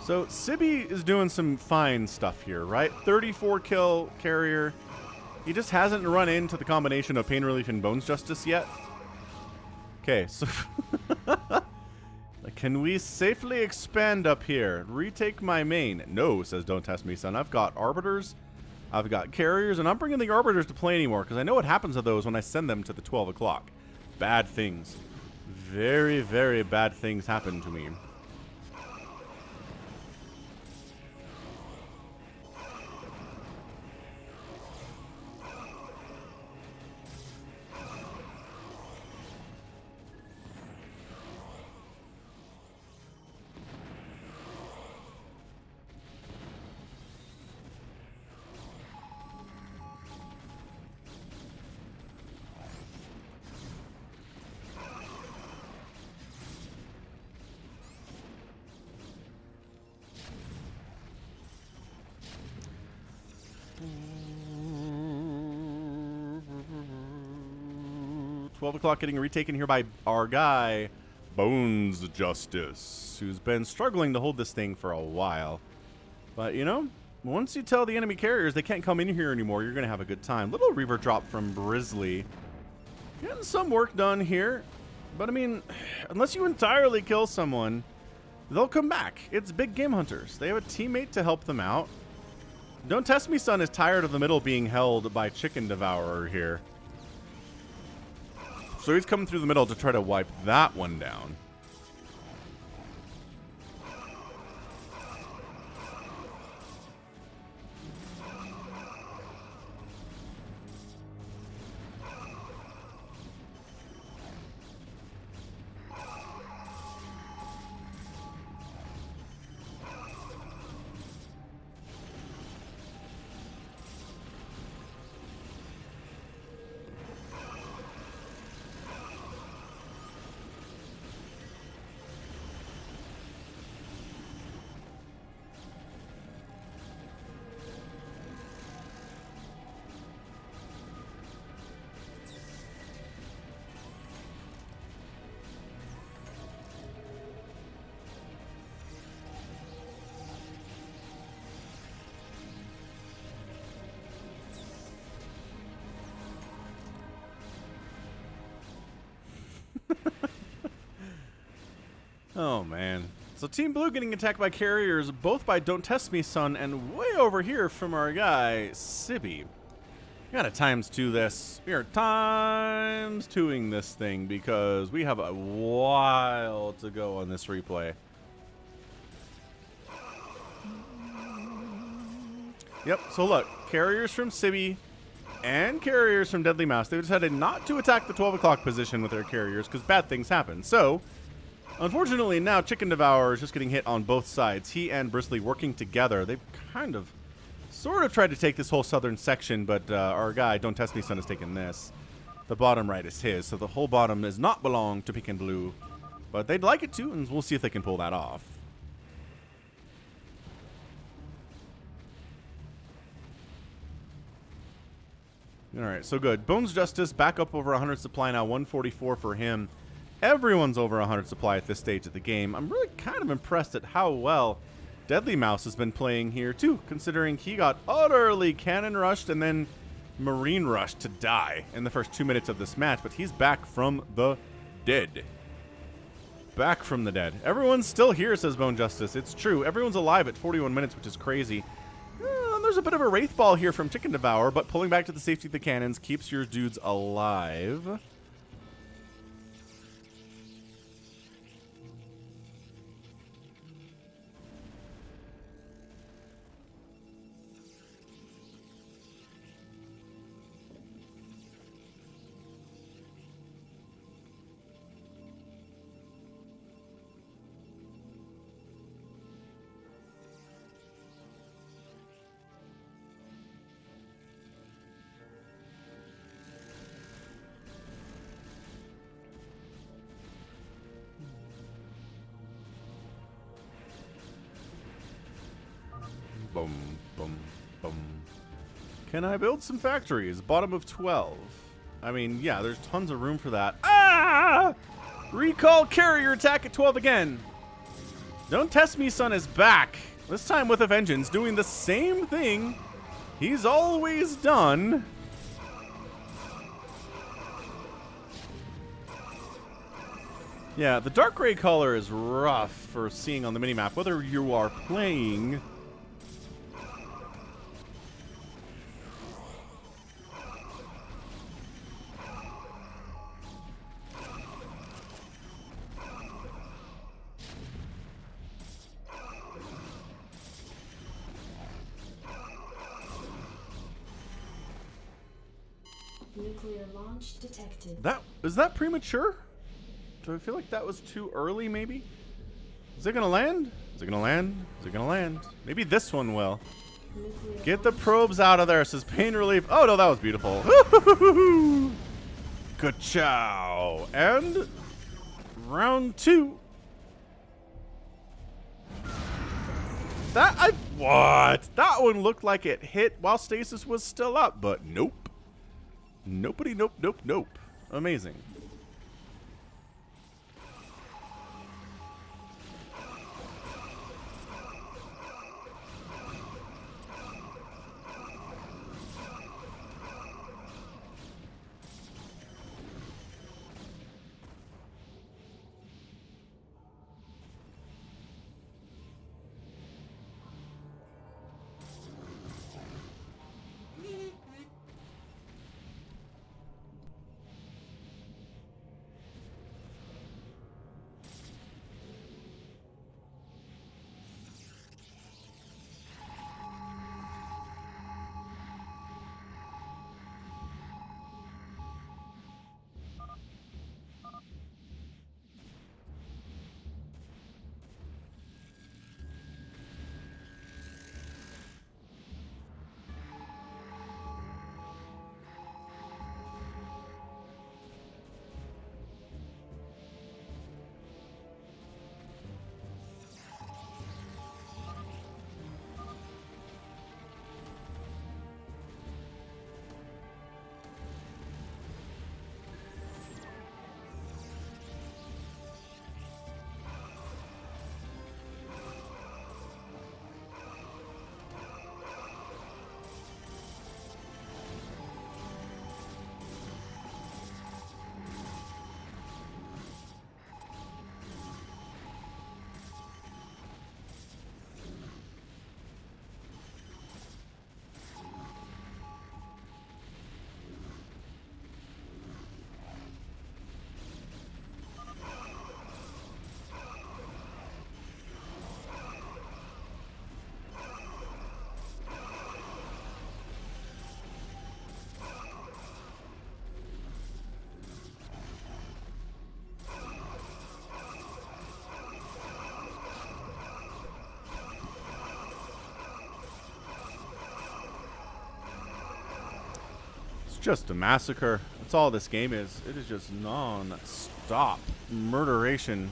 So Sibi is doing some fine stuff here, right? 34 kill carrier. He just hasn't run into the combination of Pain Relief and Bones Justice yet. Okay, so can we safely expand up here? Retake my main? No, says Don't Test Me, son. I've got Arbiters, I've got carriers, and I'm bringing the Arbiters to play anymore because I know what happens to those when I send them to the 12 o'clock. Bad things. Very, very bad things happen to me. O'clock getting retaken here by our guy Bones Justice, who's been struggling to hold this thing for a while. But you know, once you tell the enemy carriers they can't come in here anymore, you're gonna have a good time. Little reaver drop from Brizzly, getting some work done here. But I mean, unless you entirely kill someone, they'll come back. It's big game hunters. They have a teammate to help them out. Don't Test Me, son is tired of the middle being held by Chicken Devourer here. So he's coming through the middle to try to wipe that one down. Oh, man. So Team Blue getting attacked by carriers, both by Don't Test Me, Son, and way over here from our guy, Sibby. We gotta times 2 this. We are times 2ing this thing because we have a while to go on this replay. Yep, so look, carriers from Sibby and carriers from Deadly Mouse, they decided not to attack the 12 o'clock position with their carriers because bad things happen. So, unfortunately, now Chicken Devourer is just getting hit on both sides. He and Bristly working together. They've kind of, sort of tried to take this whole southern section, but our guy, Don't Test Me Son, has taken this. The bottom right is his, so the whole bottom does not belong to Pink and Blue. But they'd like it to, and we'll see if they can pull that off. Alright, so good. Bones Justice back up over 100 supply now, 144 for him. Everyone's over 100 supply at this stage of the game. I'm really kind of impressed at how well Deadly Mouse has been playing here too, considering he got utterly cannon rushed and then marine rushed to die in the first 2 minutes of this match, but he's back from the dead. Back from the dead. Everyone's still here, says Bone Justice. It's true. Everyone's alive at 41 minutes, which is crazy. There's a bit of a Wraith Ball here from Chicken Devourer, but pulling back to the safety of the cannons keeps your dudes alive. Boom, boom, boom. Can I build some factories? Bottom of 12. I mean, yeah, there's tons of room for that. Ah! Recall carrier attack at 12 again. Don't Test Me Son is back. This time with a vengeance, doing the same thing he's always done. Yeah, the dark gray color is rough for seeing on the minimap, whether you are playing Nuclear launch detected. Is that premature? Do I feel like that was too early, maybe? Is it gonna land? Is it gonna land? Is it gonna land? Maybe this one will. Nuclear Get the launch probes out of there, says Pain Relief. Oh, no, that was beautiful. Good chow. And round 2. What? That one looked like it hit while Stasis was still up, but nope. Nopey, nope, nope, nope. Amazing. just a massacre. That's all this game is. It is just non-stop murderation.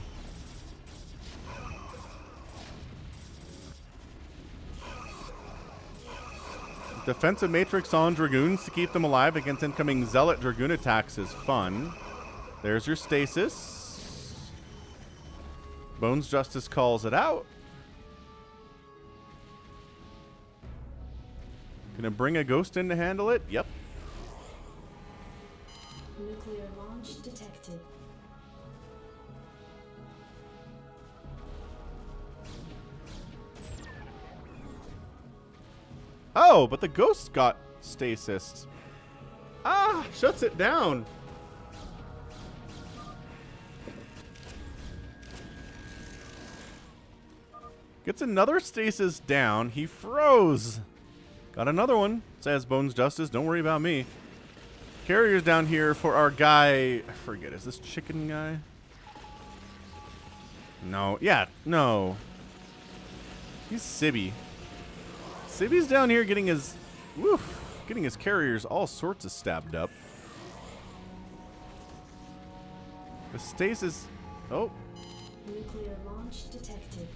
Defensive matrix on Dragoons to keep them alive against incoming Zealot Dragoon attacks is fun. There's your Stasis. Bones Justice calls it out. Gonna bring a ghost in to handle it? Yep. Nuclear launch detected. Oh, but the ghost got stasis. Ah, shuts it down. Gets another stasis down. He froze. Got another one, says Bones Justice. Don't worry about me. Carriers down here for our guy. I forget, is this chicken guy? No, yeah, no. He's Sibby. Sibby's down here getting his, getting his carriers all sorts of stabbed up. The stasis, oh. Nuclear launch detected.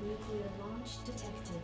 Nuclear launch detected.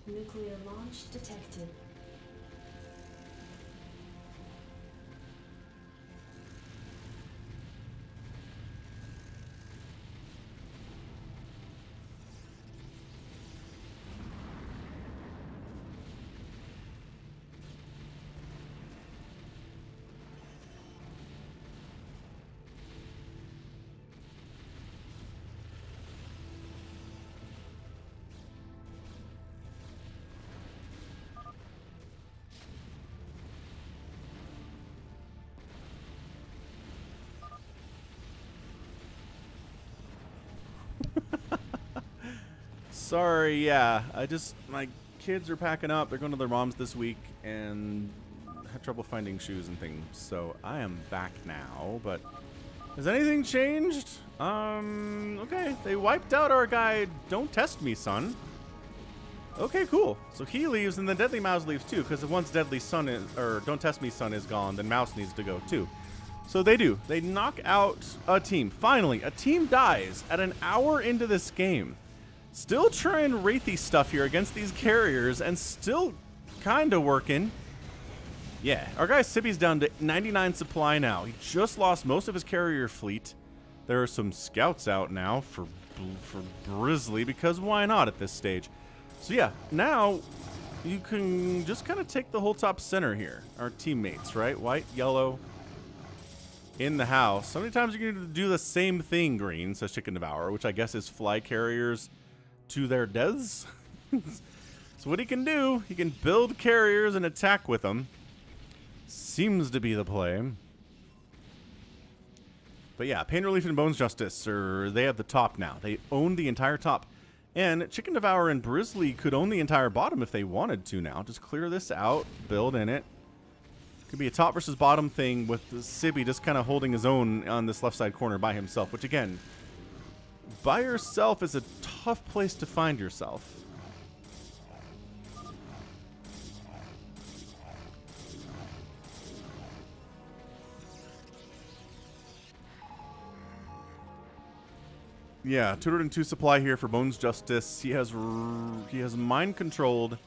Nuclear launch detected. Sorry, yeah. My kids are packing up. They're going to their mom's this week and had trouble finding shoes and things. So I am back now, but has anything changed? Okay. They wiped out our guy, Don't Test Me, Son. Okay, cool. So he leaves and then Deadly Mouse leaves too, because once Deadly Son is, or Don't Test Me, Son is gone, then Mouse needs to go too. So they do. They knock out a team. Finally, a team dies at an hour into this game. Still trying Wraithy stuff here against these carriers, and still kind of working. Yeah, our guy Sibby's down to 99 supply now. He just lost most of his carrier fleet. There are some scouts out now for Grizzly, because why not at this stage? So yeah, now you can just kind of take the whole top center here. Our teammates, right? White, yellow, in the house. So many times you're going to do the same thing, green, says Chicken Devourer, which I guess is fly carriers to their deaths. So what he can do, he can build carriers and attack with them. Seems to be the play. But yeah, Pain Relief and Bones Justice, they have the top now. They own the entire top. And Chicken Devourer and Grizzly could own the entire bottom if they wanted to now. Just clear this out, build in it. Could be a top versus bottom thing with Sibby just kind of holding his own on this left side corner by himself, which again, by yourself is a tough place to find yourself. Yeah, 202 supply here for Bones Justice. He has mind controlled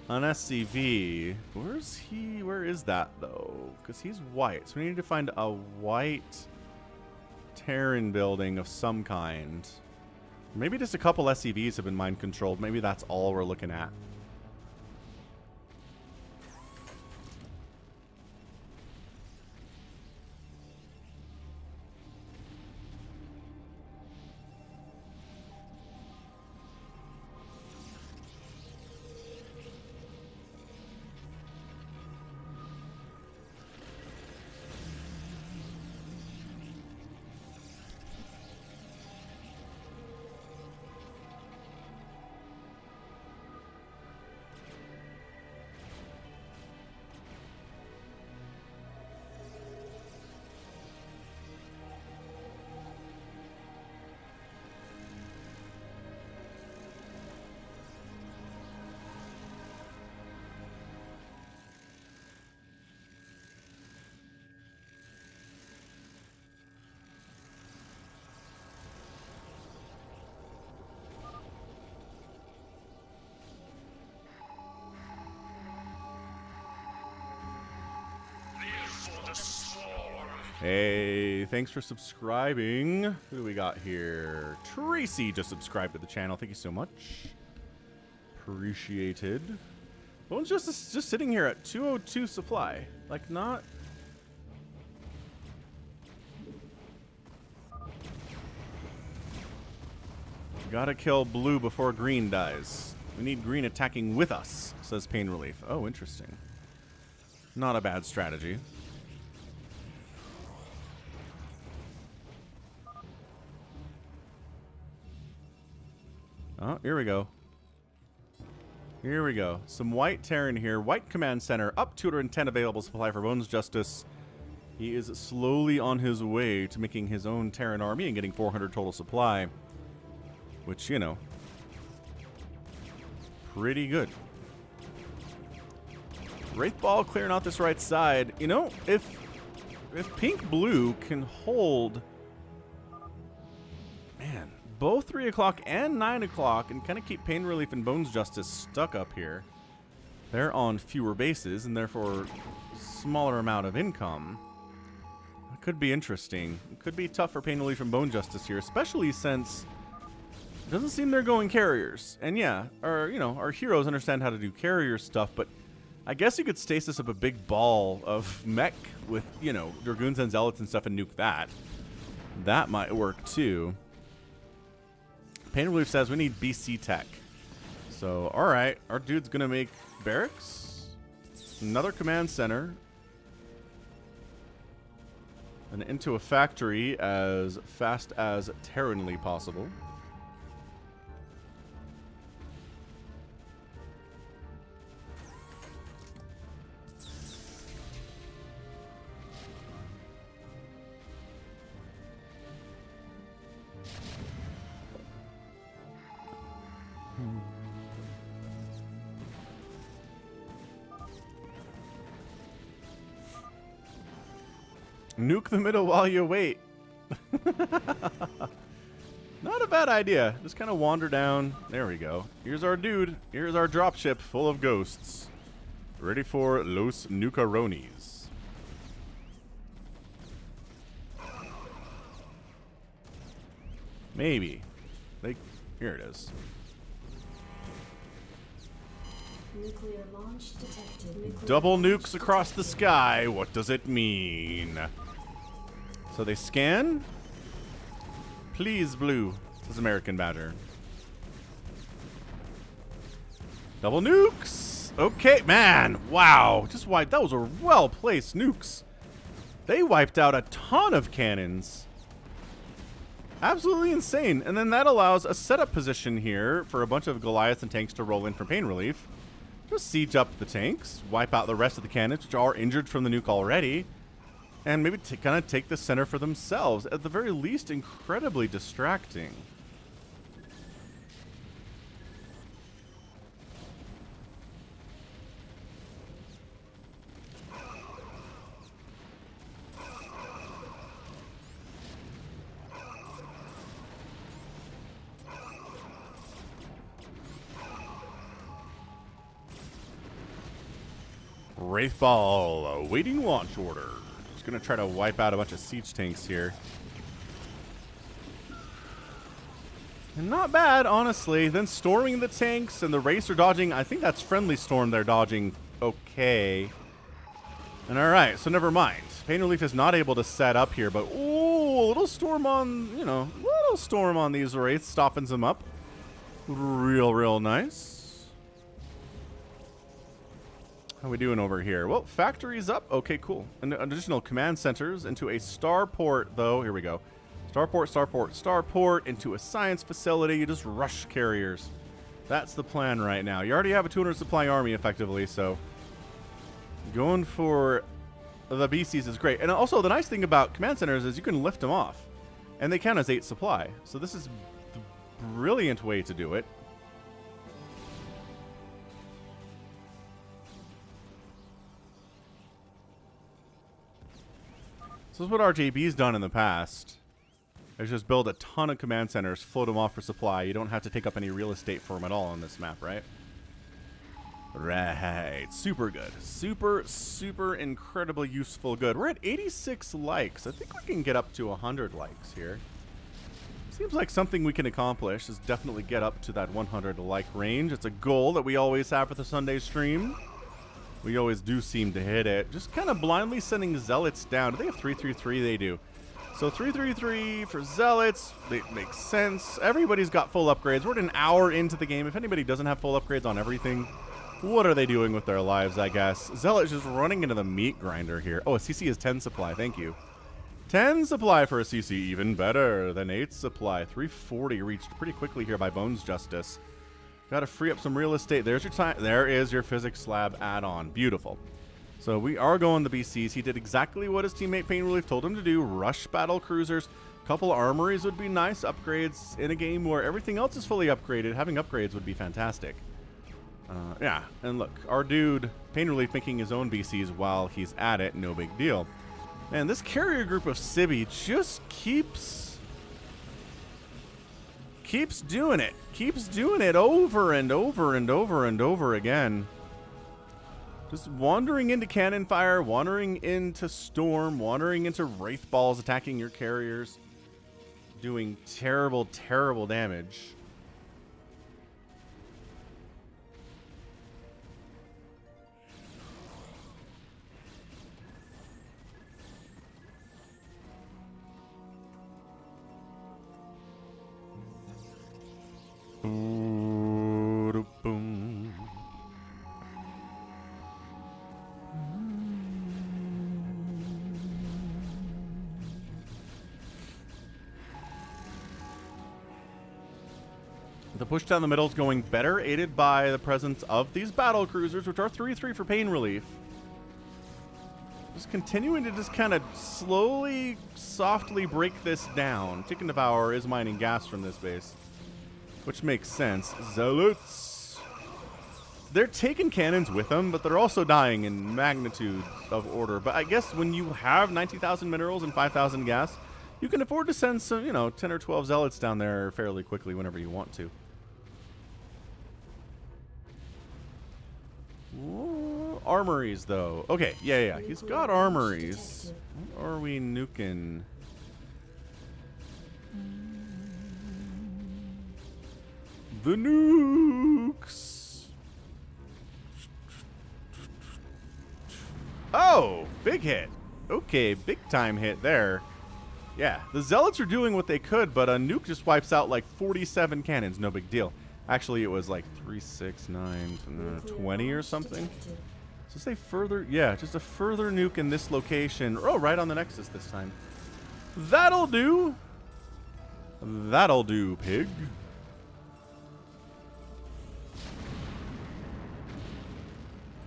an SCV. Where's he? Where is that though? Because he's white, so we need to find a white Terran building of some kind. Maybe just a couple SCVs have been mind controlled. Maybe that's all we're looking at. Hey, thanks for subscribing. Who do we got here? Tracy just subscribed to the channel. Thank you so much. Appreciated. Bones just sitting here at 202 supply. Like, not... Gotta kill blue before green dies. We need green attacking with us, says Pain Relief. Oh, interesting. Not a bad strategy. Oh, here we go. Here we go. Some white Terran here. White Command Center. Up 210 available supply for Bones Justice. He is slowly on his way to making his own Terran army and getting 400 total supply. Which, you know, pretty good. Wraithball clearing out this right side. You know, if pink-blue can hold... Man, both 3 o'clock and 9 o'clock and kind of keep Pain Relief and Bones Justice stuck up here. They're on fewer bases and therefore smaller amount of income. It could be interesting. It could be tough for Pain Relief and Bone Justice here, especially since it doesn't seem they're going carriers. And yeah, our heroes understand how to do carrier stuff, but I guess you could stasis up a big ball of mech with, Dragoons and Zealots and stuff and nuke that. That might work too. Pain Relief says we need BC tech. So, alright. Our dude's going to make barracks. Another command center. And into a factory as fast as Terranly possible. Nuke the middle while you wait. Not a bad idea. Just kind of wander down. There we go. Here's our dude. Here's our dropship full of ghosts. Ready for Los Nucaronis. Maybe. Here it is. Nuclear launch detected. Nuclear Double launch nukes across the sky. What does it mean? So they scan. Please, blue. This is American Badger. Double nukes. Okay, man. Wow. Just wiped. Those were well-placed nukes. They wiped out a ton of cannons. Absolutely insane. And then that allows a setup position here for a bunch of Goliaths and tanks to roll in for pain relief. Just siege up the tanks, wipe out the rest of the cannons, which are injured from the nuke already, and maybe kind of take the center for themselves. At the very least, incredibly distracting. Wraithball awaiting launch order. Just gonna try to wipe out a bunch of siege tanks here. And not bad, honestly. Then storming the tanks and the Wraiths are dodging. I think that's friendly storm they're dodging okay. And alright, so never mind. Pain Relief is not able to set up here, but ooh, a little storm on, little storm on these Wraiths softens them up. Real nice. How we doing over here? Well, factory's up. Okay, cool. And additional command centers into a starport, though. Here we go. Starport into a science facility. You just rush carriers. That's the plan right now. You already have a 200 supply army, effectively, so going for the BCs is great. And also, the nice thing about command centers is you can lift them off, and they count as 8 supply. So this is the brilliant way to do it. So this is what RJB's done in the past. Is just build a ton of command centers, float them off for supply. You don't have to take up any real estate for them at all on this map, right? Right. Super good. Super incredibly useful good. We're at 86 likes. I think we can get up to 100 likes here. Seems like something we can accomplish is definitely get up to that 100 like range. It's a goal that we always have for the Sunday stream. We always do seem to hit it. Just kind of blindly sending Zealots down. Do they have 333? They do. So 333 for Zealots. It makes sense. Everybody's got full upgrades. We're at an hour into the game. If anybody doesn't have full upgrades on everything, what are they doing with their lives, I guess? Zealot's just running into the meat grinder here. Oh, a CC is 10 supply. Thank you. 10 supply for a CC. Even better than 8 supply. 340 reached pretty quickly here by Bones Justice. Got to free up some real estate. There's your time. There is your physics lab add-on. Beautiful. So we are going the BCs. He did exactly what his teammate Pain Relief told him to do. Rush battle cruisers. Couple armories would be nice. Upgrades in a game where everything else is fully upgraded. Having upgrades would be fantastic. Yeah, and look, our dude Pain Relief making his own BCs while he's at it. No big deal. Man, this carrier group of Sibi just keeps doing it. Keeps doing it over and over and over and over again. Just wandering into cannon fire, wandering into storm, wandering into wraith balls, attacking your carriers. Doing terrible, terrible damage. Boom. The push down the middle is going better, aided by the presence of these battle cruisers, which are 3-3 for pain relief. Just continuing to just kind of slowly, softly break this down. Chicken Devourer is mining gas from this base, which makes sense. Zealots. They're taking cannons with them, but they're also dying in magnitude of order. But I guess when you have 90,000 minerals and 5,000 gas, you can afford to send some, 10 or 12 zealots down there fairly quickly whenever you want to. Ooh, armories, though. Okay, yeah. He's got armories. What are we nuking? The nukes. Oh, big hit. Okay, big time hit there. Yeah, the zealots are doing what they could, but a nuke just wipes out like 47 cannons. No big deal. Actually, it was like 3, 6, 9, 20 or something. So say further. Yeah, just a further nuke in this location. Oh, right on the Nexus this time. That'll do. That'll do, pig.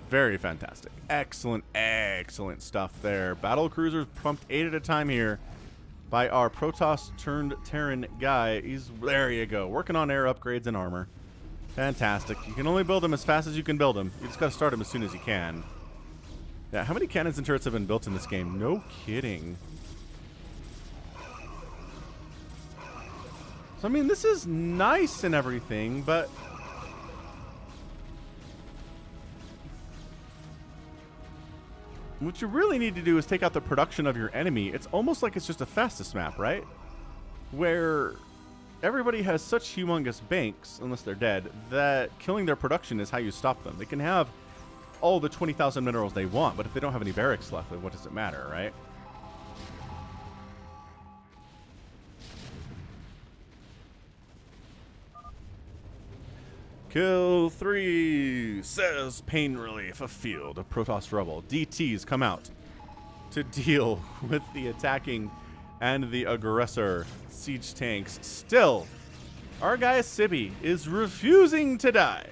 Very fantastic. Excellent, excellent stuff there. Battle cruisers pumped 8 at a time here by our Protoss turned Terran guy. There you go. Working on air upgrades and armor. Fantastic. You can only build them as fast as you can build them. You just got to start them as soon as you can. Yeah, how many cannons and turrets have been built in this game? No kidding. So, I mean, this is nice and everything, but what you really need to do is take out the production of your enemy. It's almost like it's just a fastest map, right? Where everybody has such humongous banks, unless they're dead, that killing their production is how you stop them. They can have all the 20,000 minerals they want, but if they don't have any barracks left, then what does it matter, right? Kill 3, says Pain Relief, a field of Protoss rubble. DTs come out to deal with the attacking and the aggressor siege tanks. Still, our guy Sibby is refusing to die.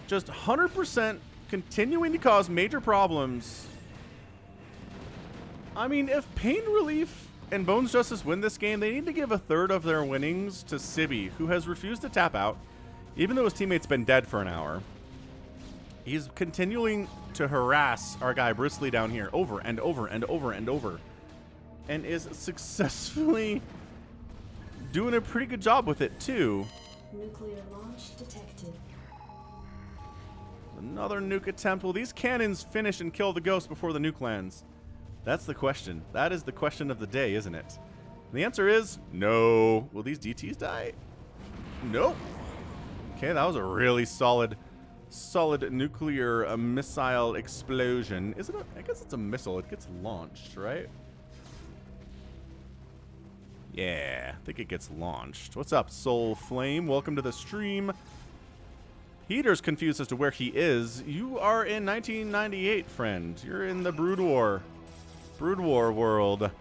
Just 100% continuing to cause major problems. I mean, if Pain Relief and Bones Justice win this game, they need to give a third of their winnings to Sibby, who has refused to tap out. Even though his teammate's been dead for an hour, he's continuing to harass our guy Bristly down here over and over and over and over, and is successfully doing a pretty good job with it, too. Nuclear launch detected. Another nuke attempt. Will these cannons finish and kill the ghost before the nuke lands? That's the question. That is the question of the day, isn't it? And the answer is no. Will these DTs die? Nope. Okay, that was a really solid nuclear missile explosion. Is it I guess it's a missile. It gets launched, right? Yeah, I think it gets launched. What's up, Soul Flame? Welcome to the stream. Peter's confused as to where he is. You are in 1998, friend. You're in the Brood War world.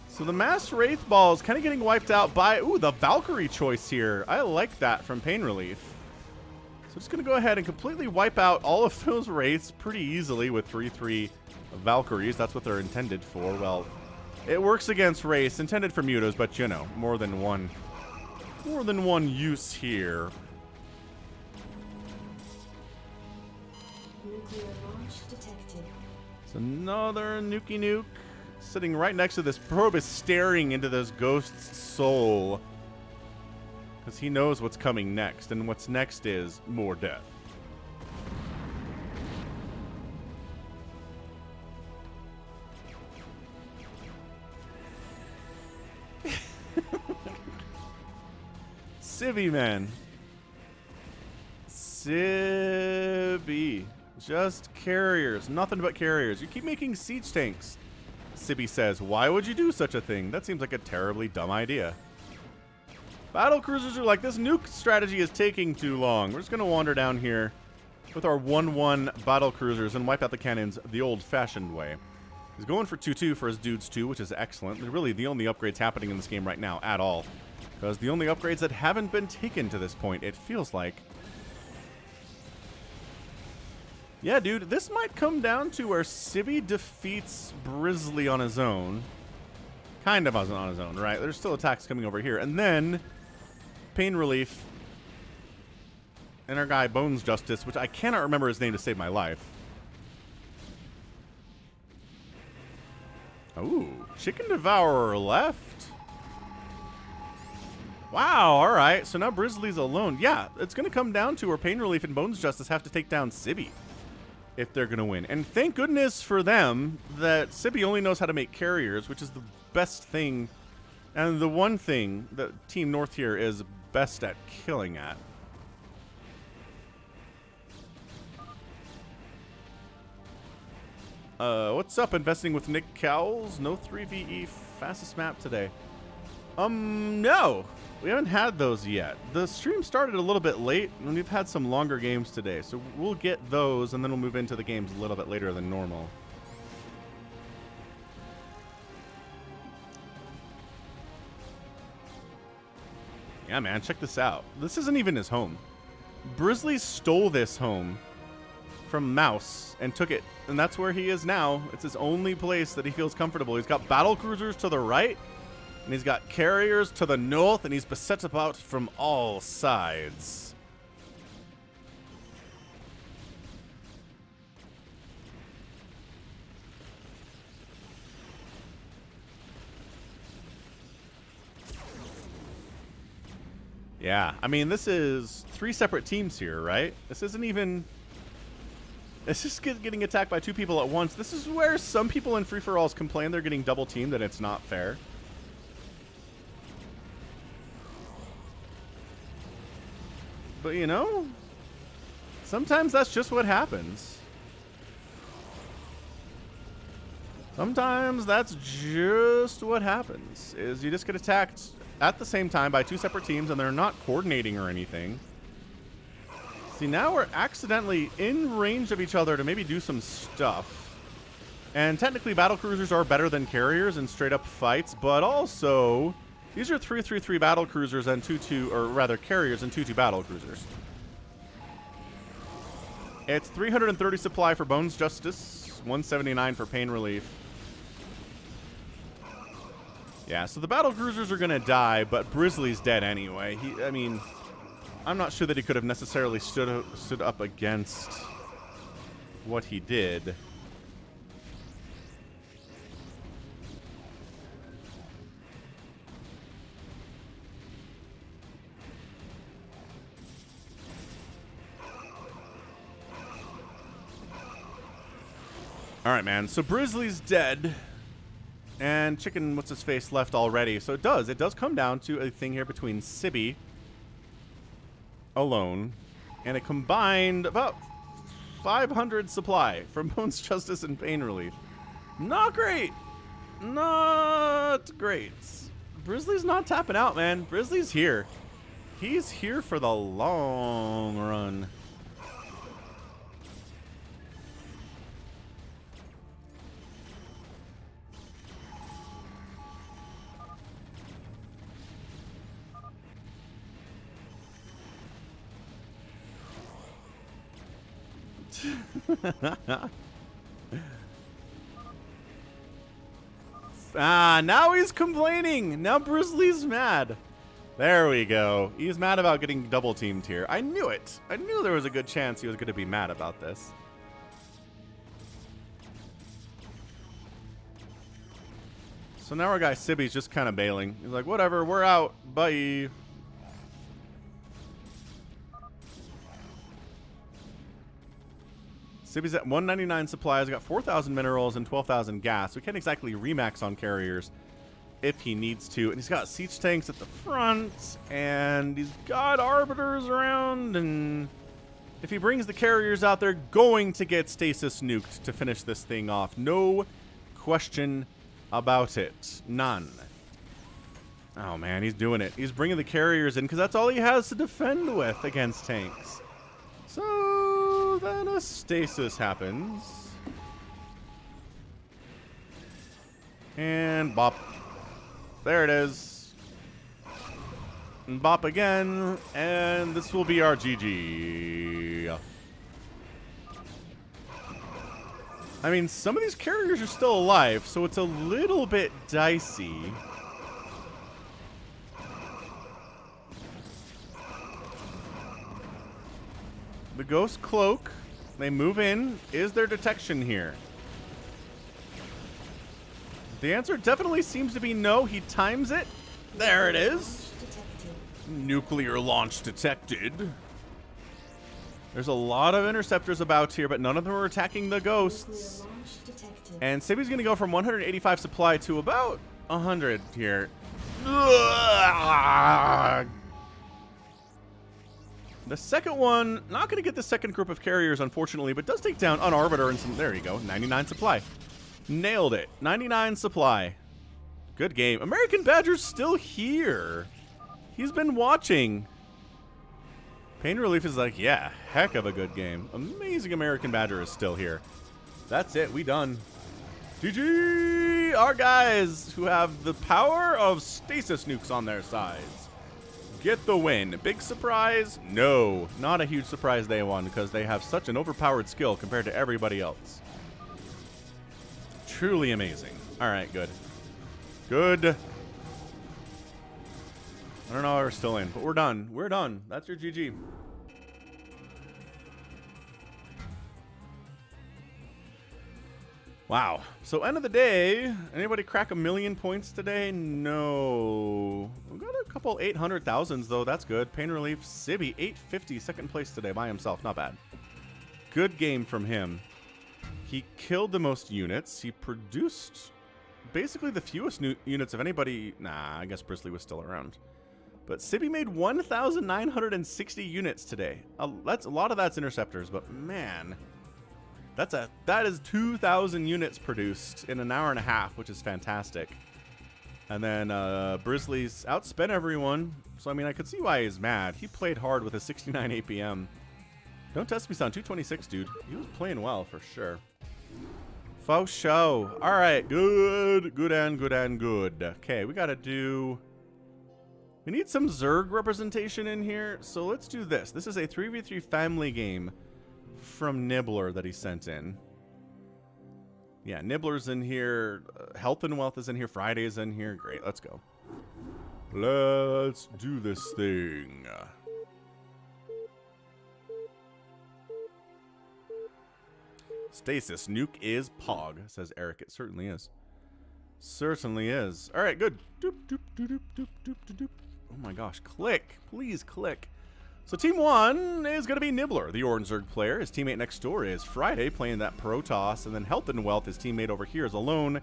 So the Mass Wraith Ball is kind of getting wiped out by, ooh, the Valkyrie choice here. I like that from Pain Relief. So just going to go ahead and completely wipe out all of those Wraiths pretty easily with 3/3 Valkyries. That's what they're intended for. Well, it works against Wraiths, intended for Mutos, but you know, more than one use here. Nuclear launch detected. It's another Nukey Nuke. Sitting right next to this probe is staring into this ghost's soul. Because he knows what's coming next. And what's next is more death. Civvy, man. Civvy. Just carriers. Nothing but carriers. You keep making siege tanks. Sibby says, why would you do such a thing? That seems like a terribly dumb idea. Battle cruisers are like, this nuke strategy is taking too long. We're just going to wander down here with our 1-1 battle cruisers and wipe out the cannons the old-fashioned way. He's going for 2-2 for his dudes too, which is excellent. They're really the only upgrades happening in this game right now at all. Because the only upgrades that haven't been taken to this point, it feels like. Yeah, dude, this might come down to where Sibby defeats Brisley on his own. Kind of on his own, right? There's still attacks coming over here. And then Pain Relief and our guy Bones Justice, which I cannot remember his name to save my life. Ooh, Chicken Devourer left. Wow, all right. So now Brizzly's alone. Yeah, it's going to come down to where Pain Relief and Bones Justice have to take down Sibby if they're going to win. And thank goodness for them that Sibby only knows how to make carriers, which is the best thing and the one thing that Team North here is best at killing at. What's up? Investing with Nick Cowles? No 3VE fastest map today. No. We haven't had those yet. The stream started a little bit late, and we've had some longer games today. So we'll get those, and then we'll move into the games a little bit later than normal. Yeah, man, check this out. This isn't even his home. Brizzly stole this home from Mouse and took it, and that's where he is now. It's his only place that he feels comfortable. He's got battle cruisers to the right, and he's got carriers to the north, and he's beset about from all sides. Yeah, I mean, this is 3 separate teams here, right? This isn't even... It's just getting attacked by 2 people at once. This is where some people in free-for-alls complain they're getting double-teamed and it's not fair. But, you know, sometimes that's just what happens. Sometimes that's just what happens, is you just get attacked at the same time by 2 separate teams and they're not coordinating or anything. See, now we're accidentally in range of each other to maybe do some stuff. And technically, battle cruisers are better than carriers in straight-up fights, but also, these are 3-3-3 battle cruisers and 2-2, or rather carriers and 2-2 battle cruisers. It's 330 supply for Bones Justice, 179 for Pain Relief. Yeah, so the battle cruisers are going to die, but Brizzly's dead anyway. I mean... I'm not sure that he could have necessarily stood up against what he did. All right, man. So Brizzly's dead. And Chicken What's-His-Face left already. So it does come down to a thing here between Sibby alone and a combined about 500 supply from Bones Justice and Pain Relief. Not great. Not great. Brizzly's not tapping out, man. Brizzly's here. He's here for the long run. Now he's complaining. Now Brizzly's mad. There we go. He's mad about getting double teamed here. I knew it. I knew there was a good chance he was going to be mad about this. So now our guy Sibby's just kind of bailing. He's like, whatever, we're out. Bye. Sibby's at 199 supplies, got 4,000 minerals and 12,000 gas. We can't exactly remax on carriers if he needs to. And he's got siege tanks at the front, and he's got arbiters around. And if he brings the carriers out, they're going to get Stasis nuked to finish this thing off. No question about it. None. Oh, man, he's doing it. He's bringing the carriers in because that's all he has to defend with against tanks. So then a stasis happens. And bop. There it is. And bop again. And this will be our GG. I mean, some of these carriers are still alive, so it's a little bit dicey. The Ghost Cloak, they move in. Is there detection here? The answer definitely seems to be no. He times it. There it is. Nuclear launch detected. There's a lot of interceptors about here, but none of them are attacking the ghosts. And Sibby's going to go from 185 supply to about 100 here. The second one, not going to get the second group of carriers, unfortunately, but does take down an Arbiter and some... There you go, 99 supply. Nailed it. 99 supply. Good game. American Badger's still here. He's been watching. Pain Relief is like, yeah, heck of a good game. Amazing American Badger is still here. That's it. We done. GG! Our guys who have the power of stasis nukes on their sides get the win. Big surprise? No. Not a huge surprise they won because they have such an overpowered skill compared to everybody else. Truly amazing. All right, good. Good. I don't know why we're still in, but we're done. We're done. That's your GG. Wow. So end of the day, anybody crack 1,000,000 points today? No. We've got a couple 800,000s though. That's good. Pain Relief, Sibby, 850, second place today by himself. Not bad. Good game from him. He killed the most units. He produced basically the fewest units of anybody. Nah, I guess Brisley was still around. But Sibby made 1,960 units today. That's a lot of that's interceptors, but man, that is 2,000 units produced in an hour and a half, which is fantastic. And then Brisley's outspent everyone, so I mean I could see why he's mad. He played hard with a 69 APM. Don't test me, son. 226, dude. He was playing well for sure. Faux show. All right, good, good and good and good. Okay, we gotta do. We need some Zerg representation in here, so let's do this. This is a 3v3 family game from Nibbler that he sent in. Yeah, Nibbler's in here. Health and Wealth is in here. Friday's in here. Great, let's go. Let's do this thing. Stasis, Nuke is Pog, says Eric. It certainly is. Certainly is. All right, good. Doop, doop, doop, doop, doop, doop, doop, doop. Oh my gosh, click. Please click. So team one is going to be Nibbler, the Orange Zerg player. His teammate next door is Friday playing that Protoss. And then Health and Wealth, his teammate over here is Alone.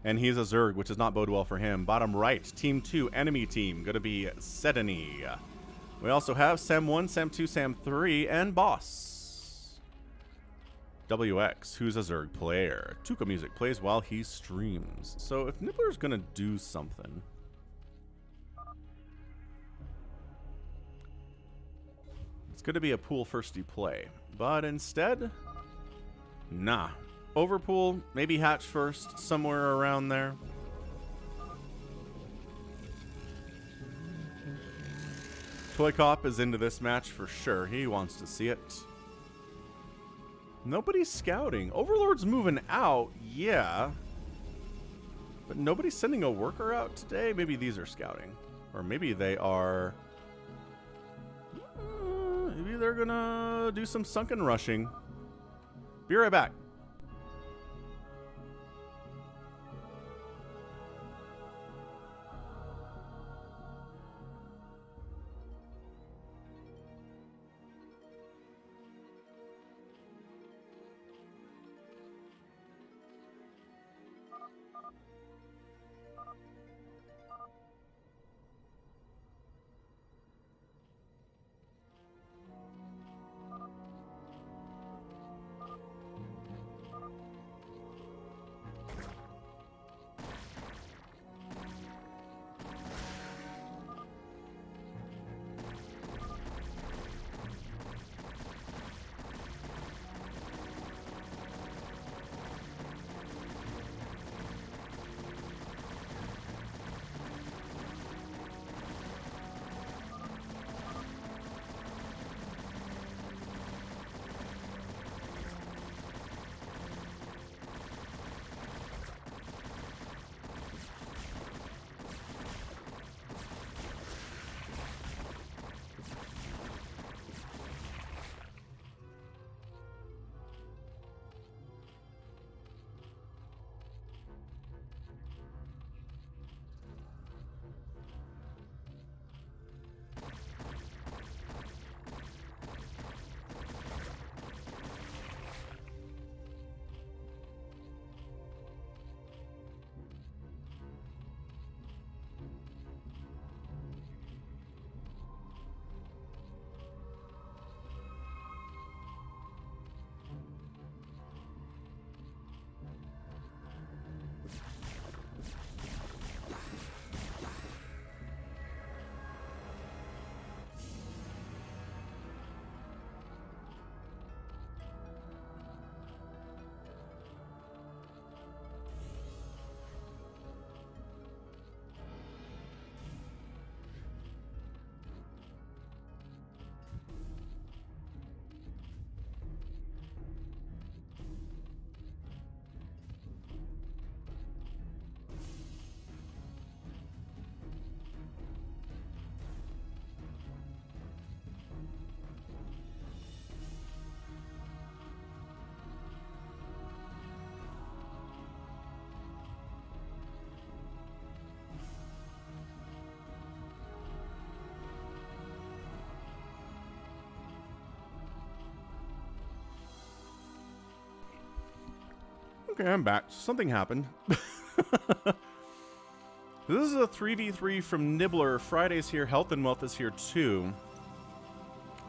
And he's a Zerg, which does not bode well for him. Bottom right, team two, enemy team, going to be Sedany. We also have Sam 1, Sam 2, Sam 3, and Boss. WX, who's a Zerg player. Tuca music plays while he streams. So if Nibbler's going to do something... It's going to be a pool firsty play. But instead, nah. Overpool, maybe hatch first, somewhere around there. Toycop is into this match for sure. He wants to see it. Nobody's scouting. Overlord's moving out, yeah. But nobody's sending a worker out today. Maybe these are scouting. Or maybe they are... maybe they're gonna do some sunken rushing. Be right back. Okay, I'm back. Something happened. This is a 3v3 from Nibbler. Friday's here. Health and Wealth is here too.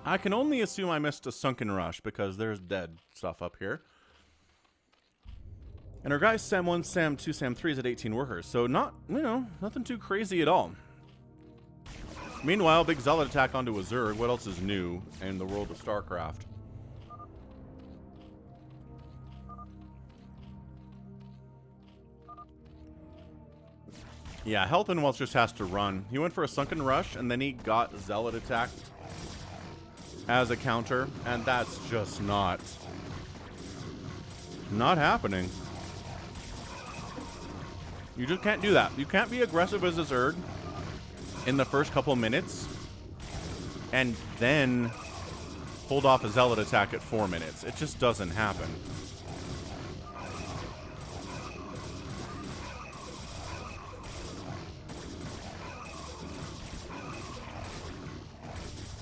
I can only assume I missed a sunken rush because there's dead stuff up here. And our guys Sam 1, Sam 2, Sam 3 is at 18 workers. So not, you know, nothing too crazy at all. Meanwhile, big Zealot attack onto a Zerg. What else is new in the world of StarCraft? Yeah, Health and Wealth just has to run. He went for a sunken rush, and then he got Zealot attacked as a counter, and that's just not happening. You just can't do that. You can't be aggressive as a Zerg in the first couple minutes and then hold off a Zealot attack at 4 minutes. It just doesn't happen.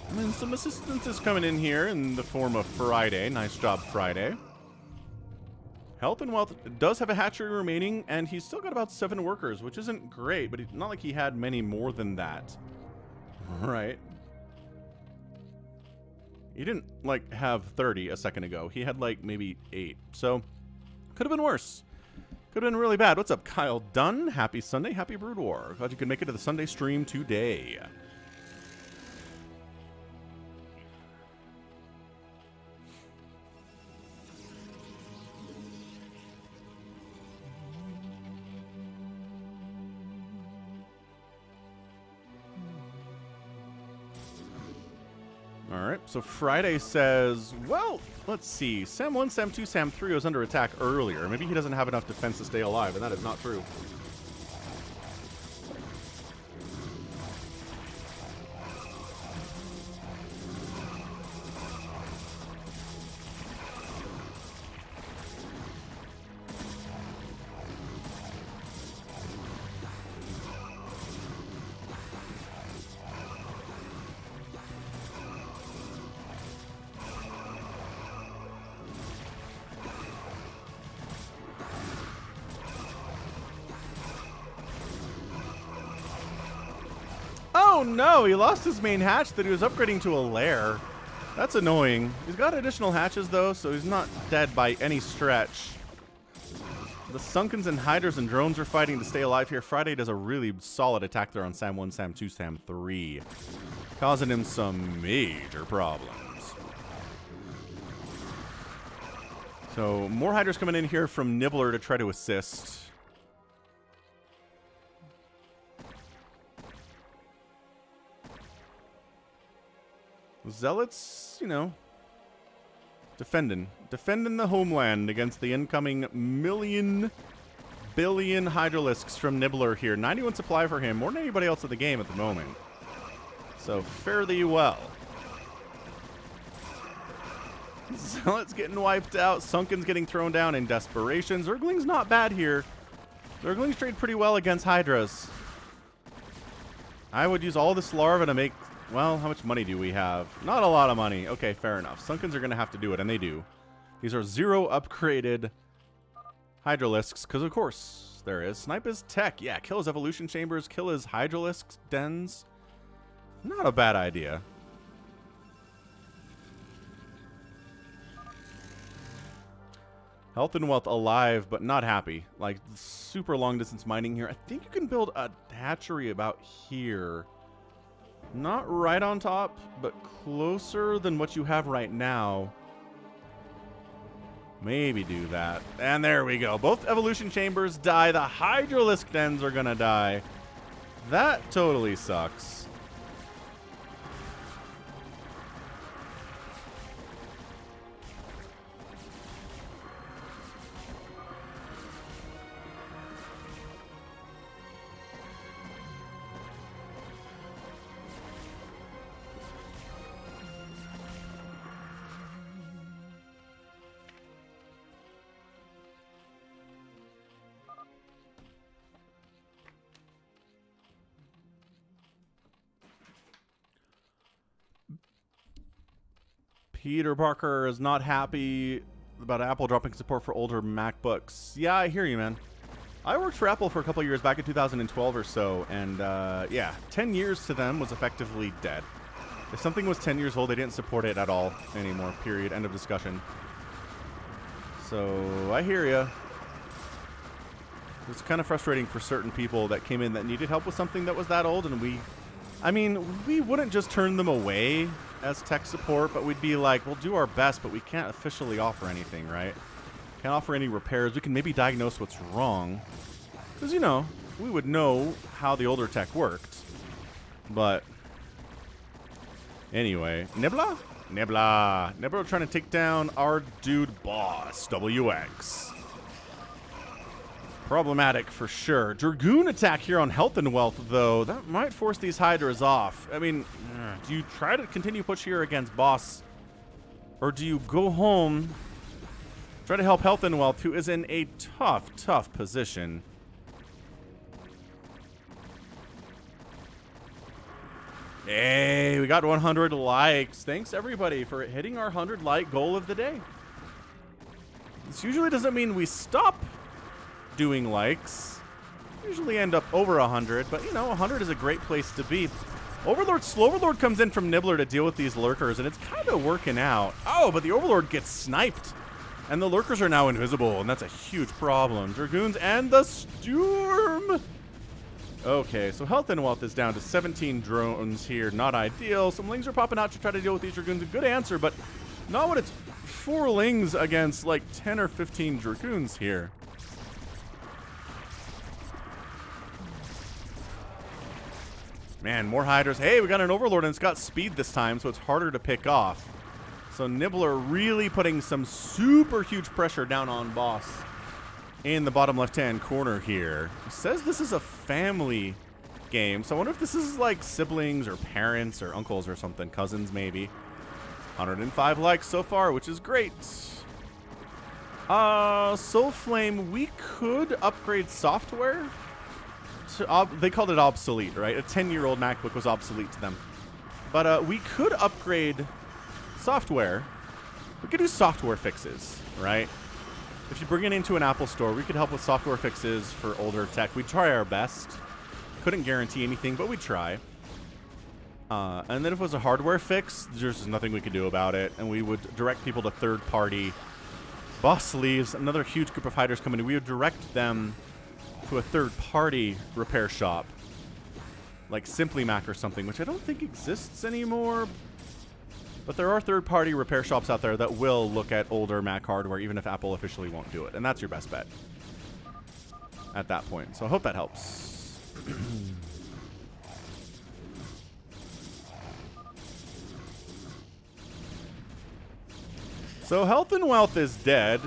I mean, some assistance is coming in here in the form of Friday. Nice job, Friday. Health and Wealth does have a hatchery remaining, and he's still got about 7 workers, which isn't great, but it's not like he had many more than that. Right? He didn't, like, have 30 a second ago. He had, like, maybe 8. So, could have been worse. Could have been really bad. What's up, Kyle Dunn? Happy Sunday. Happy Brood War. Glad you could make it to the Sunday stream today. All right, so Friday says, well, let's see. Sam 1, Sam 2, Sam 3 was under attack earlier. Maybe he doesn't have enough defense to stay alive, and that is not true. Oh no, he lost his main hatch that he was upgrading to a lair. That's annoying. He's got additional hatches though, so he's not dead by any stretch. The Sunkens and Hydras and drones are fighting to stay alive here. Friday does a really solid attack there on Sam 1, Sam 2, Sam 3. Causing him some major problems. So more Hydras coming in here from Nibbler to try to assist. Zealots, you know, defending the homeland against the incoming billion Hydralisks from Nibbler here. 91 supply for him, more than anybody else in the game at the moment. So fairly well. Zealots getting wiped out. Sunken's getting thrown down in desperation. Zergling's not bad here. Zerglings trade pretty well against Hydras. I would use all this larva to make... Well, how much money do we have? Not a lot of money. Okay, fair enough. Sunkens are going to have to do it, and they do. These are 0 upgraded Hydralisks, because of course there is. Snipe his tech. Yeah, kill his evolution chambers, kill his Hydralisk dens. Not a bad idea. Health and Wealth alive, but not happy. Like, super long distance mining here. I think you can build a hatchery about here. Not right on top, but closer than what you have right now. Maybe do that. And there we go. Both evolution chambers die. The Hydralisk dens are going to die. That totally sucks. Peter Parker is not happy about Apple dropping support for older MacBooks. Yeah, I hear you, man. I worked for Apple for a couple of years back in 2012 or so, and yeah, 10 years to them was effectively dead. If something was 10 years old, they didn't support it at all anymore, period, end of discussion. So, I hear ya. It's kind of frustrating for certain people that came in that needed help with something that was that old, and we wouldn't just turn them away as tech support, but we'd be like, we'll do our best, but we can't officially offer anything, right? Can't offer any repairs. We can maybe diagnose what's wrong. Because, you know, we would know how the older tech worked. But anyway, Nibbler? Nibbler trying to take down our dude boss, WX. Problematic for sure. Dragoon attack here on Health and Wealth, though. That might force these Hydras off. I mean, do you try to continue push here against boss? Or do you go home, try to help Health and Wealth, who is in a tough position? Hey, we got 100 likes. Thanks, everybody, for hitting our 100 like goal of the day. This usually doesn't mean we stop doing likes. Usually end up over 100, but, you know, 100 is a great place to be. Overlord comes in from Nibbler to deal with these lurkers, and it's kind of working out. Oh, but the Overlord gets sniped. And the lurkers are now invisible, and that's a huge problem. Dragoons and the Storm. Okay, so Health and Wealth is down to 17 drones here. Not ideal. Some Lings are popping out to try to deal with these Dragoons. A good answer, but not when it's 4 Lings against like 10 or 15 Dragoons here. Man, more Hydras. Hey, we got an Overlord, and it's got speed this time, so it's harder to pick off. So Nibbler really putting some super huge pressure down on boss in the bottom left-hand corner here. It says this is a family game, so I wonder if this is like siblings or parents or uncles or something, cousins maybe. 105 likes so far, which is great. Soulflame, we could upgrade software. They called it obsolete, right? A 10-year-old MacBook was obsolete to them. But we could upgrade software. We could do software fixes, right? If you bring it into an Apple store, we could help with software fixes for older tech. We'd try our best. Couldn't guarantee anything, but we'd try. And then if it was a hardware fix, there's nothing we could do about it. And we would direct people to third-party. Boss leaves, another huge group of Hydras coming in. We would direct them to a third-party repair shop, like Simply Mac or something, which I don't think exists anymore. But there are third-party repair shops out there that will look at older Mac hardware, even if Apple officially won't do it. And that's your best bet at that point. So I hope that helps. So Health and Wealth is dead.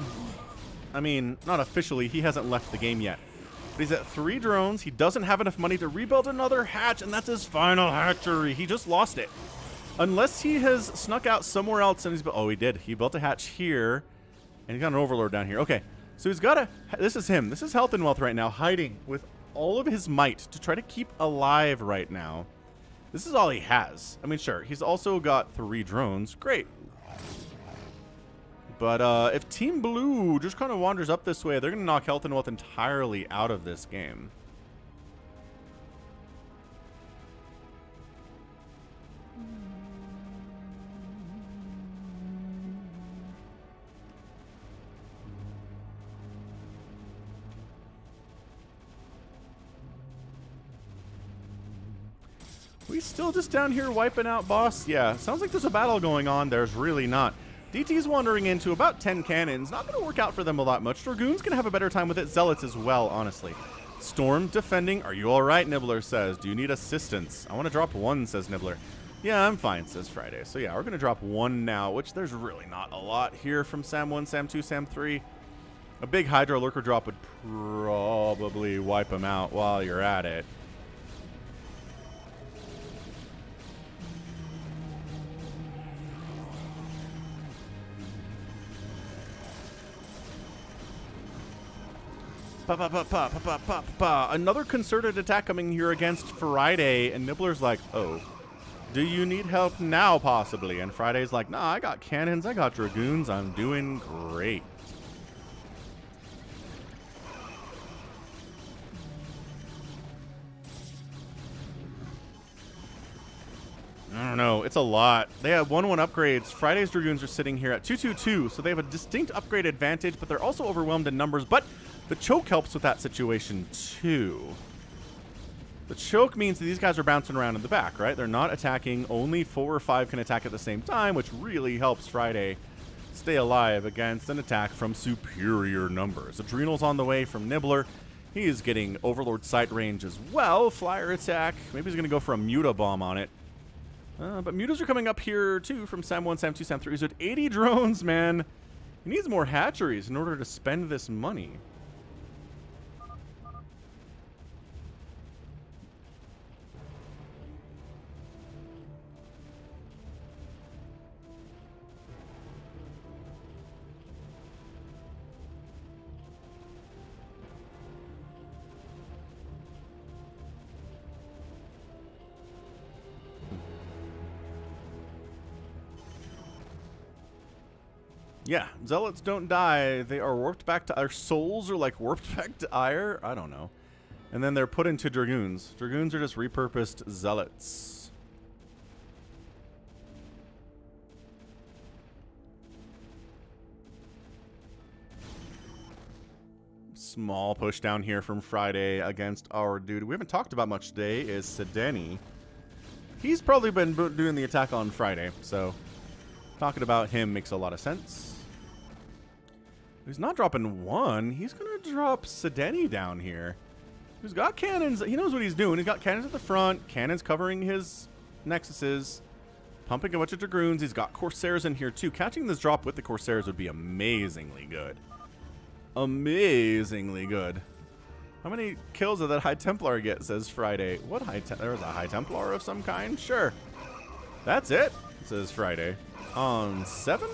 I mean, not officially. He hasn't left the game yet. But he's at 3 drones. He doesn't have enough money to rebuild another hatch, and that's his final hatchery. He just lost it. Unless he has snuck out somewhere else and he's... Oh, he did. He built a hatch here, and he got an Overlord down here. Okay, so he's got a... This is him. This is Health and Wealth right now, hiding with all of his might to try to keep alive right now. This is all he has. I mean, sure, he's also got 3 drones. Great. But if Team Blue just kind of wanders up this way, they're going to knock Health and Wealth entirely out of this game. We still just down here wiping out boss? Yeah, sounds like there's a battle going on. There's really not. DT's wandering into about 10 cannons. Not going to work out for them a lot much. Dragoon's going to have a better time with it. Zealots as well, honestly. Storm defending. Are you all right, Nibbler says. Do you need assistance? I want to drop 1, says Nibbler. Yeah, I'm fine, says Friday. So yeah, we're going to drop 1 now, which there's really not a lot here from Sam 1, Sam 2, Sam 3. A big Hydra Lurker drop would probably wipe them out while you're at it. Another concerted attack coming here against Friday, and Nibbler's like, oh, Do you need help now, possibly? And Friday's like, nah, I got cannons, I got dragoons, I'm doing great. I don't know. It's a lot. They have 1-1 upgrades. Friday's Dragoons are sitting here at 2-2-2, so they have a distinct upgrade advantage, but they're also overwhelmed in numbers. But the choke helps with that situation, too. The choke means that these guys are bouncing around in the back, right? They're not attacking. Only 4 or 5 can attack at the same time, which really helps Friday stay alive against an attack from superior numbers. Adrenal's on the way from Nibbler. He is getting Overlord sight range as well. Flyer attack. Maybe he's going to go for a Muta bomb on it. But mutas are coming up here, too, from Sam 1, Sam 2, Sam 3. He's at 80 drones, man. He needs more hatcheries in order to spend this money. Yeah, Zealots don't die. They are warped back to... Our souls are, like, warped back to Ire? I don't know. And then they're put into Dragoons. Dragoons are just repurposed Zealots. Small push down here from Friday against our dude. We haven't talked about much today is Sedeni. He's probably been doing the attack on Friday, so talking about him makes a lot of sense. He's not dropping 1. He's going to drop Sedeni down here. He's got cannons. He knows what he's doing. He's got cannons at the front. Cannons covering his Nexuses. Pumping a bunch of Dragoons. He's got Corsairs in here too. Catching this drop with the Corsairs would be amazingly good. Amazingly good. How many kills did that High Templar get, says Friday. What High Templar? There was a High Templar of some kind? Sure. That's it, says Friday. On 7?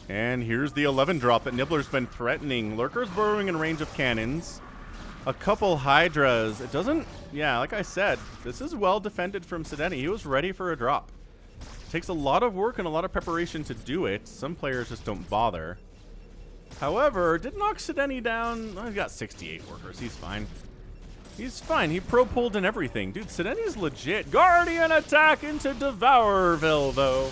And here's the 11 drop that Nibbler's been threatening. Lurker's burrowing in range of cannons. A couple Hydras. It doesn't... Yeah, like I said, this is well defended from Sedeni. He was ready for a drop. Takes a lot of work and a lot of preparation to do it. Some players just don't bother. However, did knock Sedeni down. Oh, he's got 68 workers. He's fine. He's fine. He pro-pulled and everything. Dude, Sedeni's legit. Guardian attack into Devourville, though.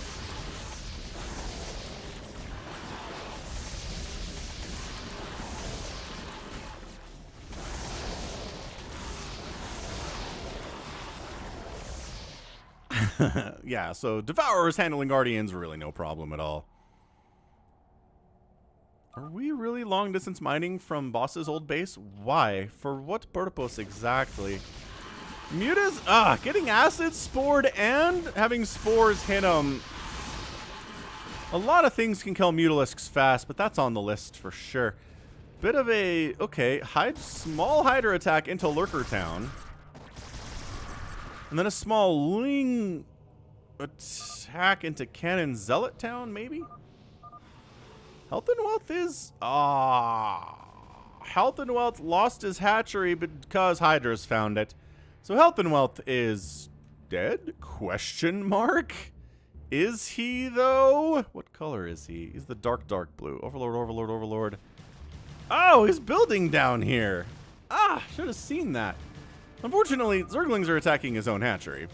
Yeah, so Devourers handling Guardians, really no problem at all. Are we really long distance mining from Boss's old base? Why? For what purpose exactly? Mutas, getting acid spored and having spores hit him. A lot of things can kill Mutalisks fast, but that's on the list for sure. Bit of a, okay, small Hydra attack into Lurker Town. And then a small Ling attack into Cannon Zealot Town, maybe? Health and Wealth is... Health and Wealth lost his hatchery because Hydra's found it. So Health and Wealth is dead? Question mark? Is he, though? What color is he? He's the dark blue. Overlord, Overlord, Overlord. Oh, he's building down here. Should have seen that. Unfortunately, Zerglings are attacking his own hatchery.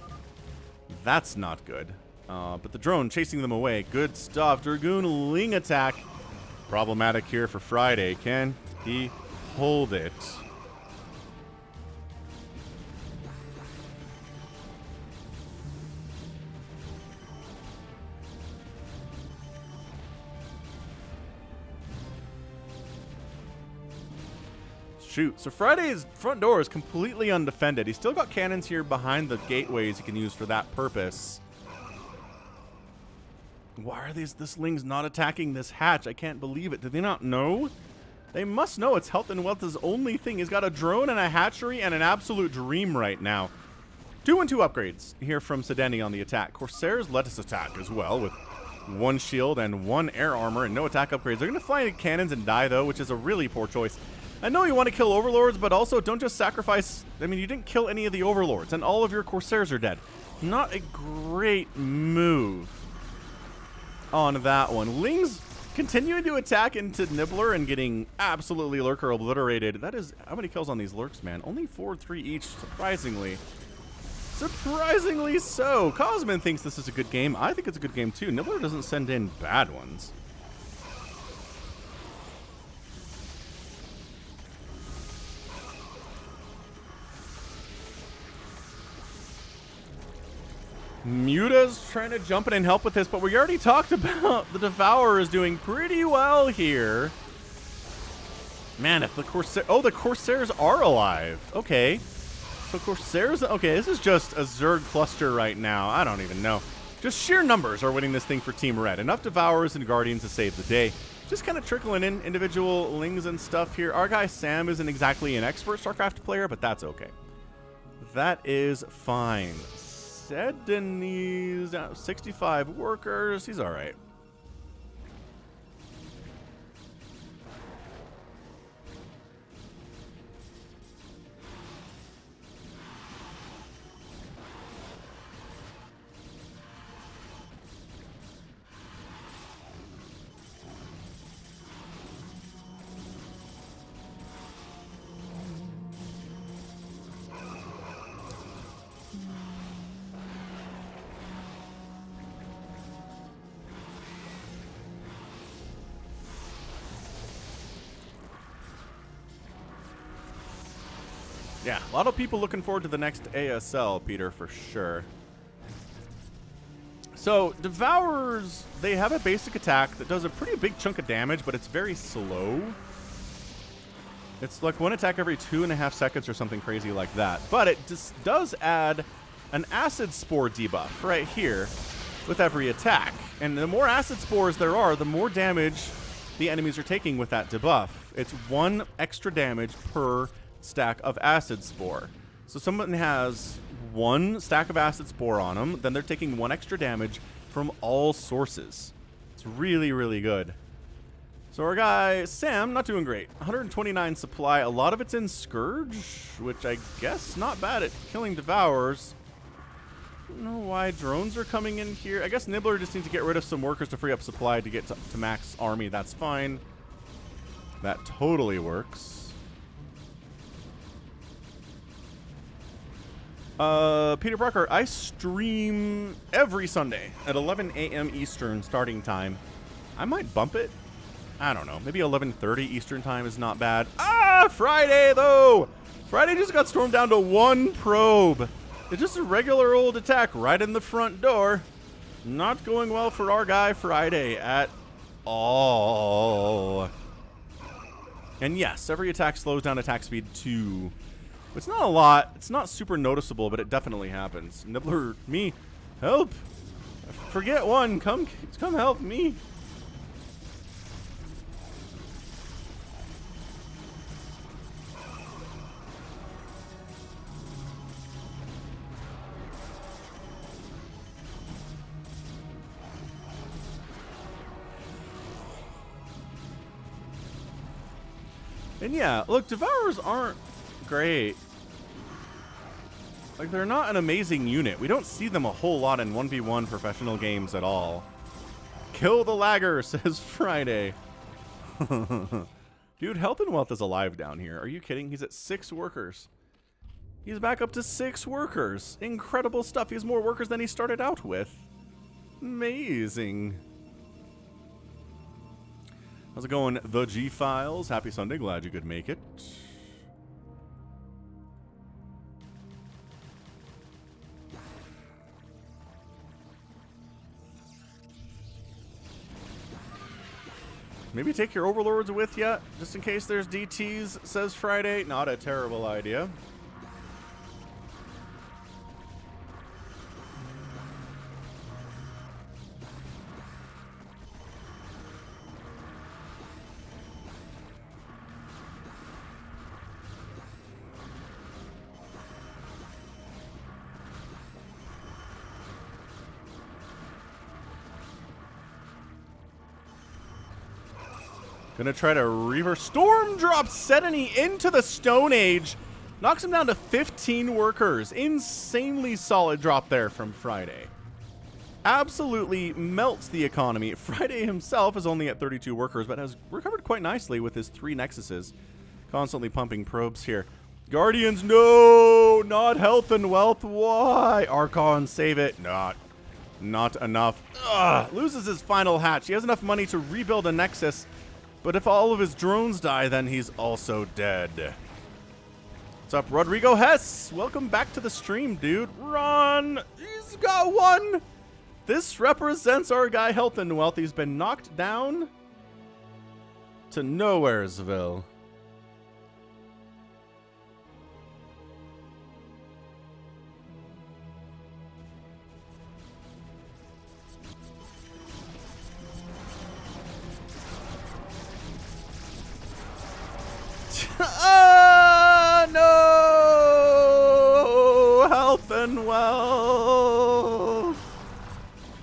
That's not good. But the drone chasing them away. Good stuff. Dragoon Ling attack. Problematic here for Friday. Can he hold it? Shoot. So Friday's front door is completely undefended. He's still got cannons here behind the gateways he can use for that purpose. Why are this Ling's not attacking this hatch? I can't believe it. Do they not know? They must know it's health and wealth his only thing. He's got a drone and a hatchery and an absolute dream right now. 2 and 2 upgrades here from Sedani on the attack. Corsairs let us attack as well with 1 shield and 1 air armor and no attack upgrades. They're going to fly into cannons and die though, which is a really poor choice. I know you want to kill overlords, but also don't just sacrifice. I mean, you didn't kill any of the overlords and all of your Corsairs are dead. Not a great move on that one. Ling's continuing to attack into Nibbler and getting absolutely lurker obliterated. That is, how many kills on these lurks, man? Only 4-3 each, surprisingly. Surprisingly so. Cosman thinks this is a good game. I think it's a good game too. Nibbler doesn't send in bad ones. Muta's trying to jump in and help with this, but we already talked about the Devourer is doing pretty well here. Man, if the Corsair... Oh, the Corsairs are alive. Okay. So Corsairs... Okay, this is just a Zerg cluster right now. I don't even know. Just sheer numbers are winning this thing for Team Red. Enough Devourers and Guardians to save the day. Just kind of trickling in individual Lings and stuff here. Our guy Sam isn't exactly an expert StarCraft player, but that's okay. That is fine. Sedani's 65 workers. He's all right. Yeah, a lot of people looking forward to the next ASL, Peter, for sure. So, Devourers, they have a basic attack that does a pretty big chunk of damage, but it's very slow. It's like 1 attack every 2.5 seconds or something crazy like that. But it just does add an Acid Spore debuff right here with every attack. And the more Acid Spores there are, the more damage the enemies are taking with that debuff. It's 1 extra damage per stack of Acid Spore. So someone has 1 stack of Acid Spore on them, then they're taking 1 extra damage from all sources. It's really, really good. So our guy Sam, not doing great. 129 supply, a lot of it's in Scourge, which I guess not bad at killing Devourers. I don't know why drones are coming in here. I guess Nibbler just needs to get rid of some workers to free up supply to get to max army. That's fine. That totally works. Peter Brucker, I stream every Sunday at 11 a.m. Eastern starting time. I might bump it. I don't know. Maybe 11:30 Eastern time is not bad. Ah, Friday, though. Friday just got stormed down to 1 probe. It's just a regular old attack right in the front door. Not going well for our guy Friday at all. And yes, every attack slows down attack speed 2. It's not a lot. It's not super noticeable, but it definitely happens. Nibbler, me, help. Forget 1. Come help me. And yeah, look, Devourers aren't great. Like, they're not an amazing unit. We don't see them a whole lot in 1v1 professional games at all. Kill the lagger, says Friday. Dude, Health and Wealth is alive down here. Are you kidding? He's at 6 workers. He's back up to 6 workers. Incredible stuff. He has more workers than he started out with. Amazing. How's it going, the G-Files? Happy Sunday. Glad you could make it. Maybe take your overlords with you, just in case there's DTs, says Friday. Not a terrible idea. Gonna try to reverse. Storm drops Sedany into the Stone Age. Knocks him down to 15 workers. Insanely solid drop there from Friday. Absolutely melts the economy. Friday himself is only at 32 workers, but has recovered quite nicely with his 3 Nexuses. Constantly pumping probes here. Guardians, no! Not health and wealth. Why? Archon, save it. Not enough. Ugh, loses his final hatch. He has enough money to rebuild a Nexus, but if all of his drones die, then he's also dead. What's up, Rodrigo Hess? Welcome back to the stream, dude. Run! He's got one! This represents our guy Health and Wealth. He's been knocked down to Nowheresville. No! Health and Wealth.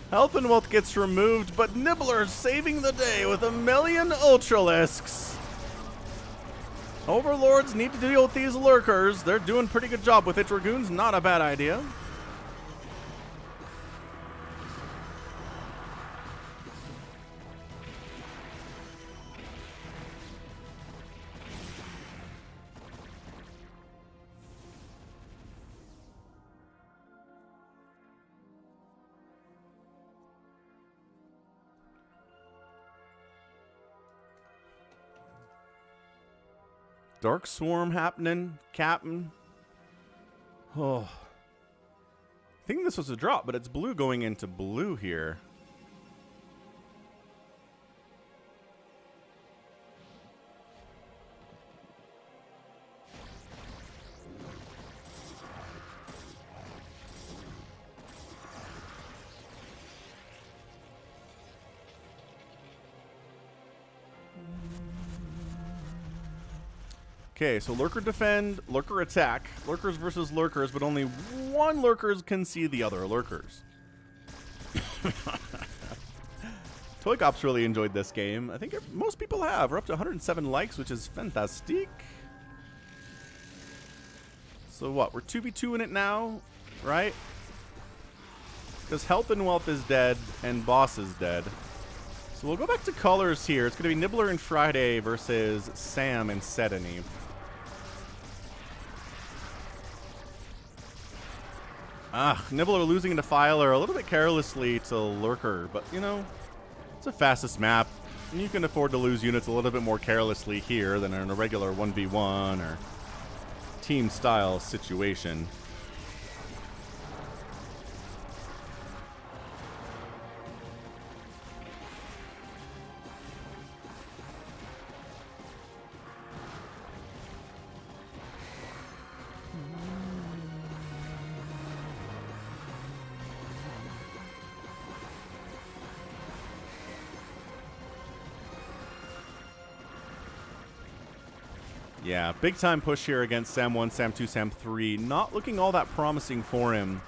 Health and Wealth gets removed, but Nibbler saving the day with 1,000,000 Ultralisks. Overlords need to deal with these lurkers. They're doing a pretty good job with it. Dragoon's not a bad idea. Dark Swarm happening, Captain. Oh. I think this was a drop, but it's blue going into blue here. Okay, so Lurker defend, Lurker attack. Lurkers versus Lurkers, but only one Lurkers can see the other Lurkers. Toycop's really enjoyed this game. I think most people have. We're up to 107 likes, which is fantastic. So what? We're 2v2 in it now, right? Because Health and Wealth is dead, and Boss is dead. So we'll go back to colors here. It's going to be Nibbler and Friday versus Sam and Sedany. Nibbler losing to Filer a little bit carelessly to Lurker, but, you know, it's the fastest map. And you can afford to lose units a little bit more carelessly here than in a regular 1v1 or team-style situation. Yeah, big time push here against Sam 1, Sam 2, Sam 3. Not looking all that promising for him.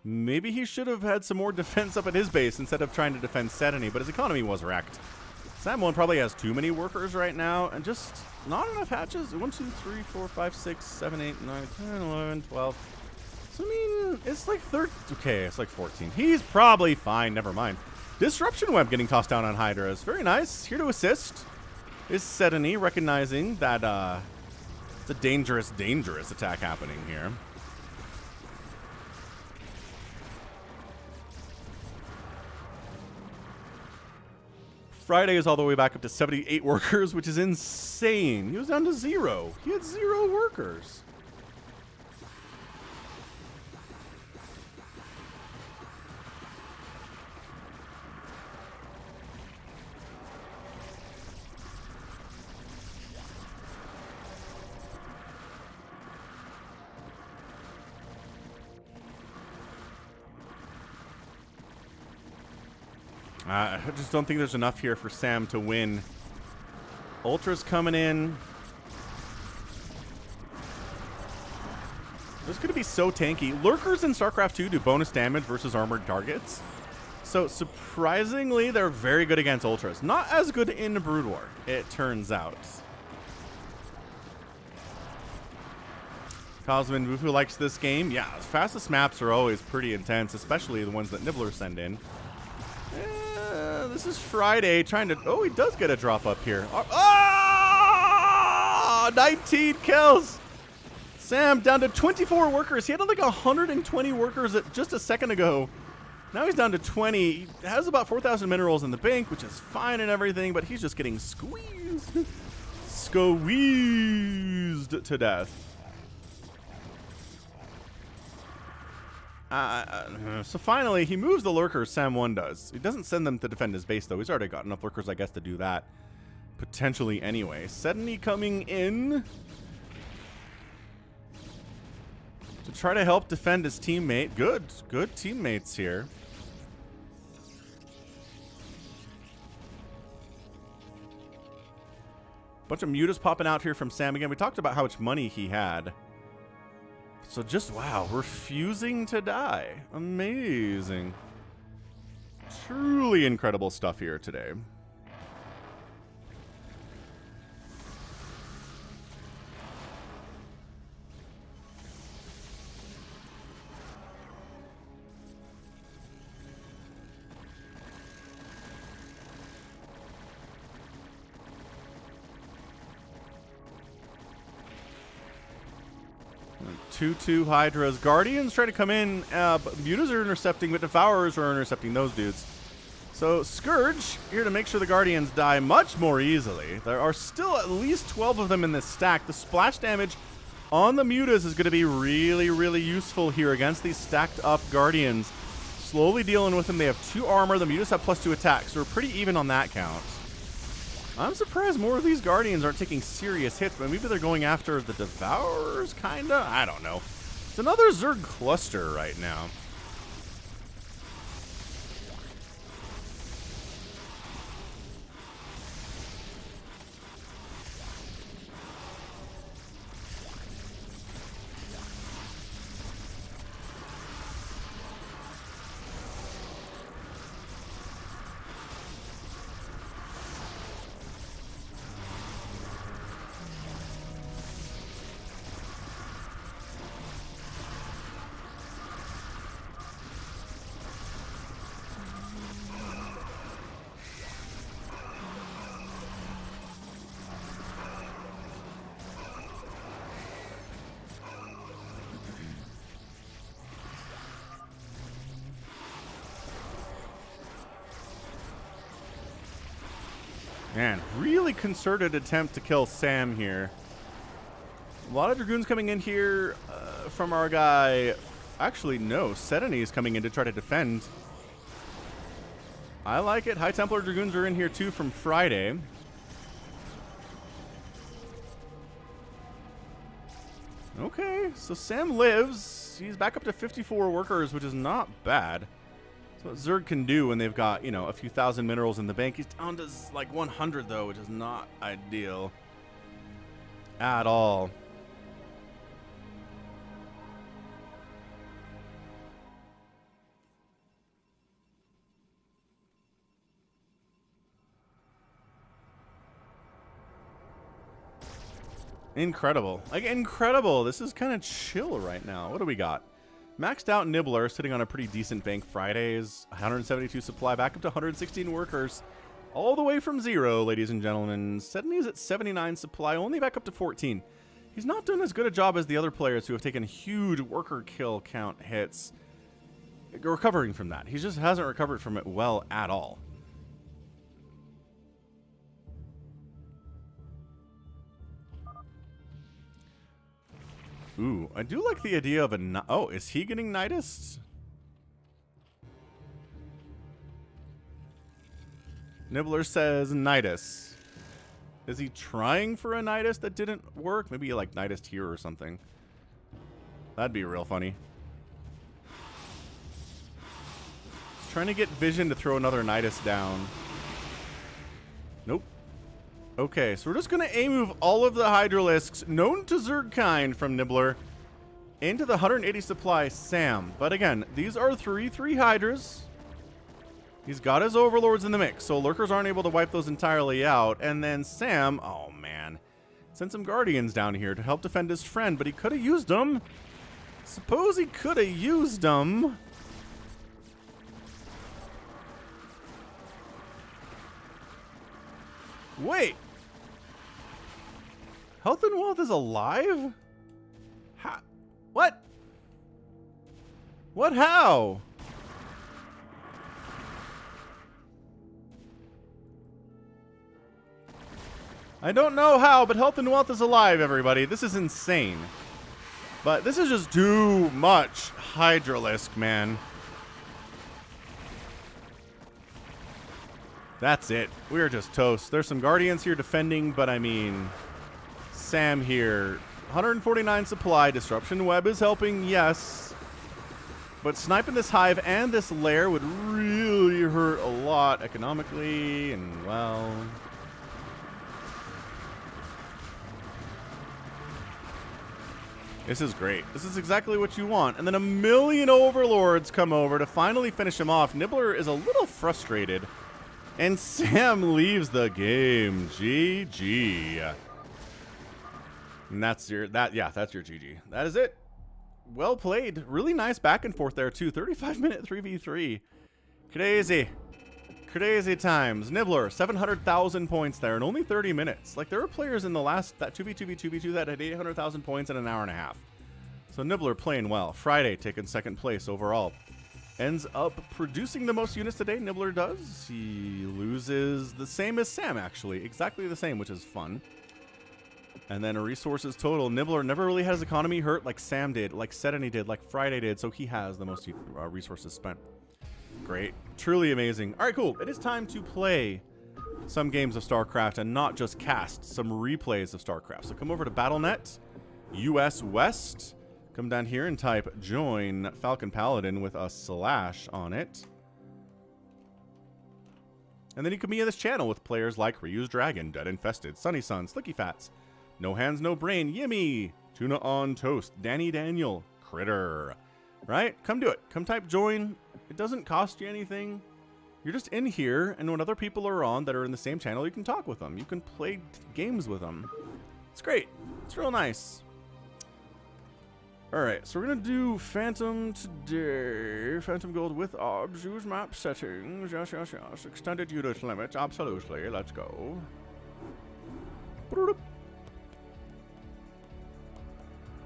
Maybe he should have had some more defense up at his base instead of trying to defend Sedany, but his economy was wrecked. Sam 1 probably has too many workers right now and just not enough hatches. 1, 2, 3, 4, 5, 6, 7, 8, 9, 10, 11, 12. So, I mean, it's like 13. Okay, it's like 14. He's probably fine. Never mind. Disruption Web getting tossed down on Hydras. Very nice. Here to assist is Sedany, recognizing that it's a dangerous, dangerous attack happening here. Friday is all the way back up to 78 workers, which is insane. He was down to 0. He had 0 workers. I just don't think there's enough here for Sam to win. Ultra's coming in. This is going to be so tanky. Lurkers in StarCraft 2 do bonus damage versus armored targets. So surprisingly, they're very good against ultras. Not as good in Brood War, it turns out. Cosmin Wufu likes this game. Yeah, fastest maps are always pretty intense, especially the ones that Nibbler send in. This is Friday trying to... Oh, he does get a drop up here. Oh! 19 kills! Sam down to 24 workers. He had like 120 workers just a second ago. Now he's down to 20. He has about 4,000 minerals in the bank, which is fine and everything, but he's just getting squeezed. Squeezed to death. So finally, he moves the lurkers, Sam 1 does. He doesn't send them to defend his base, though. He's already got enough lurkers, I guess, to do that. Potentially anyway. Sedney coming in to try to help defend his teammate. Good teammates here. Bunch of mutas popping out here from Sam again. We talked about how much money he had. So just, wow, refusing to die. Amazing. Truly incredible stuff here today. Two Hydras. Guardians try to come in, but Mutas are intercepting, but Devourers are intercepting those dudes. So Scourge here to make sure the Guardians die much more easily. There are still at least 12 of them in this stack. The splash damage on the Mutas is going to be really, really useful here against these stacked up Guardians. Slowly dealing with them. They have 2 armor. The Mutas have +2 attack, so we're pretty even on that count. I'm surprised more of these Guardians aren't taking serious hits, but maybe they're going after the Devourers, kinda? I don't know. It's another Zerg cluster right now. Man, really concerted attempt to kill Sam here. A lot of Dragoons coming in here from our guy. Actually, no. Sedney is coming in to try to defend. I like it. High Templar Dragoons are in here too from Friday. Okay, so Sam lives. He's back up to 54 workers, which is not bad. That's what Zerg can do when they've got, you know, a few thousand minerals in the bank. He's down to like 100 though, which is not ideal at all. Incredible. Like, incredible. This is kind of chill right now. What do we got? Maxed out Nibbler, sitting on a pretty decent bank Fridays. 172 supply, back up to 116 workers. All the way from 0, ladies and gentlemen. Sedney's at 79 supply, only back up to 14. He's not doing as good a job as the other players who have taken huge worker kill count hits. Recovering from that. He just hasn't recovered from it well at all. Ooh, I do like the idea of a... Oh, is he getting Nidus? Nibbler says Nidus. Is he trying for a Nidus that didn't work? Maybe like Nidus here or something. That'd be real funny. He's trying to get Vision to throw another Nidus down. Nope. Okay, so we're just going to A-move all of the Hydralisks known to Zergkind from Nibbler into the 180 supply Sam. But again, these are 3/3 Hydras. He's got his overlords in the mix, so lurkers aren't able to wipe those entirely out. And then Sam, oh man, sent some guardians down here to help defend his friend, but he could have used them. Suppose he could have used them. Wait. Health and Wealth is alive? How? What? What? How? I don't know how, but Health and Wealth is alive, everybody. This is insane. But this is just too much Hydralisk, man. That's it. We're just toast. There's some Guardians here defending, but I mean, Sam here. 149 supply. Disruption Web is helping, yes. But sniping this hive and this lair would really hurt a lot economically, and well... This is great. This is exactly what you want. And then a million overlords come over to finally finish him off. Nibbler is a little frustrated. And Sam leaves the game. GG. And that's your that's your GG. That is it. Well played. Really nice back and forth there too. 35-minute 3v3. Crazy. Crazy times. Nibbler, 700,000 points there in only 30 minutes. Like, there were players in the last, that 2v2v2v2 that had 800,000 points in an hour and a half. So Nibbler playing well. Friday taking second place overall. Ends up producing the most units today. Nibbler does. He loses the same as Sam, actually. Exactly the same, which is fun. And then resources total. Nibbler never really has economy hurt like Sam did, like Sedany did, like Friday did. So he has the most resources spent. Great. Truly amazing. All right, cool. It is time to play some games of StarCraft and not just cast some replays of StarCraft. So come over to BattleNet, US West. Come down here and type join Falcon Paladin with a / on it. And then you can be in this channel with players like Ryu's Dragon, Dead Infested, Sunny Sun, Slicky Fats, No Hands, No Brain, Yimmy, Tuna on Toast, Danny Daniel, Critter. Right? Come do it. Come type join. It doesn't cost you anything. You're just in here, and when other people are on that are in the same channel, you can talk with them. You can play games with them. It's great. It's real nice. Alright, so we're going to do Phantom today. Phantom Gold with odds. Use map settings. Yes, yes, yes. Extended unit limit. Absolutely. Let's go.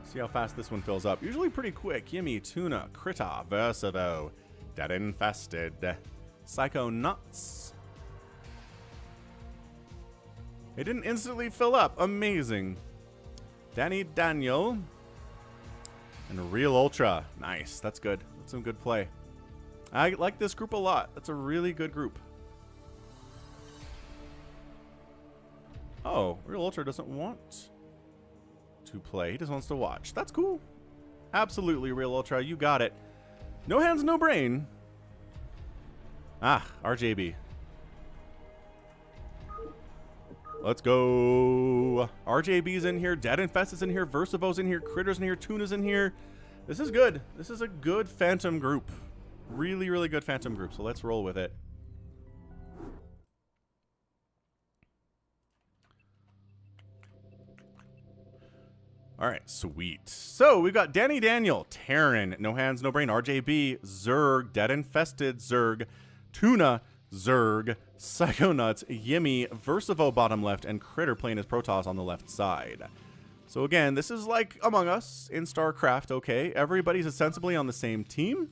See how fast this one fills up. Usually pretty quick. Yimmy, Tuna, Critter, Versivo, Dead Infested, Psycho Nuts. It didn't instantly fill up. Amazing. Danny Daniel. And Real Ultra. Nice. That's good. That's some good play. I like this group a lot. That's a really good group. Oh, Real Ultra doesn't want to play. He just wants to watch. That's cool. Absolutely, Real Ultra. You got it. No Hands, No Brain. Ah, RJB. Let's go. RJB's in here. Dead Infested's in here. Versivo's in here. Critter's in here. Tuna's in here. This is good. This is a good Phantom group. Really, really good Phantom group. So let's roll with it. All right, sweet. So we've got Danny Daniel, Terran, No Hands, No Brain, RJB, Zerg, Dead Infested, Zerg, Tuna, Zerg, Psychonauts, Yimmy, Versivo bottom left, and Critter playing his Protoss on the left side. So again, this is like Among Us in StarCraft, okay? Everybody's ostensibly on the same team.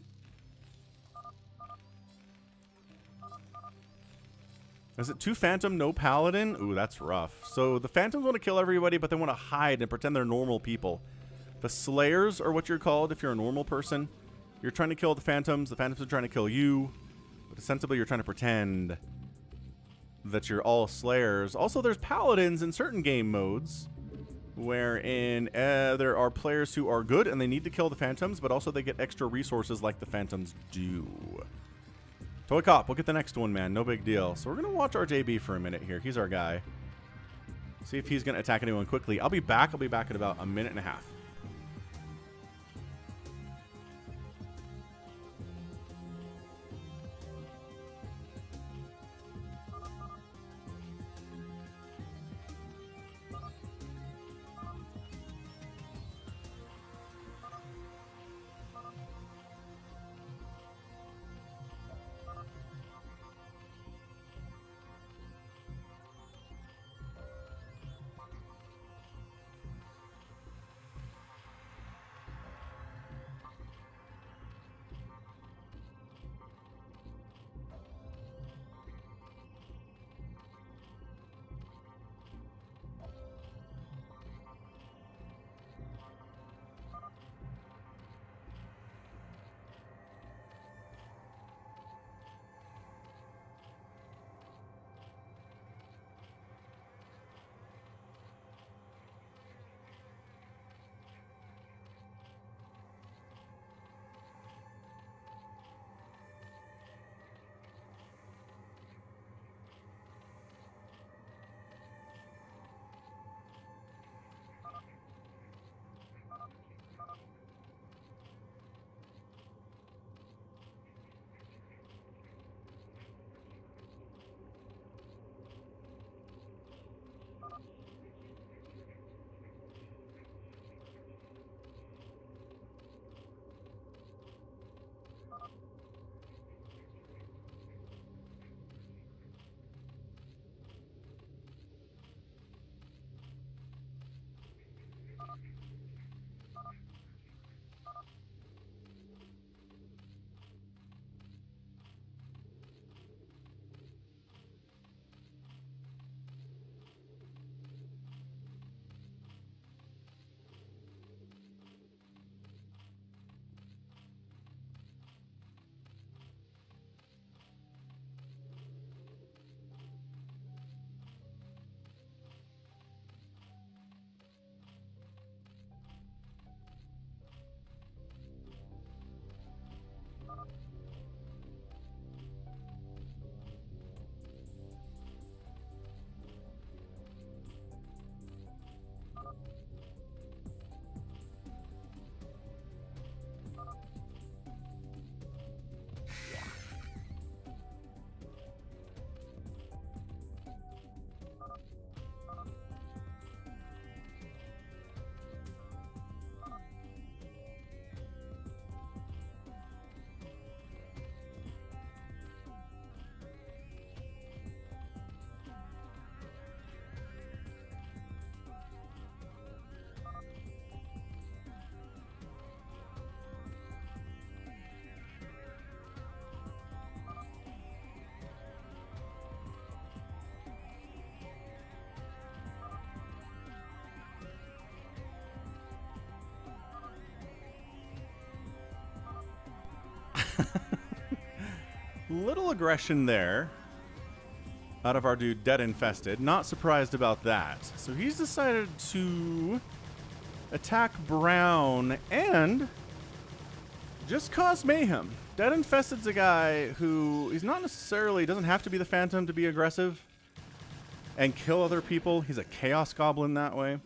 Is it 2 Phantom, no Paladin? Ooh, that's rough. So the Phantoms want to kill everybody, but they want to hide and pretend they're normal people. The Slayers are what you're called if you're a normal person. You're trying to kill the Phantoms are trying to kill you. But ostensibly, you're trying to pretend that you're all Slayers. Also, there's Paladins in certain game modes, wherein there are players who are good and they need to kill the Phantoms, but also they get extra resources like the Phantoms do. Toycop, we'll get the next one, man. No big deal. So we're going to watch RJB for a minute here. He's our guy. See if he's going to attack anyone quickly. I'll be back. I'll be back in about a minute and a half. Little aggression there out of our dude Dead Infested. Not surprised about that. So he's decided to attack Brown and just cause mayhem. Dead Infested's a guy who he's not necessarily, doesn't have to be the Phantom to be aggressive and kill other people. He's a Chaos Goblin that way.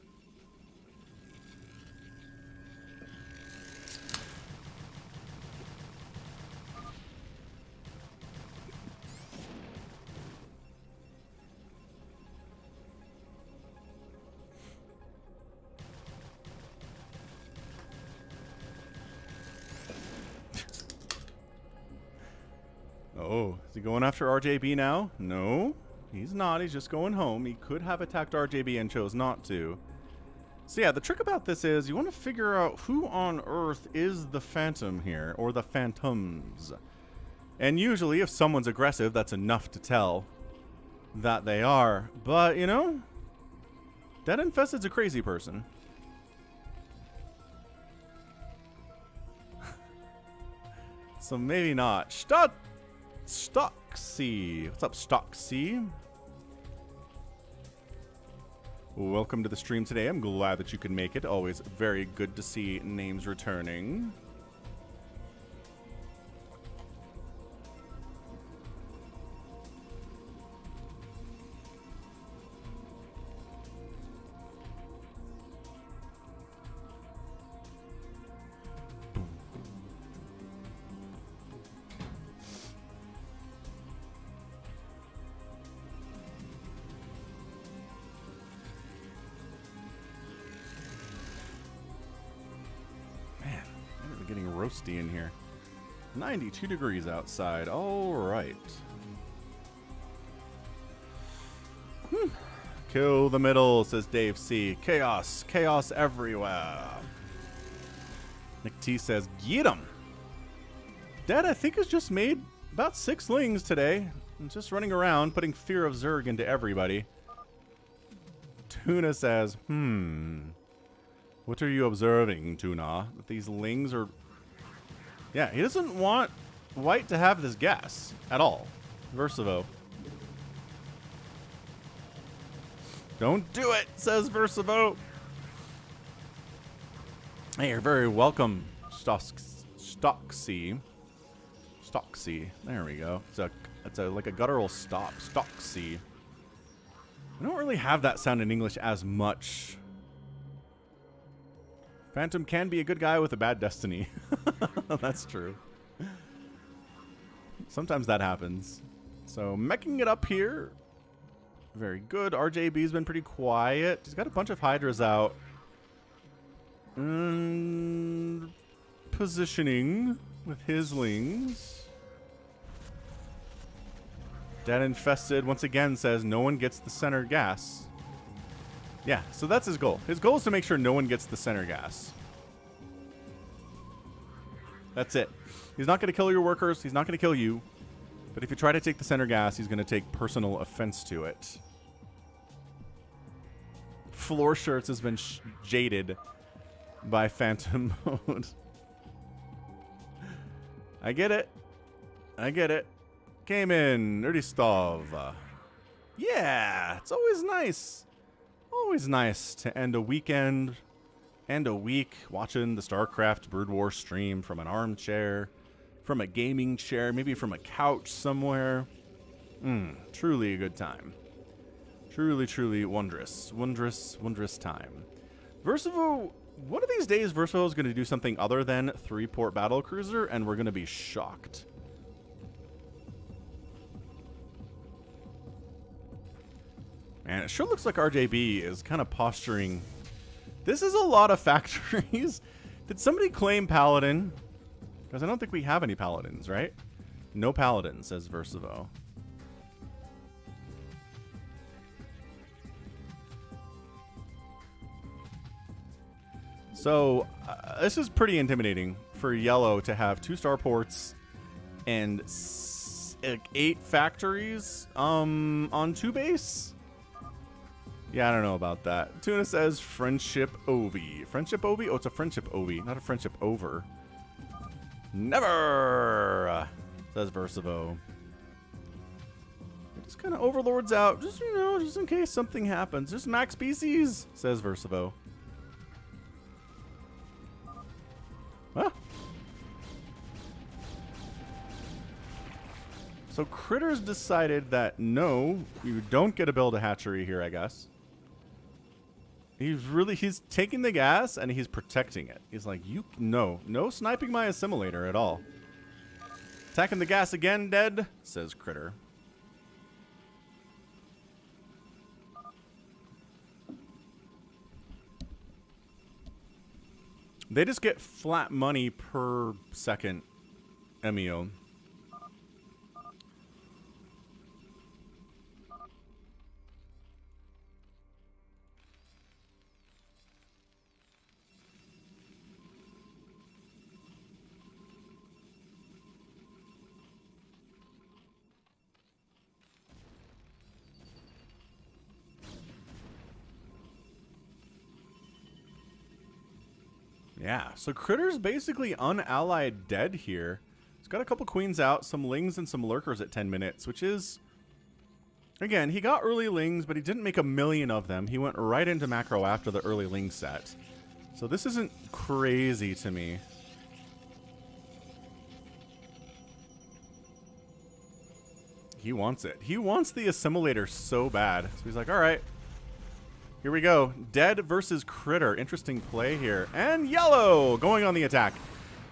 Oh, is he going after RJB now? No, he's not. He's just going home. He could have attacked RJB and chose not to. So yeah, the trick about this is you want to figure out who on earth is the Phantom here, or the Phantoms. And usually if someone's aggressive, that's enough to tell that they are. But, you know, Dead Infested's a crazy person. So maybe not. Stocksy. What's up, Stocksy? Welcome to the stream today. I'm glad that you can make it. Always very good to see names returning. Roasty in here. 92 degrees outside. All right. Kill the middle, says Dave C. Chaos. Chaos everywhere. Nick T says, get him. Dead, I think, has just made about 6 lings today. And just running around, putting Fear of Zerg into everybody. Tuna says, what are you observing, Tuna? That these lings are... Yeah, he doesn't want white to have this gas at all. Versivo. Don't do it, says Versivo. Hey, you're very welcome, Stocksy. Stocksy. There we go. It's like a guttural stop. Stocksy. I don't really have that sound in English as much. Phantom can be a good guy with a bad destiny. That's true. Sometimes that happens. So, meching it up here. Very good. RJB's been pretty quiet. He's got a bunch of Hydras out. Positioning with his lings. Dead Infested once again says no one gets the center gas. Yeah, so that's his goal. His goal is to make sure no one gets the center gas. That's it. He's not going to kill your workers. He's not going to kill you. But if you try to take the center gas, he's going to take personal offense to it. Floor Shirts has been jaded by Phantom mode. I get it. I get it. Came in. Nerdy Stov. Yeah, it's always nice. Always nice to end a weekend and a week watching the StarCraft Brood War stream from an armchair, from a gaming chair, maybe from a couch somewhere. Truly a good time. Truly, truly wondrous. Wondrous, wondrous time. Versivo, one of these days, Versivo is going to do something other than 3-port battlecruiser, and we're going to be shocked. Man, it sure looks like RJB is kind of posturing. This is a lot of factories. Did somebody claim Paladin? Because I don't think we have any Paladins, right? No Paladin, says Versivo. So, this is pretty intimidating for Yellow to have 2 starports and 8 factories on 2 base. Yeah, I don't know about that. Tuna says friendship Ovi. Friendship Ovi? Oh, it's a friendship Ovi, not a friendship over. Never, says Versivo. Just kind of overlords out. Just, you know, just in case something happens. Just max species, says Versivo. Huh? So Critter's decided that no, you don't get to build a hatchery here, I guess. He's taking the gas and he's protecting it. He's like, no sniping my assimilator at all. Attacking the gas again, dead, says Critter. They just get flat money per second, MEO. Yeah, so Critter's basically unallied dead here. He's got a couple queens out, some lings, and some lurkers at 10 minutes, which is... Again, he got early lings, but he didn't make a million of them. He went right into macro after the early ling set. So this isn't crazy to me. He wants it. He wants the assimilator so bad. So he's like, all right. Here we go. Dead versus Critter. Interesting play here. And Yellow going on the attack.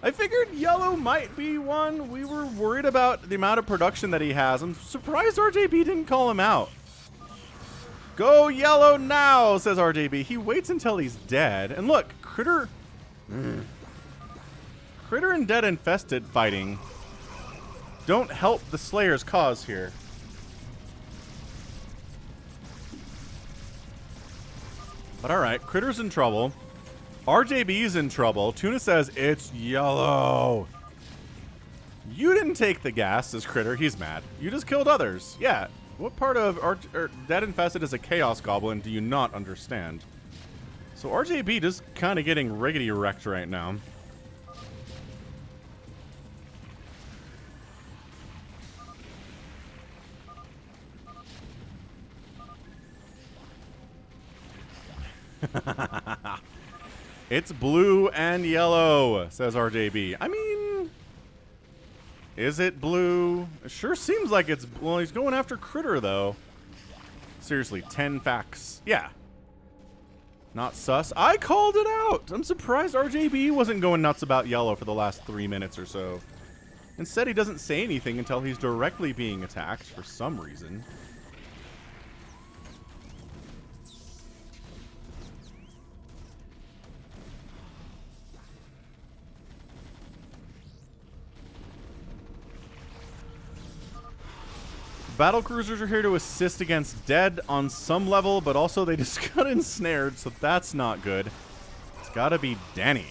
I figured Yellow might be one. We were worried about the amount of production that he has. I'm surprised RJB didn't call him out. Go Yellow now, says RJB. He waits until he's dead. And look, Critter... Critter and Dead Infested fighting don't help the Slayer's cause here. But alright, Critter's in trouble. RJB's in trouble. Tuna says, it's Yellow. You didn't take the gas, says Critter. He's mad. You just killed others. Yeah. What part of Dead Infested as a Chaos Goblin do you not understand? So RJB just kind of getting riggedy wrecked right now. It's blue and yellow, says RJB. I mean, is it blue? It sure seems like it's... Well, he's going after Critter, though. Seriously, 10 facts. Yeah. Not sus. I called it out. I'm surprised RJB wasn't going nuts about yellow for the last 3 minutes or so. Instead, he doesn't say anything until he's directly being attacked for some reason. Battle cruisers are here to assist against Dead on some level, but also they just got ensnared, so that's not good. It's gotta be Danny.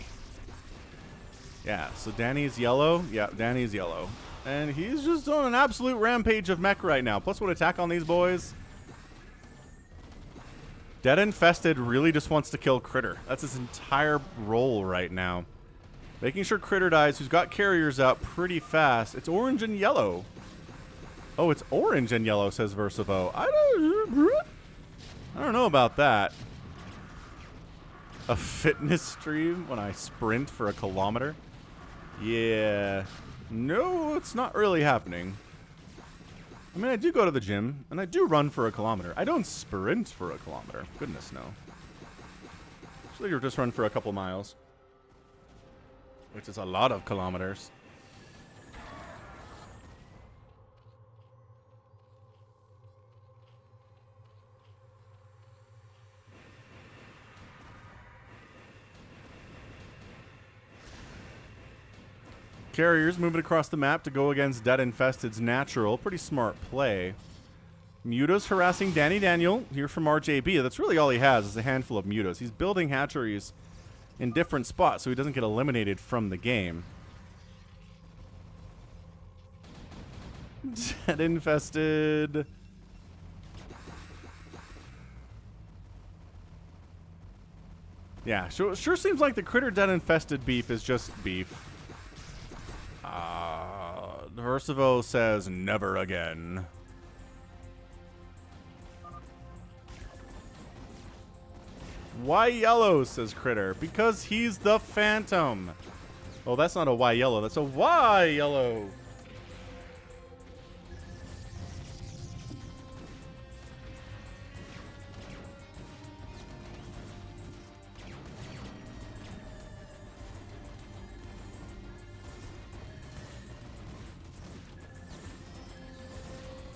Yeah, so Danny's yellow. Yeah, Danny's yellow. And he's just on an absolute rampage of mech right now. Plus, what attack on these boys? Dead Infested really just wants to kill Critter. That's his entire role right now. Making sure Critter dies, who's got carriers out pretty fast. It's orange and yellow. Oh, it's orange and yellow, says Versivo. I don't know about that. A fitness stream when I sprint for a kilometer? Yeah. No, it's not really happening. I mean, I do go to the gym, and I do run for a kilometer. I don't sprint for a kilometer. Goodness, no. Usually you just run for a couple miles. Which is a lot of kilometers. Carriers moving across the map to go against Dead Infested's natural. Pretty smart play. Muta's harassing Danny Daniel here from RJB. That's really all he has is a handful of Mutas. He's building hatcheries in different spots so he doesn't get eliminated from the game. Dead Infested. Yeah, sure seems like the Critter Dead Infested beef is just beef. Versivo says never again. Why yellow, says Critter? Because he's the Phantom. Oh, that's not a Y yellow. That's a Y yellow.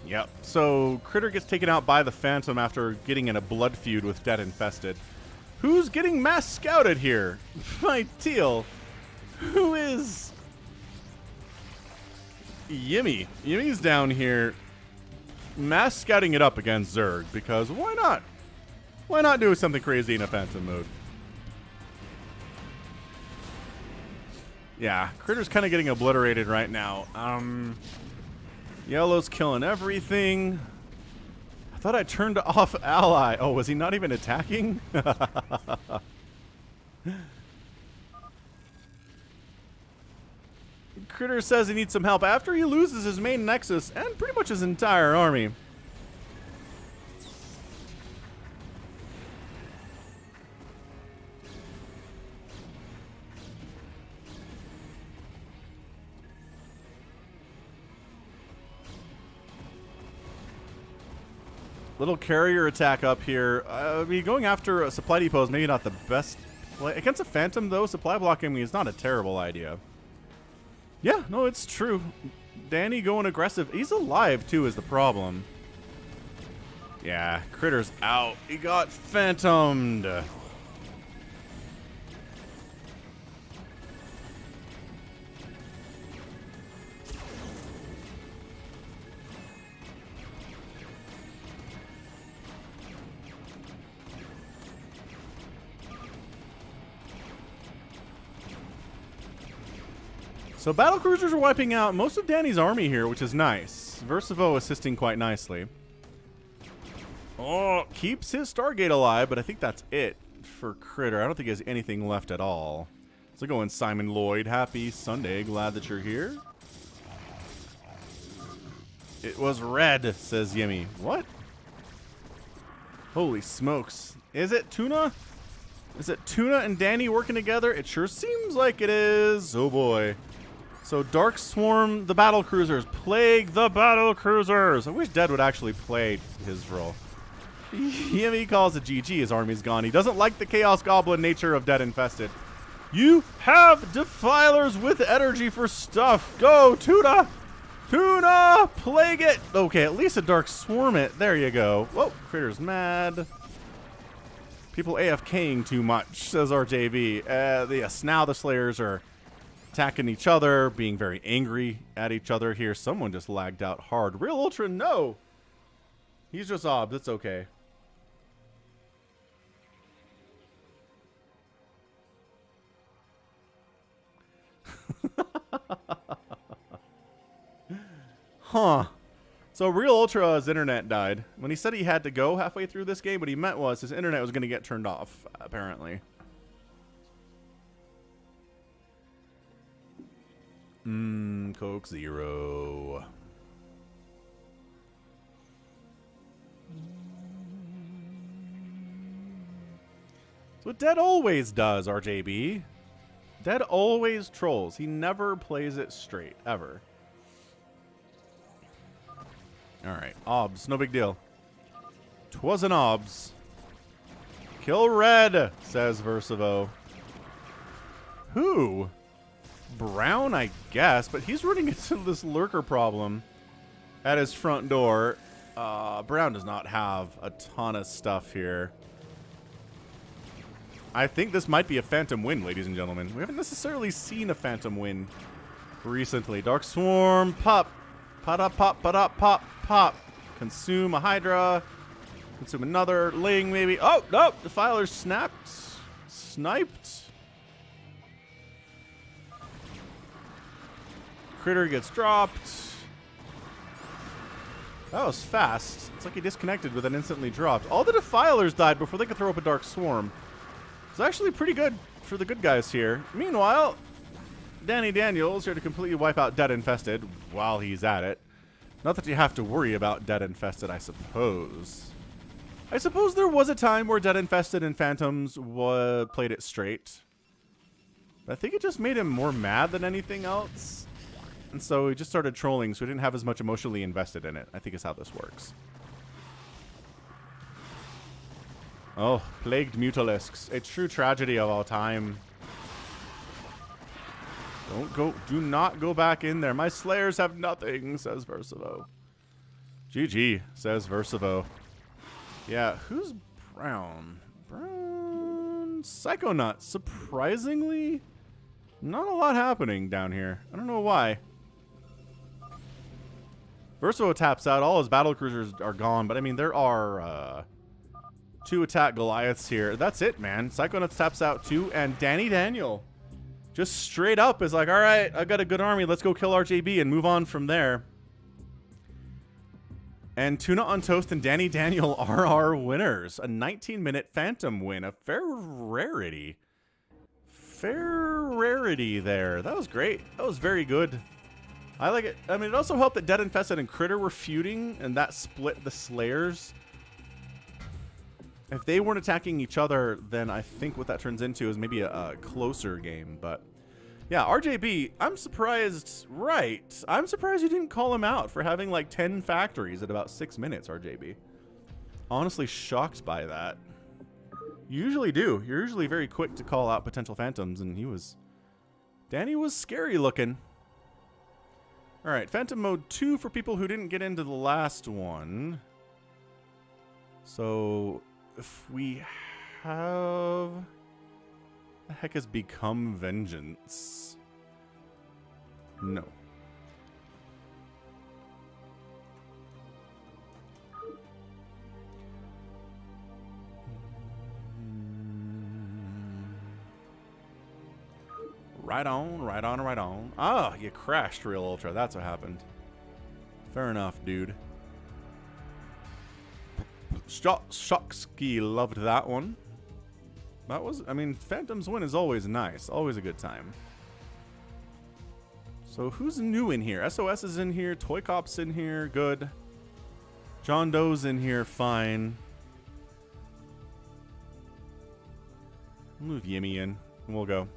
Yep. So Critter gets taken out by the Phantom after getting in a blood feud with Dead Infested. Who's getting mass scouted here? My teal. Who is? Yimmy. Yimmy's down here mass scouting it up against Zerg because why not? Why not do something crazy in a Phantom mode? Yeah, Critter's kind of getting obliterated right now. Yellow's killing everything. I thought I turned off ally. Oh, was he not even attacking? Critter says he needs some help after he loses his main nexus and pretty much his entire army. Little carrier attack up here. Going after a supply depot is maybe not the best play. Against a Phantom, though, supply blocking me is not a terrible idea. Yeah, no, it's true. Danny going aggressive. He's alive, too, is the problem. Yeah, Critter's out. He got Phantomed. So battlecruisers are wiping out most of Danny's army here, which is nice. Versivo assisting quite nicely. Oh, keeps his Stargate alive, but I think that's it for Critter. I don't think he has anything left at all. So going Simon Lloyd. Happy Sunday. Glad that you're here. It was red, says Yimmy. What? Holy smokes. Is it Tuna? Is it Tuna and Danny working together? It sure seems like it is. Oh boy. So Dark Swarm the battle cruisers. Plague the battle cruisers. I wish Dead would actually play his role. Yimmy calls it GG. His army's gone. He doesn't like the Chaos Goblin nature of Dead Infested. You have Defilers with energy for stuff. Go, Tuna! Tuna! Plague it! Okay, at least a Dark Swarm it. There you go. Whoa, Critter's mad. People AFKing too much, says RJV. Yes, now the Slayers are attacking each other, being very angry at each other here. Someone just lagged out hard. Real Ultra, no! He's just obs. It's okay. Huh. So Real Ultra's internet died. When he said he had to go halfway through this game, what he meant was his internet was going to get turned off, apparently. Coke Zero. That's what Dead always does, RJB. Dead always trolls. He never plays it straight, ever. Alright, obs, no big deal. 'Twas an obs. Kill red, says Versivo. Who? Brown, I guess, but he's running into this lurker problem at his front door. Brown does not have a ton of stuff here. I think this might be a Phantom win, ladies and gentlemen. We haven't necessarily seen a Phantom win recently. Dark Swarm, pop. Pop, pop, pop, pop, pop. Consume a Hydra. Consume another Ling, maybe. Oh, no. Defiler snapped. Sniped. Critter gets dropped. That was fast. It's like he disconnected with an instantly dropped. All the Defilers died before they could throw up a Dark Swarm. It's actually pretty good for the good guys here. Meanwhile, Danny Daniels here to completely wipe out Dead Infested while he's at it. Not that you have to worry about Dead Infested, I suppose. I suppose there was a time where Dead Infested and Phantoms played it straight. But I think it just made him more mad than anything else. And so he just started trolling, so he didn't have as much emotionally invested in it. I think is how this works. Oh, plagued Mutalisks. A true tragedy of all time. Do not go back in there. My Slayers have nothing, says Versivo. GG, says Versivo. Yeah, who's brown? Brown Psychonauts. Surprisingly, not a lot happening down here. I don't know why. Versivo taps out. All his battle cruisers are gone, but I mean, there are 2 attack Goliaths here. That's it, man. Psychonauts taps out 2, and Danny Daniel just straight up is like, all right, I got a good army. Let's go kill RJB and move on from there. And Tuna on Toast and Danny Daniel are our winners. A 19-minute Phantom win. A fair rarity. Fair rarity there. That was great. That was very good. I like it. I mean, it also helped that Dead Infested and Critter were feuding, and that split the Slayers. If they weren't attacking each other, then I think what that turns into is maybe a closer game. But yeah, RJB, I'm surprised, right? I'm surprised you didn't call him out for having like 10 factories at about 6 minutes, RJB. Honestly shocked by that. You usually do. You're usually very quick to call out potential Phantoms, and Danny was scary looking. All right, Phantom Mode 2 for people who didn't get into the last one. So if we have... The heck has become Vengeance? No. Right on, right on, right on. Ah, you crashed Real Ultra. That's what happened. Fair enough, dude. Shocksky loved that one. That was, I mean, Phantom's win is always nice. Always a good time. So who's new in here? SOS is in here. Toycop's in here. Good. John Doe's in here. Fine. Move Yimmy in, and we'll go.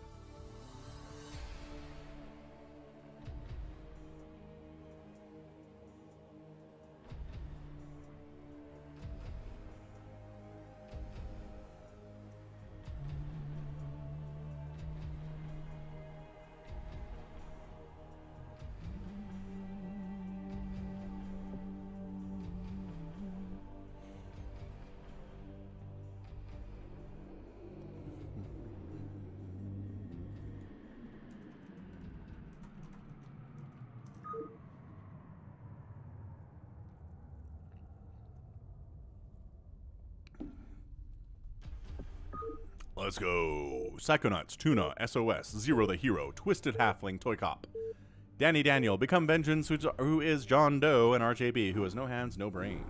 Let's go. Psychonauts, Tuna, SOS, Zero the Hero, Twisted Halfling, Toycop. Danny Daniel, Become Vengeance, who is John Doe, and RJB, who has no hands, no brain.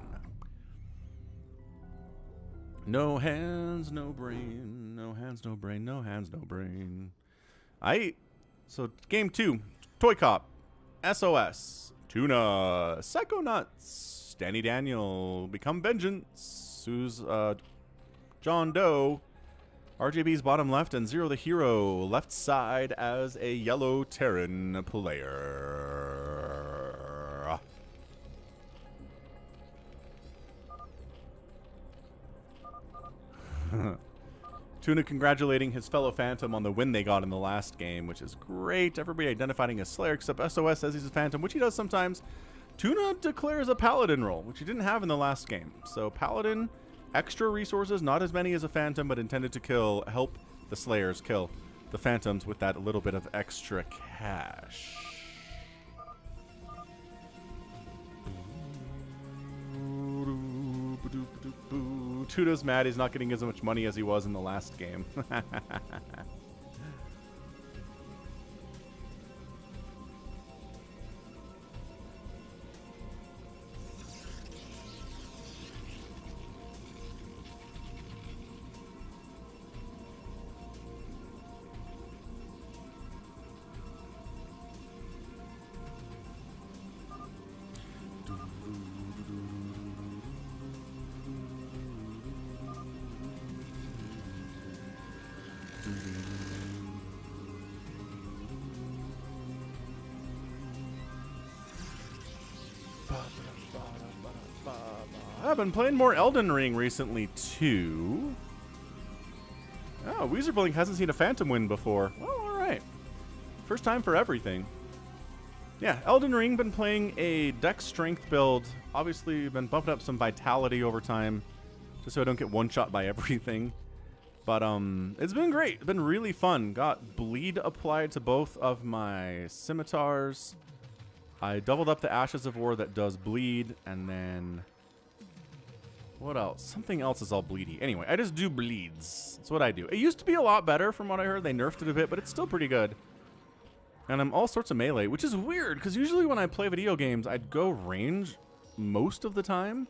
No hands, no brain. No hands, no brain. No hands, no brain. So, game 2. Toycop, SOS, Tuna, Psychonauts, Danny Daniel, Become Vengeance, who's John Doe, RJB's bottom left, and Zero the Hero left side as a yellow Terran player. Tuna congratulating his fellow Phantom on the win they got in the last game, which is great. Everybody identifying a Slayer, except SOS says he's a Phantom, which he does sometimes. Tuna declares a Paladin role, which he didn't have in the last game. So Paladin... Extra resources, not as many as a Phantom, but intended to help the Slayers kill the Phantoms with that little bit of extra cash. Tuna's mad he's not getting as much money as he was in the last game. I've been playing more Elden Ring recently, too. Oh, Weezerblink hasn't seen a Phantom win before. Well, alright. First time for everything. Yeah, Elden Ring, been playing a dex strength build. Obviously, been bumping up some vitality over time, just so I don't get one-shot by everything. But it's been great. It's been really fun. Got bleed applied to both of my scimitars. I doubled up the Ashes of War that does bleed, and then... what else? Something else is all bleedy. Anyway, I just do bleeds. That's what I do. It used to be a lot better from what I heard. They nerfed it a bit, but it's still pretty good. And I'm all sorts of melee, which is weird, because usually when I play video games, I'd go range most of the time.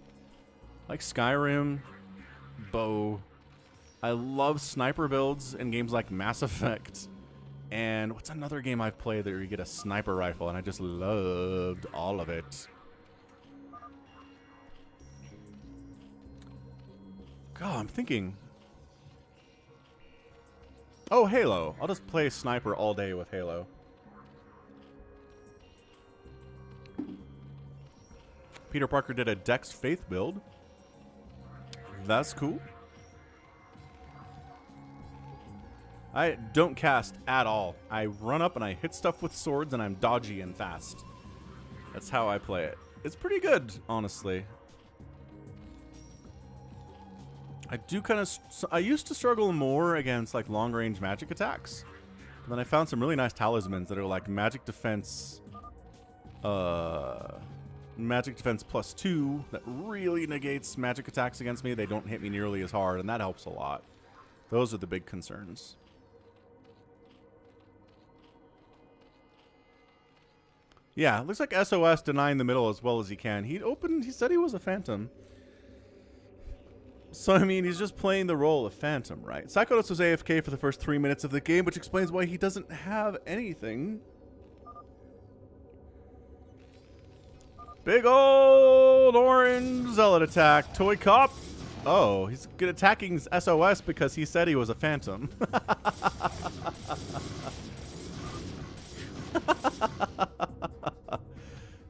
Like Skyrim, bow. I love sniper builds in games like Mass Effect. And what's another game I've played that you get a sniper rifle, and I just loved all of it. God, I'm thinking. Oh, Halo. I'll just play sniper all day with Halo. Peter Parker did a Dex Faith build. That's cool. I don't cast at all. I run up and I hit stuff with swords, and I'm dodgy and fast. That's how I play it. It's pretty good, honestly. I do kind of... I used to struggle more against, like, long-range magic attacks. But then I found some really nice talismans that are, like, magic defense... magic defense +2 that really negates magic attacks against me. They don't hit me nearly as hard, and that helps a lot. Those are the big concerns. Yeah, looks like SOS denying the middle as well as he can. He said he was a Phantom. So, I mean, he's just playing the role of Phantom, right? Psychodos was AFK for the first 3 minutes of the game, which explains why he doesn't have anything. Big old orange zealot attack. Toycop. Oh, he's good attacking SOS because he said he was a Phantom.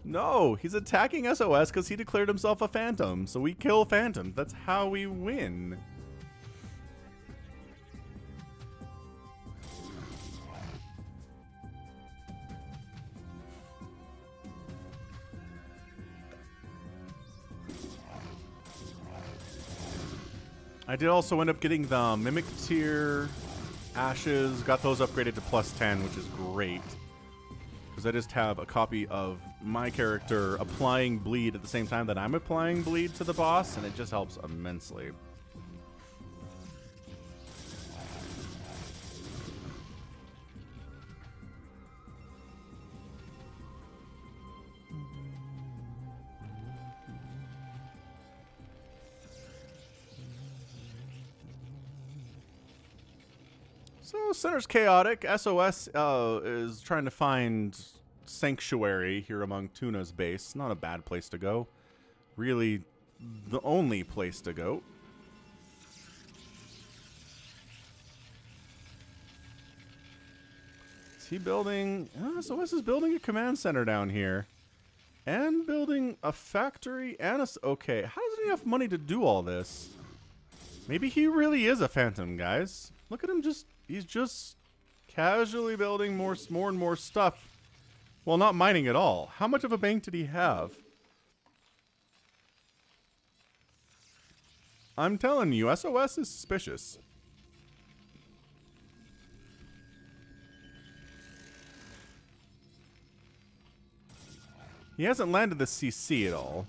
No, he's attacking SOS because he declared himself a Phantom. So we kill Phantoms. That's how we win. I did also end up getting the Mimic Tier Ashes. Got those upgraded to +10, which is great. Because I just have a copy of my character applying bleed at the same time that I'm applying bleed to the boss, and it just helps immensely. So, Center's chaotic. SOS is trying to find sanctuary here among Tuna's base. Not a bad place to go. Really, the only place to go. Is he building... SOS is building a command center down here. And building a factory and a... Okay, how does he have money to do all this? Maybe he really is a Phantom, guys. Look at him just... He's just casually building more and more stuff while not mining at all. How much of a bank did he have? I'm telling you, SOS is suspicious. He hasn't landed the CC at all.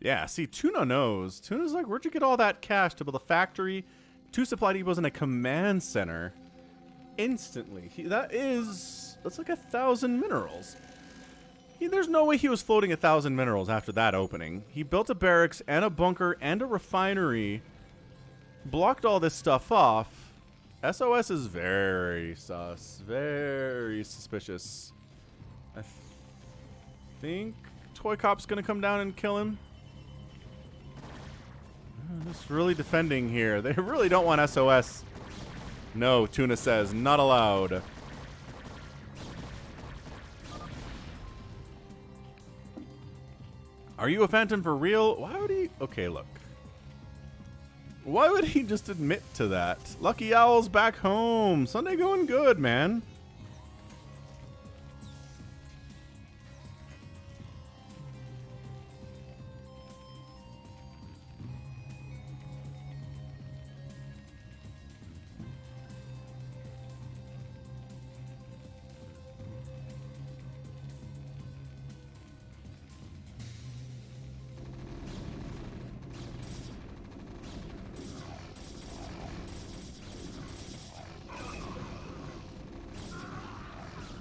Yeah, see, Tuna knows. Tuna's like, where'd you get all that cash to build a factory, 2 supply depots, and a command center? Instantly. That's like 1,000 minerals. There's no way he was floating 1,000 minerals after that opening. He built a barracks and a bunker and a refinery, blocked all this stuff off. SOS is very sus, very suspicious. I think Toycop's gonna come down and kill him. Just really defending here. They really don't want SOS. No, Tuna says, not allowed. Are you a Phantom for real? Why would he? Okay, look. Why would he just admit to that? Lucky Owl's back home. Sunday going good, man.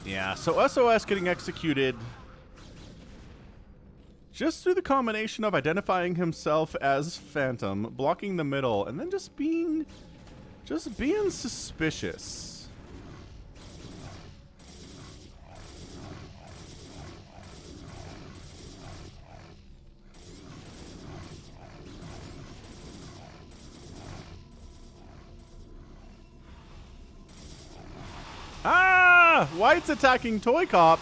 Yeah, so SOS getting executed just through the combination of identifying himself as Phantom, blocking the middle, and then just being suspicious. Ah! White's attacking Toycop.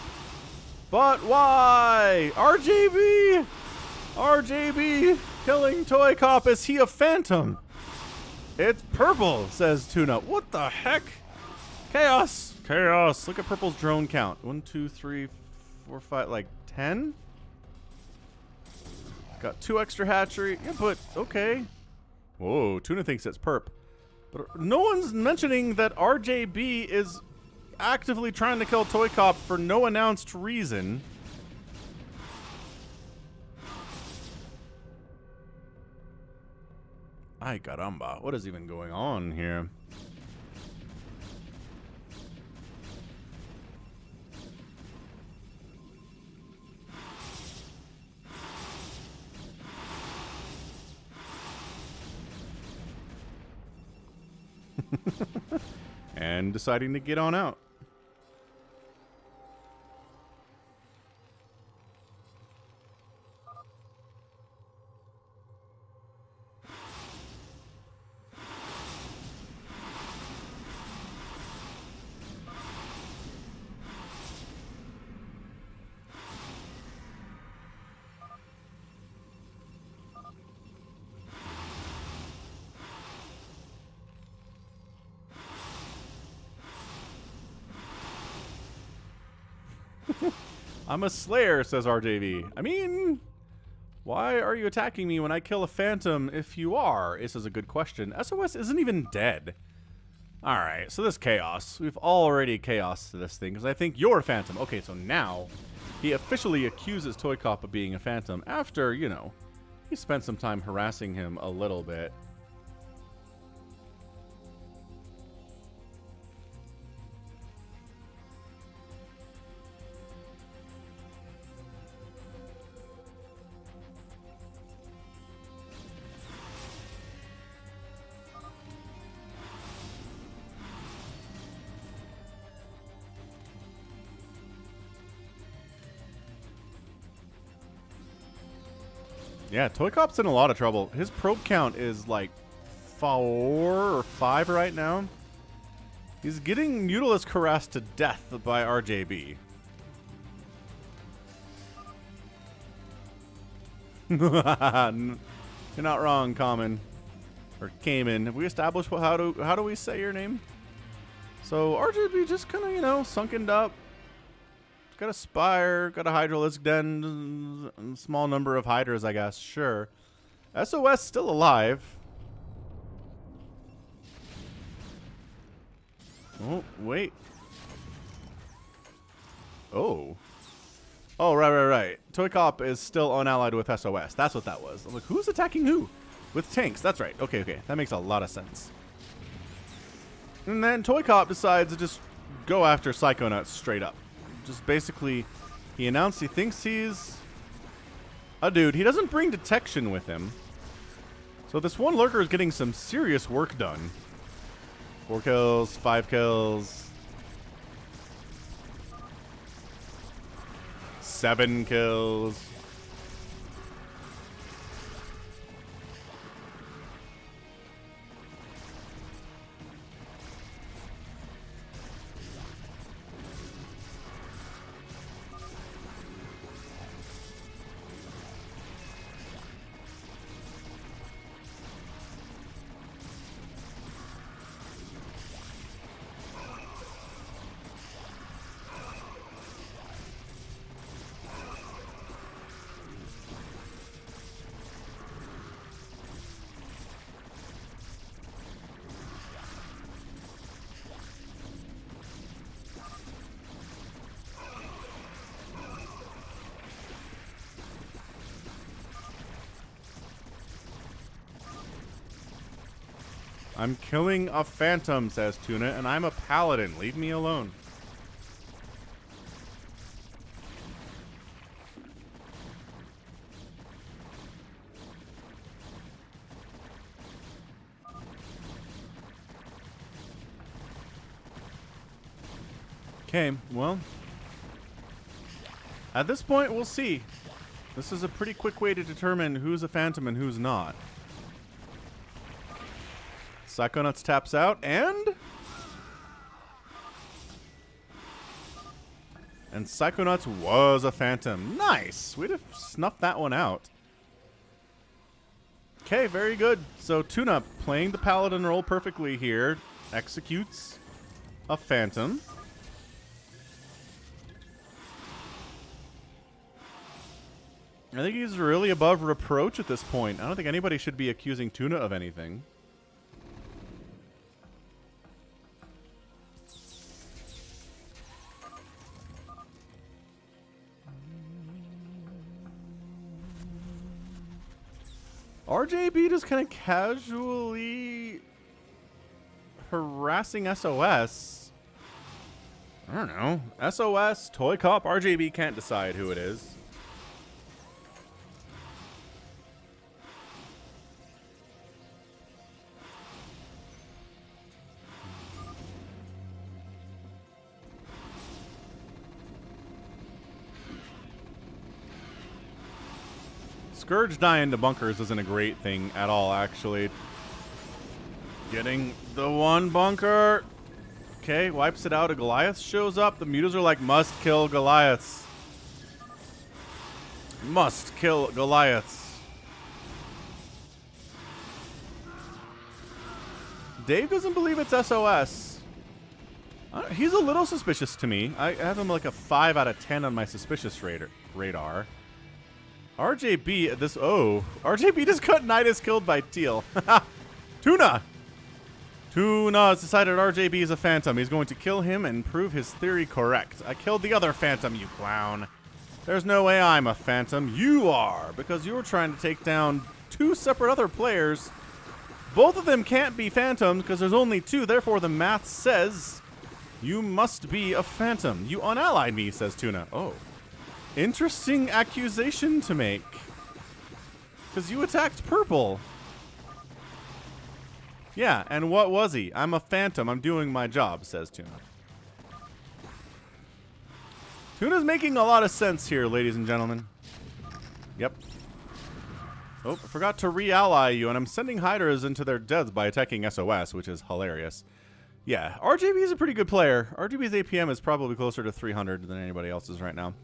But why? RJB! RJB killing Toycop. Is he a Phantom? It's purple, says Tuna. What the heck? Chaos! Chaos! Look at purple's drone count. 1, 2, 3, 4, 5, like 10? Got 2 extra hatchery. Yeah, but okay. Whoa, Tuna thinks it's perp. But no one's mentioning that RJB is actively trying to kill Toycop for no announced reason. Ay caramba, what is even going on here? And deciding to get on out. I'm a Slayer, says RJV. I mean, why are you attacking me when I kill a Phantom if you are? This is a good question. SOS isn't even dead. Alright, so this chaos. We've already chaos to this thing, because I think you're a Phantom. Okay, so now he officially accuses Toycop of being a Phantom after, you know, he spent some time harassing him a little bit. Yeah, Toycop's in a lot of trouble. His probe count is like 4 or 5 right now. He's getting Mutilus harassed to death by RJB. You're not wrong, Common. Or Cayman. Have we established how do we say your name? So RJB just kind of, you know, sunkened up. Got a Spire, got a Hydralisk Den, small number of Hydras, I guess. Sure. SOS still alive. Oh, wait. Oh. Oh, right. Toycop is still unallied with SOS. That's what that was. I'm like, who's attacking who? With tanks. That's right. Okay. That makes a lot of sense. And then Toycop decides to just go after Psychonauts straight up. Just basically, he announced he thinks he's a dude. He doesn't bring detection with him. So this one lurker is getting some serious work done. 4 kills, 5 kills. 7 kills. I'm killing a phantom, says Tuna, and I'm a paladin. Leave me alone. Okay, well, at this point, we'll see. This is a pretty quick way to determine who's a phantom and who's not. Psychonauts taps out, and Psychonauts was a phantom. Nice! We'd have snuffed that one out. Okay, very good. So Tuna, playing the paladin role perfectly here, executes a phantom. I think he's really above reproach at this point. I don't think anybody should be accusing Tuna of anything. RJB just kind of casually harassing SOS. I don't know. SOS, Toycop, RJB can't decide who it is. Scourge dying to bunkers isn't a great thing at all, actually. Getting the one bunker. Okay, wipes it out. A Goliath shows up. The mutas are like, must kill Goliaths. Must kill Goliaths. Dave doesn't believe it's SOS. He's a little suspicious to me. I have him like a 5 out of 10 on my suspicious radar. RJB at this. Oh, RJB just got Nidus killed by Teal. Tuna! Tuna has decided RJB is a phantom. He's going to kill him and prove his theory correct. I killed the other phantom, you clown. There's no way I'm a phantom. You are, because you were trying to take down 2 separate other players. Both of them can't be phantoms because there's only 2. Therefore, the math says you must be a phantom. You unallied me, says Tuna. Oh. Interesting accusation to make. Because you attacked purple. Yeah, and what was he? I'm a phantom. I'm doing my job, says Tuna. Tuna's making a lot of sense here, ladies and gentlemen. Yep. Oh, I forgot to re-ally you, and I'm sending hiders into their deaths by attacking SOS, which is hilarious. Yeah, RJB is a pretty good player. RJB's APM is probably closer to 300 than anybody else's right now.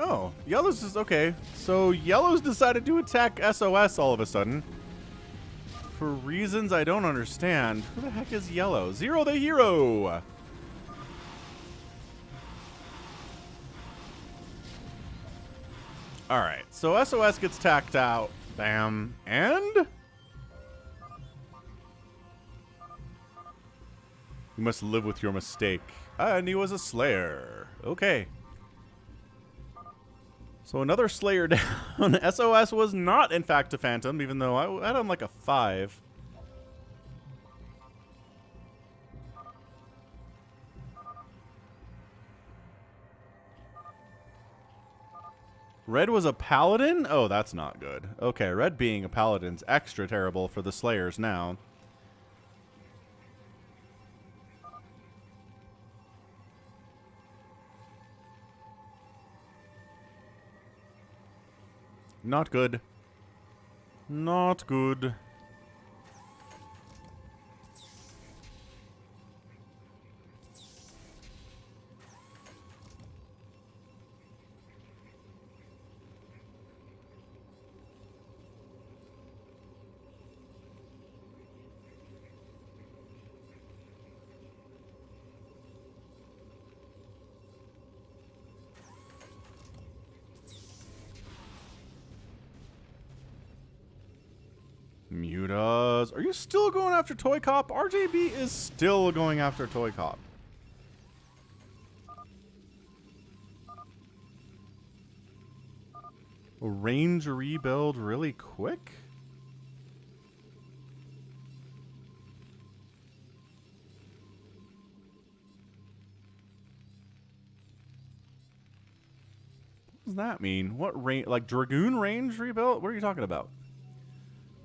Oh, Yellow's is okay. So Yellow's decided to attack SOS all of a sudden. For reasons I don't understand. Who the heck is Yellow? Zero the hero! Alright, so SOS gets tacked out. Bam. And? You must live with your mistake. And he was a Slayer. Okay. So another Slayer down. SOS was not, in fact, a phantom, even though I had him like a 5. Red was a paladin? Oh, that's not good. Okay, Red being a paladin's extra terrible for the Slayers now. Not good. Not good. Mutas. Are you still going after Toycop? RJB is still going after Toycop. Range rebuild really quick? What does that mean? What range? Like Dragoon range rebuild? What are you talking about?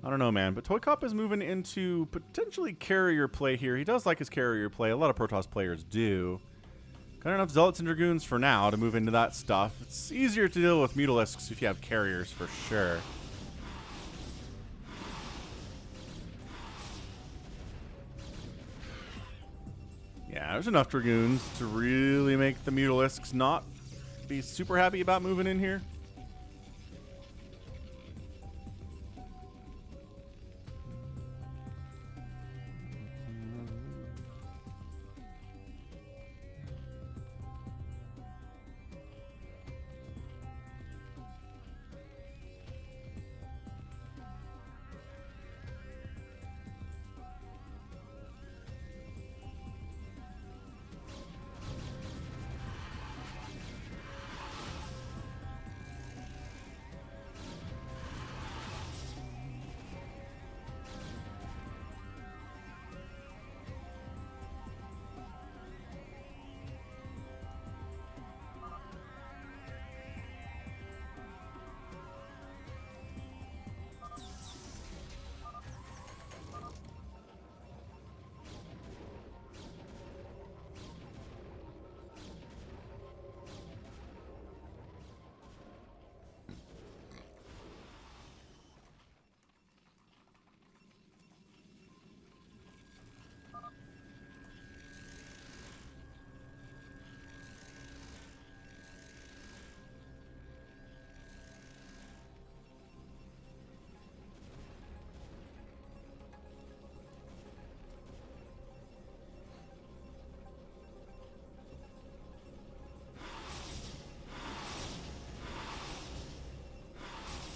I don't know, man. But Toycop is moving into potentially carrier play here. He does like his carrier play. A lot of Protoss players do. Got enough Zealots and Dragoons for now to move into that stuff. It's easier to deal with Mutalisks if you have carriers for sure. Yeah, there's enough Dragoons to really make the Mutalisks not be super happy about moving in here.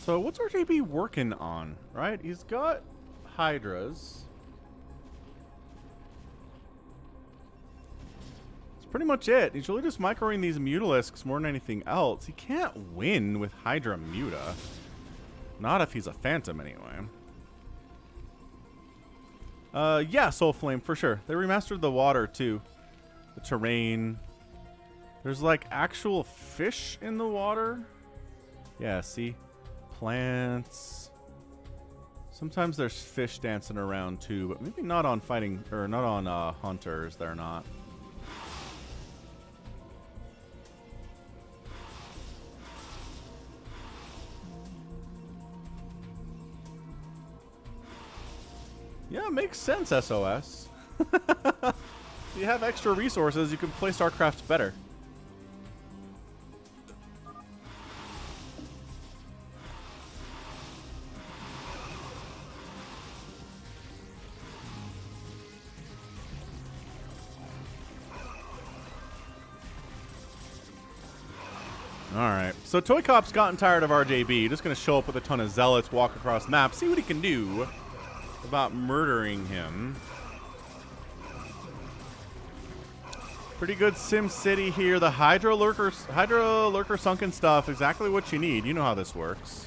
So what's RJB working on, right? He's got Hydras. That's pretty much it. He's really just microing these Mutalisks more than anything else. He can't win with Hydra Muta. Not if he's a Phantom anyway. Yeah, Soul Flame, for sure. They remastered the water too. The terrain. There's like actual fish in the water. Yeah, see? Plants. Sometimes there's fish dancing around too, but maybe not on fighting, or not on hunters. They're not. Yeah, makes sense, SOS. If you have extra resources, you can play StarCraft better. Alright, so Toycop's gotten tired of RJB. Just going to show up with a ton of Zealots, walk across the map, see what he can do about murdering him. Pretty good Sim City here. The Hydra Lurker sunken stuff, exactly what you need. You know how this works.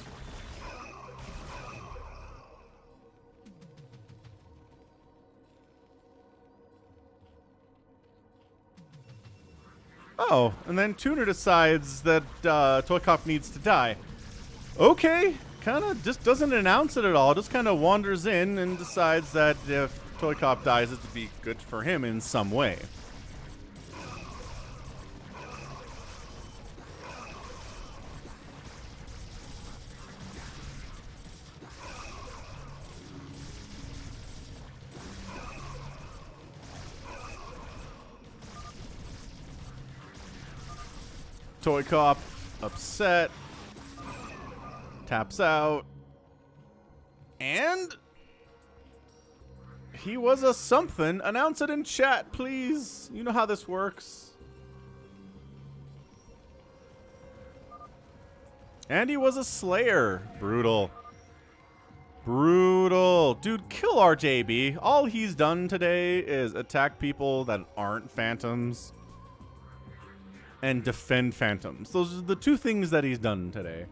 Oh, and then Tuna decides that Toycop needs to die. Okay, kind of just doesn't announce it at all. Just kind of wanders in and decides that if Toycop dies, it'd be good for him in some way. Toycop upset, taps out, and he was a something. Announce it in chat, please. You know how this works. And he was a Slayer. Brutal. Brutal. Dude, kill RJB. All he's done today is attack people that aren't phantoms and defend phantoms. Those are the two things that he's done today.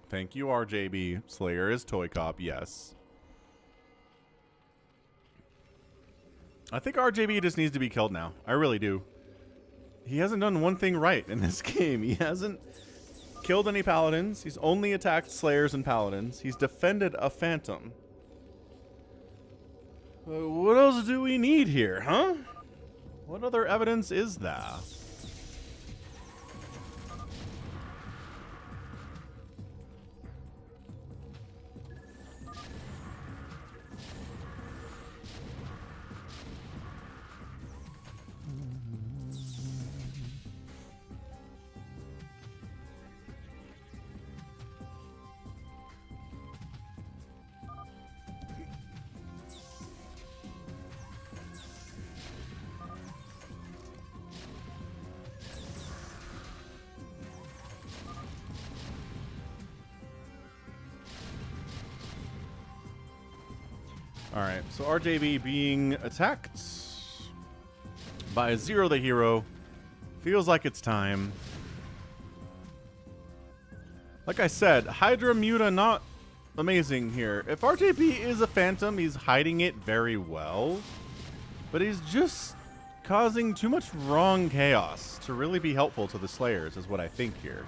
Thank you, RJB. Slayer is Toycop, yes. I think RJB just needs to be killed now. I really do. He hasn't done one thing right in this game. He hasn't killed any paladins. He's only attacked slayers and paladins. He's defended a phantom. What else do we need here, huh? What other evidence is there? Alright, so RJB being attacked by Zero the Hero. Feels like it's time. Like I said, Hydra Muta not amazing here. If RJB is a phantom, he's hiding it very well. But he's just causing too much wrong chaos to really be helpful to the Slayers, is what I think here.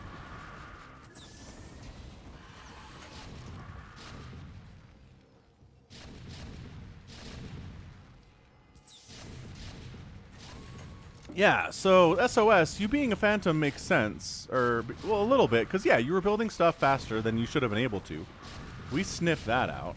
Yeah, so SOS, you being a phantom makes sense. Or, well, a little bit, because, yeah, you were building stuff faster than you should have been able to. We sniffed that out.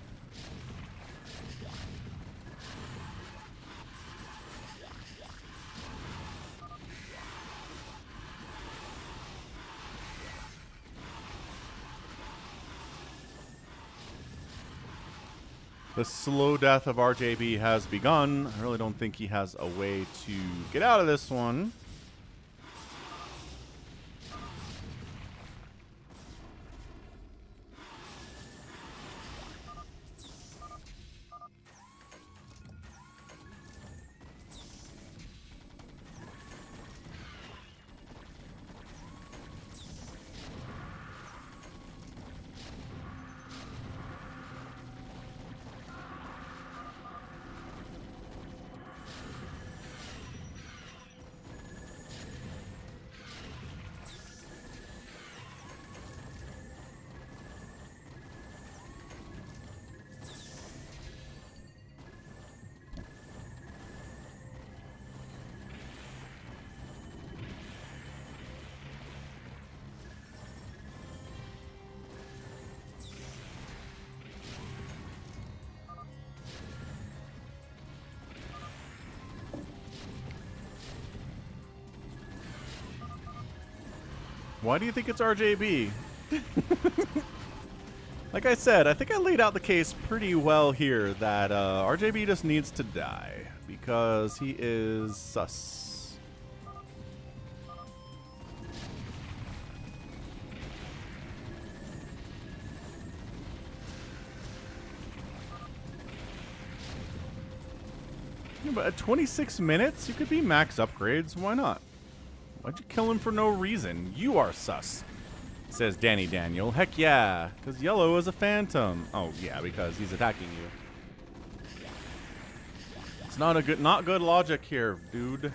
The slow death of RJB has begun. I really don't think he has a way to get out of this one. Why do you think it's RJB? Like I said, I think I laid out the case pretty well here that RJB just needs to die because he is sus. Yeah, but at 26 minutes, you could be max upgrades. Why not? Why'd you kill him for no reason? You are sus, says Danny Daniel. Heck yeah, because yellow is a phantom. Oh yeah, because he's attacking you. It's not good logic here, dude.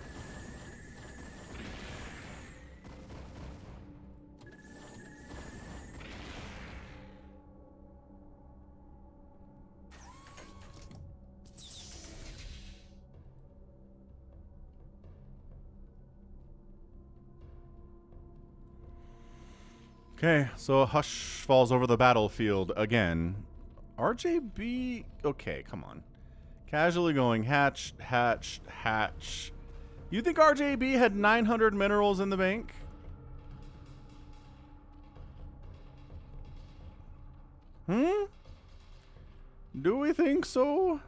Okay, so a hush falls over the battlefield again. RJB... Okay, come on. Casually going hatch, hatch, hatch. You think RJB had 900 minerals in the bank? Hmm? Do we think so?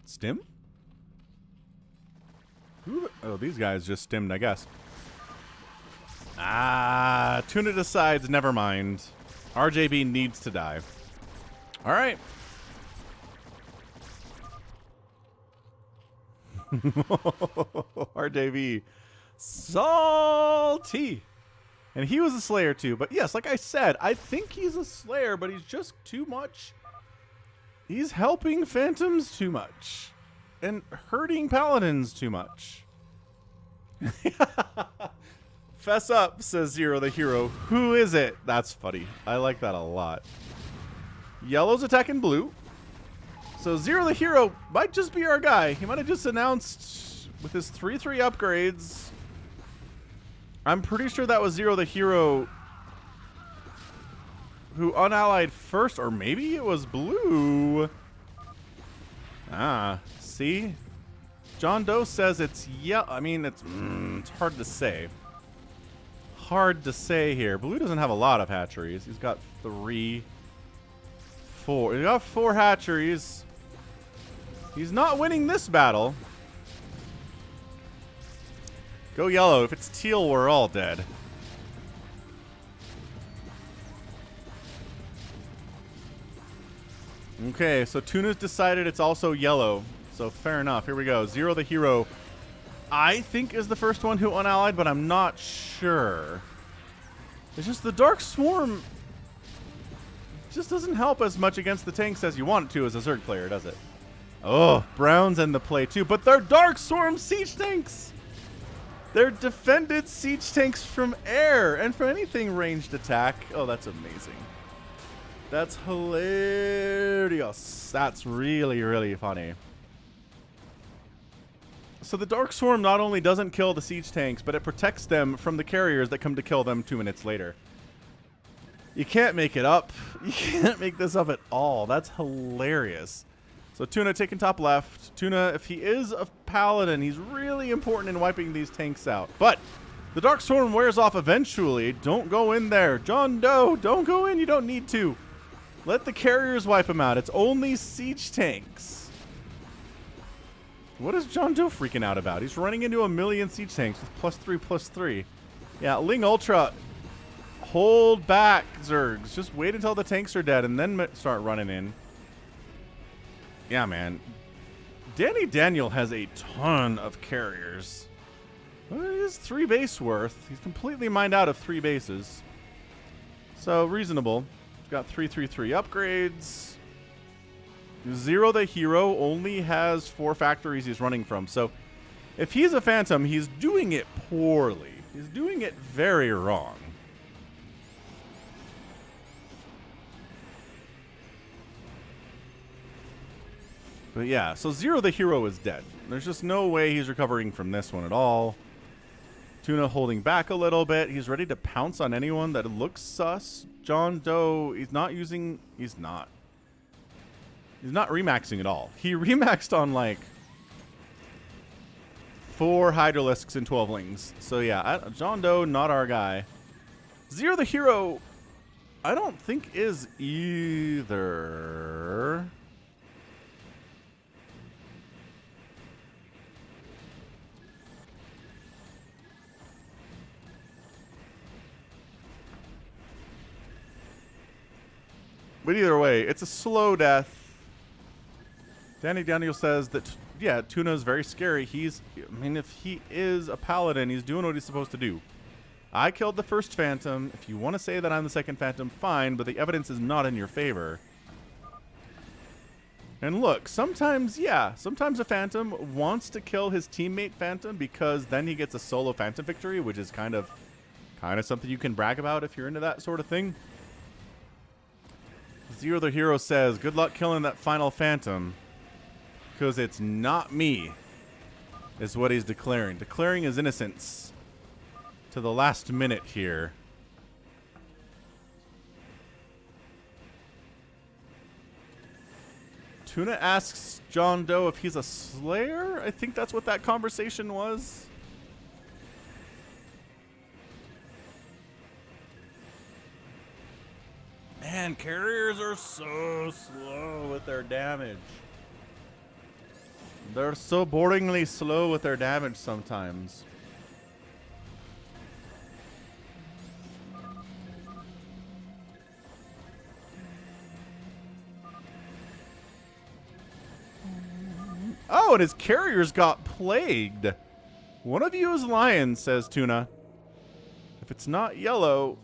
Stim? Oh, these guys just stimmed, I guess. Ah, Tuna decides, never mind. RJB needs to die. All right. RJB. Salty. And he was a Slayer too. But yes, like I said, I think he's a Slayer, but he's just too much. He's helping Phantoms too much. And hurting Paladins too much. Fess up, says Zero the Hero. Who is it? That's funny. I like that a lot. Yellow's attacking blue. So Zero the Hero might just be our guy. He might have just announced with his 3-3 upgrades. I'm pretty sure that was Zero the Hero who unallied first, or maybe it was blue. Ah, see? John Doe says it's I mean, it's hard to say. Hard to say here. Blue doesn't have a lot of hatcheries. He's got 3, 4. He's got 4 hatcheries. He's not winning this battle. Go yellow. If it's teal, we're all dead. Okay, so Tuna's decided it's also yellow. So fair enough. Here we go. Zero the Hero, I think, is the first one who unallied, but I'm not sure. It's just the Dark Swarm just doesn't help as much against the tanks as you want it to as a Zerg player, does it? Oh, Brown's in the play too, but they're Dark Swarm siege tanks! They're defended siege tanks from air and from anything ranged attack. Oh, that's amazing. That's hilarious. That's really, really funny. So the Dark Swarm not only doesn't kill the siege tanks, but it protects them from the carriers that come to kill them 2 minutes later. You can't make it up. You can't make this up at all. That's hilarious. So Tuna taking top left. Tuna, if he is a paladin, he's really important in wiping these tanks out. But the Dark Swarm wears off eventually. Don't go in there. John Doe, don't go in. You don't need to. Let the carriers wipe them out. It's only siege tanks. What is John Doe freaking out about? He's running into 1,000,000 siege tanks with +3/+3. Yeah, Ling Ultra, hold back, Zergs. Just wait until the tanks are dead and then start running in. Yeah, man. Danny Daniel has a ton of carriers. Well, it is 3 base worth. He's completely mined out of 3 bases. So, reasonable. He's got 3/3/3 upgrades. Zero the Hero only has 4 factories he's running from. So, if he's a Phantom, he's doing it poorly. He's doing it very wrong. But yeah, so Zero the Hero is dead. There's just no way he's recovering from this one at all. Tuna holding back a little bit. He's ready to pounce on anyone that looks sus. John Doe, he's not remaxing at all. He remaxed on like 4 Hydralisks and 12 Lings. So yeah, John Doe, not our guy. Zero the Hero, I don't think is either. But either way, it's a slow death. Danny Daniel says that, yeah, Tuna is very scary. I mean, if he is a paladin, he's doing what he's supposed to do. I killed the first Phantom. If you want to say that I'm the second Phantom, fine, but the evidence is not in your favor. And look, sometimes a Phantom wants to kill his teammate Phantom because then he gets a solo Phantom victory, which is kind of Kind of something you can brag about if you're into that sort of thing. Zero the Hero says, good luck killing that final Phantom. Because it's not me. Is what he's declaring. Declaring his innocence. To the last minute here. Tuna asks John Doe if he's a Slayer. I think that's what that conversation was. Man, carriers are so slow with their damage. They're so boringly slow with their damage sometimes. Oh, and his carriers got plagued. One of you is lion, says Tuna. If it's not yellow,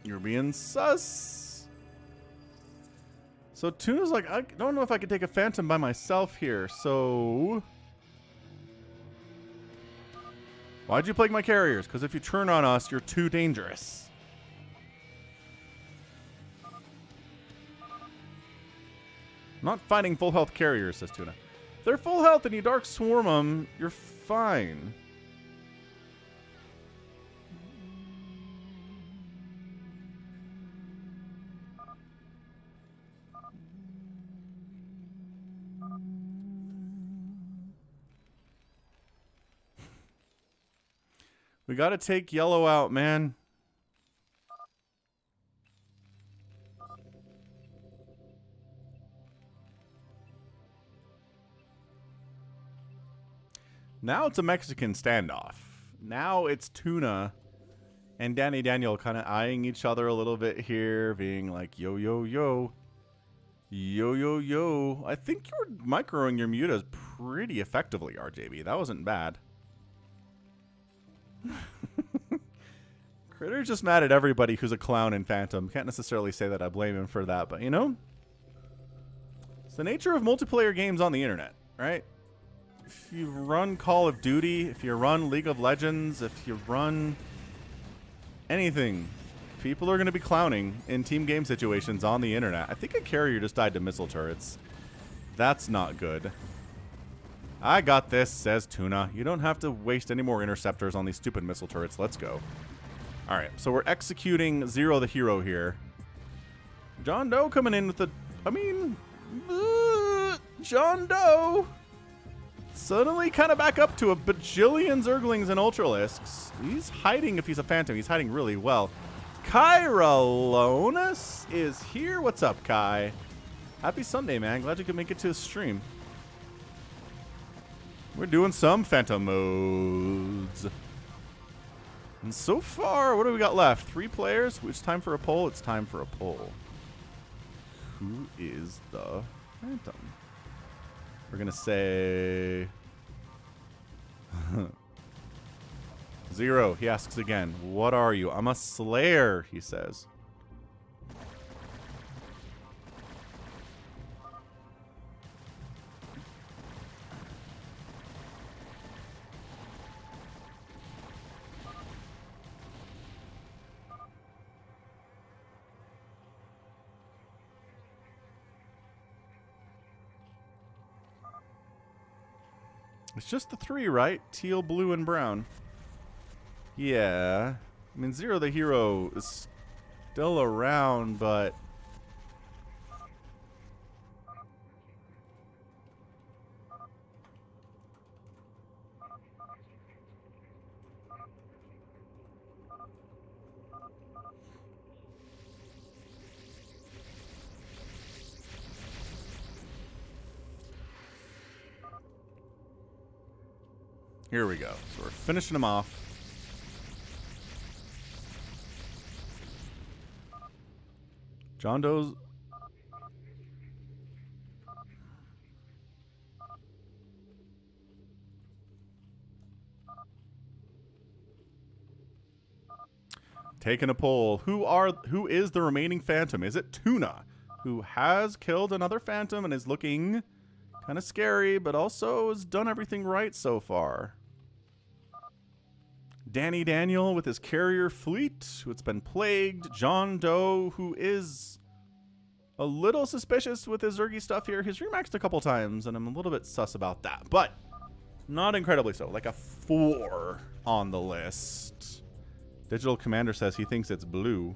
you're being sus. So Tuna's like, I don't know if I could take a Phantom by myself here, so... Why'd you plague my carriers? Because if you turn on us, you're too dangerous. I'm not fighting full health carriers, says Tuna. If they're full health and you Dark Swarm them, you're fine. We gotta take yellow out, man. Now it's a Mexican standoff. Now it's Tuna and Danny Daniel kind of eyeing each other a little bit here, being like, yo, yo, yo. Yo, yo, yo. I think you were microing your mutas pretty effectively, RJB. That wasn't bad. Critter's just mad at everybody who's a clown in Phantom. Can't necessarily say that I blame him for that, but you know, it's the nature of multiplayer games on the internet, right? If you run Call of Duty, if you run League of Legends, if you run anything, people are going to be clowning in team game situations on the internet. I think a carrier just died to missile turrets. That's not good. I got this, says Tuna. You don't have to waste any more interceptors on these stupid missile turrets. Let's go. Alright, so we're executing Zero the Hero here. John Doe coming in with the... I mean... John Doe! Suddenly kind of back up to a bajillion Zerglings and Ultralisks. He's hiding if he's a Phantom. He's hiding really well. Kyralonis is here. What's up, Kai? Happy Sunday, man. Glad you could make it to the stream. We're doing some Phantom modes. And so far, what do we got left? 3 players? It's time for a poll? It's time for a poll. Who is the Phantom? We're going to say... Zero. He asks again, what are you? I'm a Slayer, he says. It's just the 3, right? Teal, blue, and brown. Yeah. I mean, Zero the Hero is still around, but... Here we go. So we're finishing them off. John Doe's... Taking a poll. Who is the remaining Phantom? Is it Tuna, who has killed another Phantom and is looking kind of scary, but also has done everything right so far? Danny Daniel with his carrier fleet, who it's been plagued. John Doe, who is a little suspicious with his Zergy stuff here. He's remaxed a couple times, and I'm a little bit sus about that. But not incredibly so. Like a 4 on the list. Digital Commander says he thinks it's blue.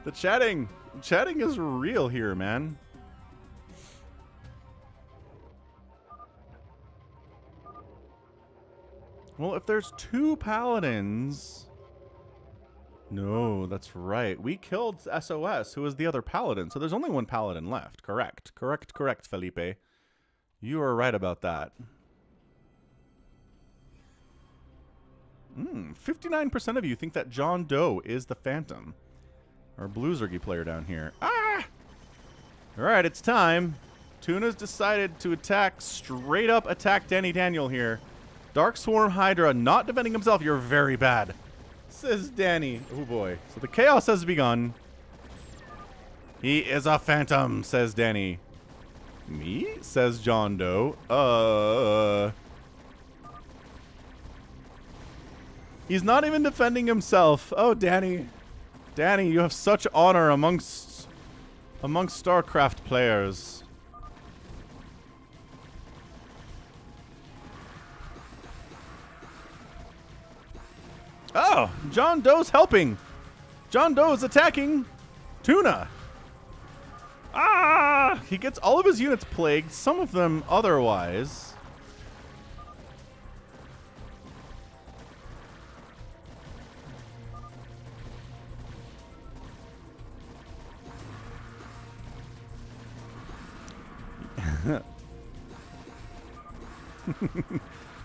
The chatting is real here, man. Well, if there's 2 paladins... No, that's right. We killed SOS, who was the other paladin, so there's only 1 paladin left. Correct, Felipe. You are right about that. 59% of you think that John Doe is the Phantom. Our blue Zergy player down here. Ah! Alright, it's time. Tuna's decided to straight up attack Danny Daniel here. Dark Swarm Hydra not defending himself. You're very bad, says Danny. Oh boy. So the chaos has begun. He is a Phantom, says Danny. Me? Says John Doe. He's not even defending himself. Oh, Danny. Danny, you have such honor amongst StarCraft players. Oh, John Doe's helping. John Doe is attacking Tuna. Ah! He gets all of his units plagued, some of them otherwise.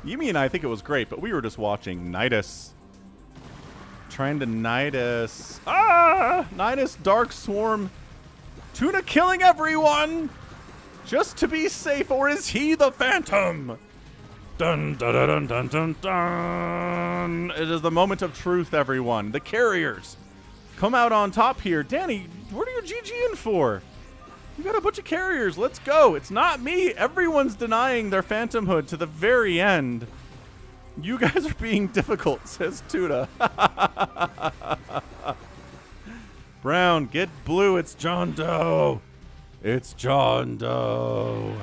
Yumi and I think it was great, but we were just watching Nidus. Trying to Nidus. Ah! Nidus Dark Swarm. Tuna killing everyone! Just to be safe, or is he the Phantom? Dun dun dun dun dun dun. It is the moment of truth, everyone. The carriers come out on top here. Danny, what are you GGing for? You got a bunch of carriers. Let's go. It's not me. Everyone's denying their phantomhood to the very end. You guys are being difficult, says Tuna. Brown, get blue. It's John Doe. It's John Doe.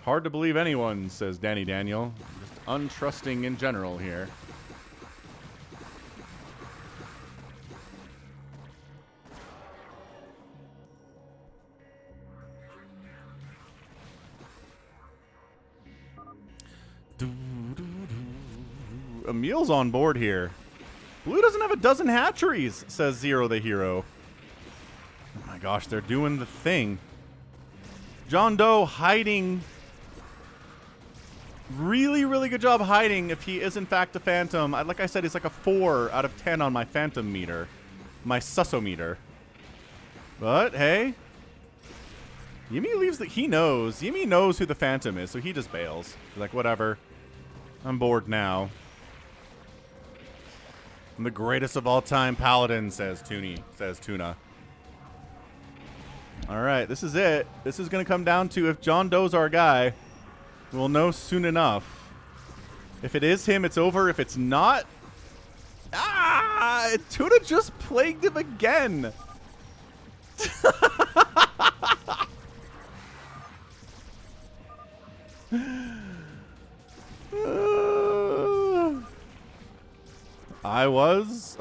Hard to believe anyone, says Danny Daniel. Just untrusting in general here. Emil's on board here. Blue doesn't have a dozen hatcheries, says Zero the Hero. Oh my gosh, they're doing the thing. John Doe hiding. Really, really good job hiding if he is in fact a Phantom. Like I said, he's like a 4 out of 10 on my Phantom meter. My Susso-meter. But, hey. Yumi leaves he knows. Yumi knows who the Phantom is, so he just bails. He's like, whatever. I'm bored now. I'm the greatest of all time paladin, says Tuna. Alright, this is it. This is going to come down to if John Doe's our guy. We'll know soon enough. If it is him, it's over. If it's not... Ah! Tuna just plagued him again. I was.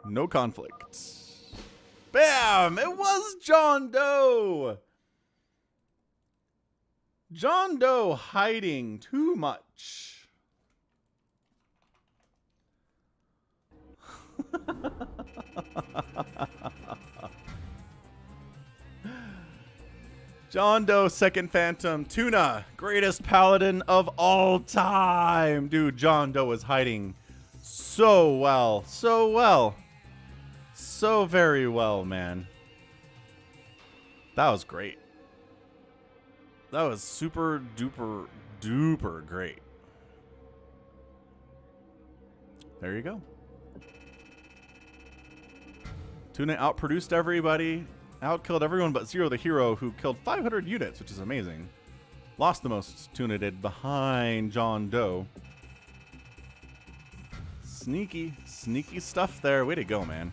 No conflict. Bam! It was John Doe. John Doe hiding too much. John Doe, second Phantom. Tuna, greatest paladin of all time. Dude, John Doe was hiding so well. So well. So very well, man. That was great. That was super duper duper great. There you go. Tuna outproduced everybody. Outkilled everyone but Zero the Hero, who killed 500 units, which is amazing. Lost the most Tuna did behind John Doe. Sneaky, sneaky stuff there. Way to go, man.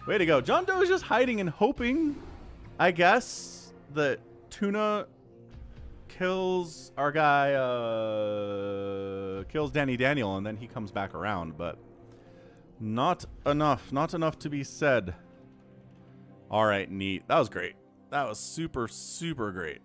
Way to go. John Doe is just hiding and hoping, I guess, that Tuna kills our guy, kills Danny Daniel, and then he comes back around, but not enough. Not enough to be said. All right, neat. That was great. That was super, super great.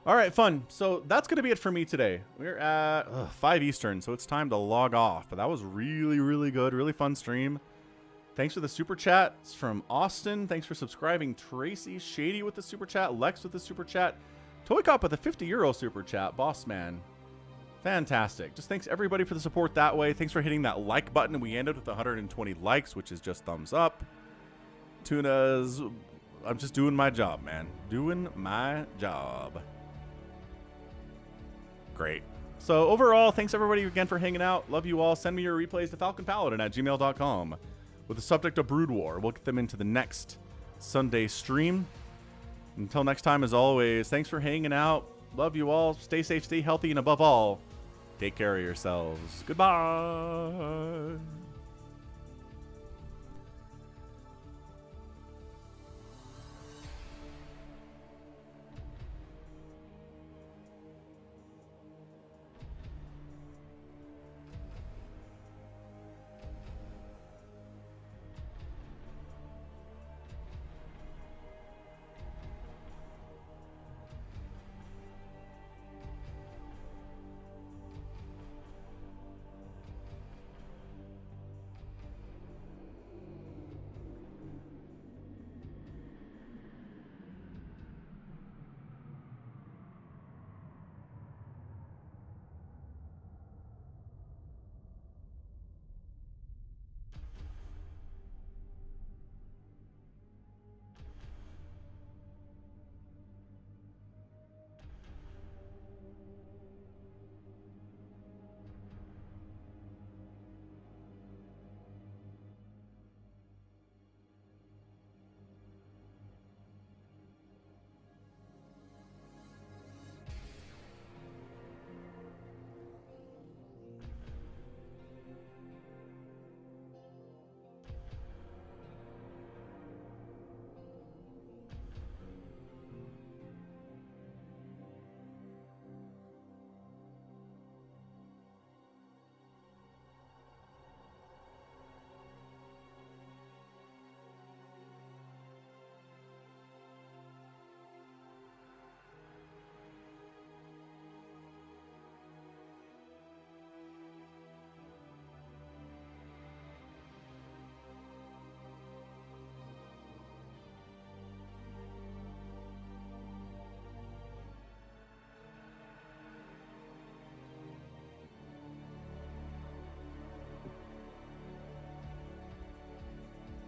All right, fun. So that's going to be it for me today. We're at 5 Eastern, so it's time to log off. But that was really, really good. Really fun stream. Thanks for the super chats from Austin. Thanks for subscribing, Tracy. Shady with the super chat. Lex with the super chat. Toycop with a €50 super chat. Boss man. Fantastic. Just thanks everybody for the support that way. Thanks for hitting that like button. And we ended with 120 likes, which is just thumbs up. Tuna's... I'm just doing my job, man. Doing my job. Great. So overall, thanks everybody again for hanging out. Love you all. Send me your replays to falconpaladin@gmail.com with the subject of Brood War. We'll get them into the next Sunday stream. Until next time, as always, thanks for hanging out. Love you all. Stay safe, stay healthy, and above all, take care of yourselves. Goodbye.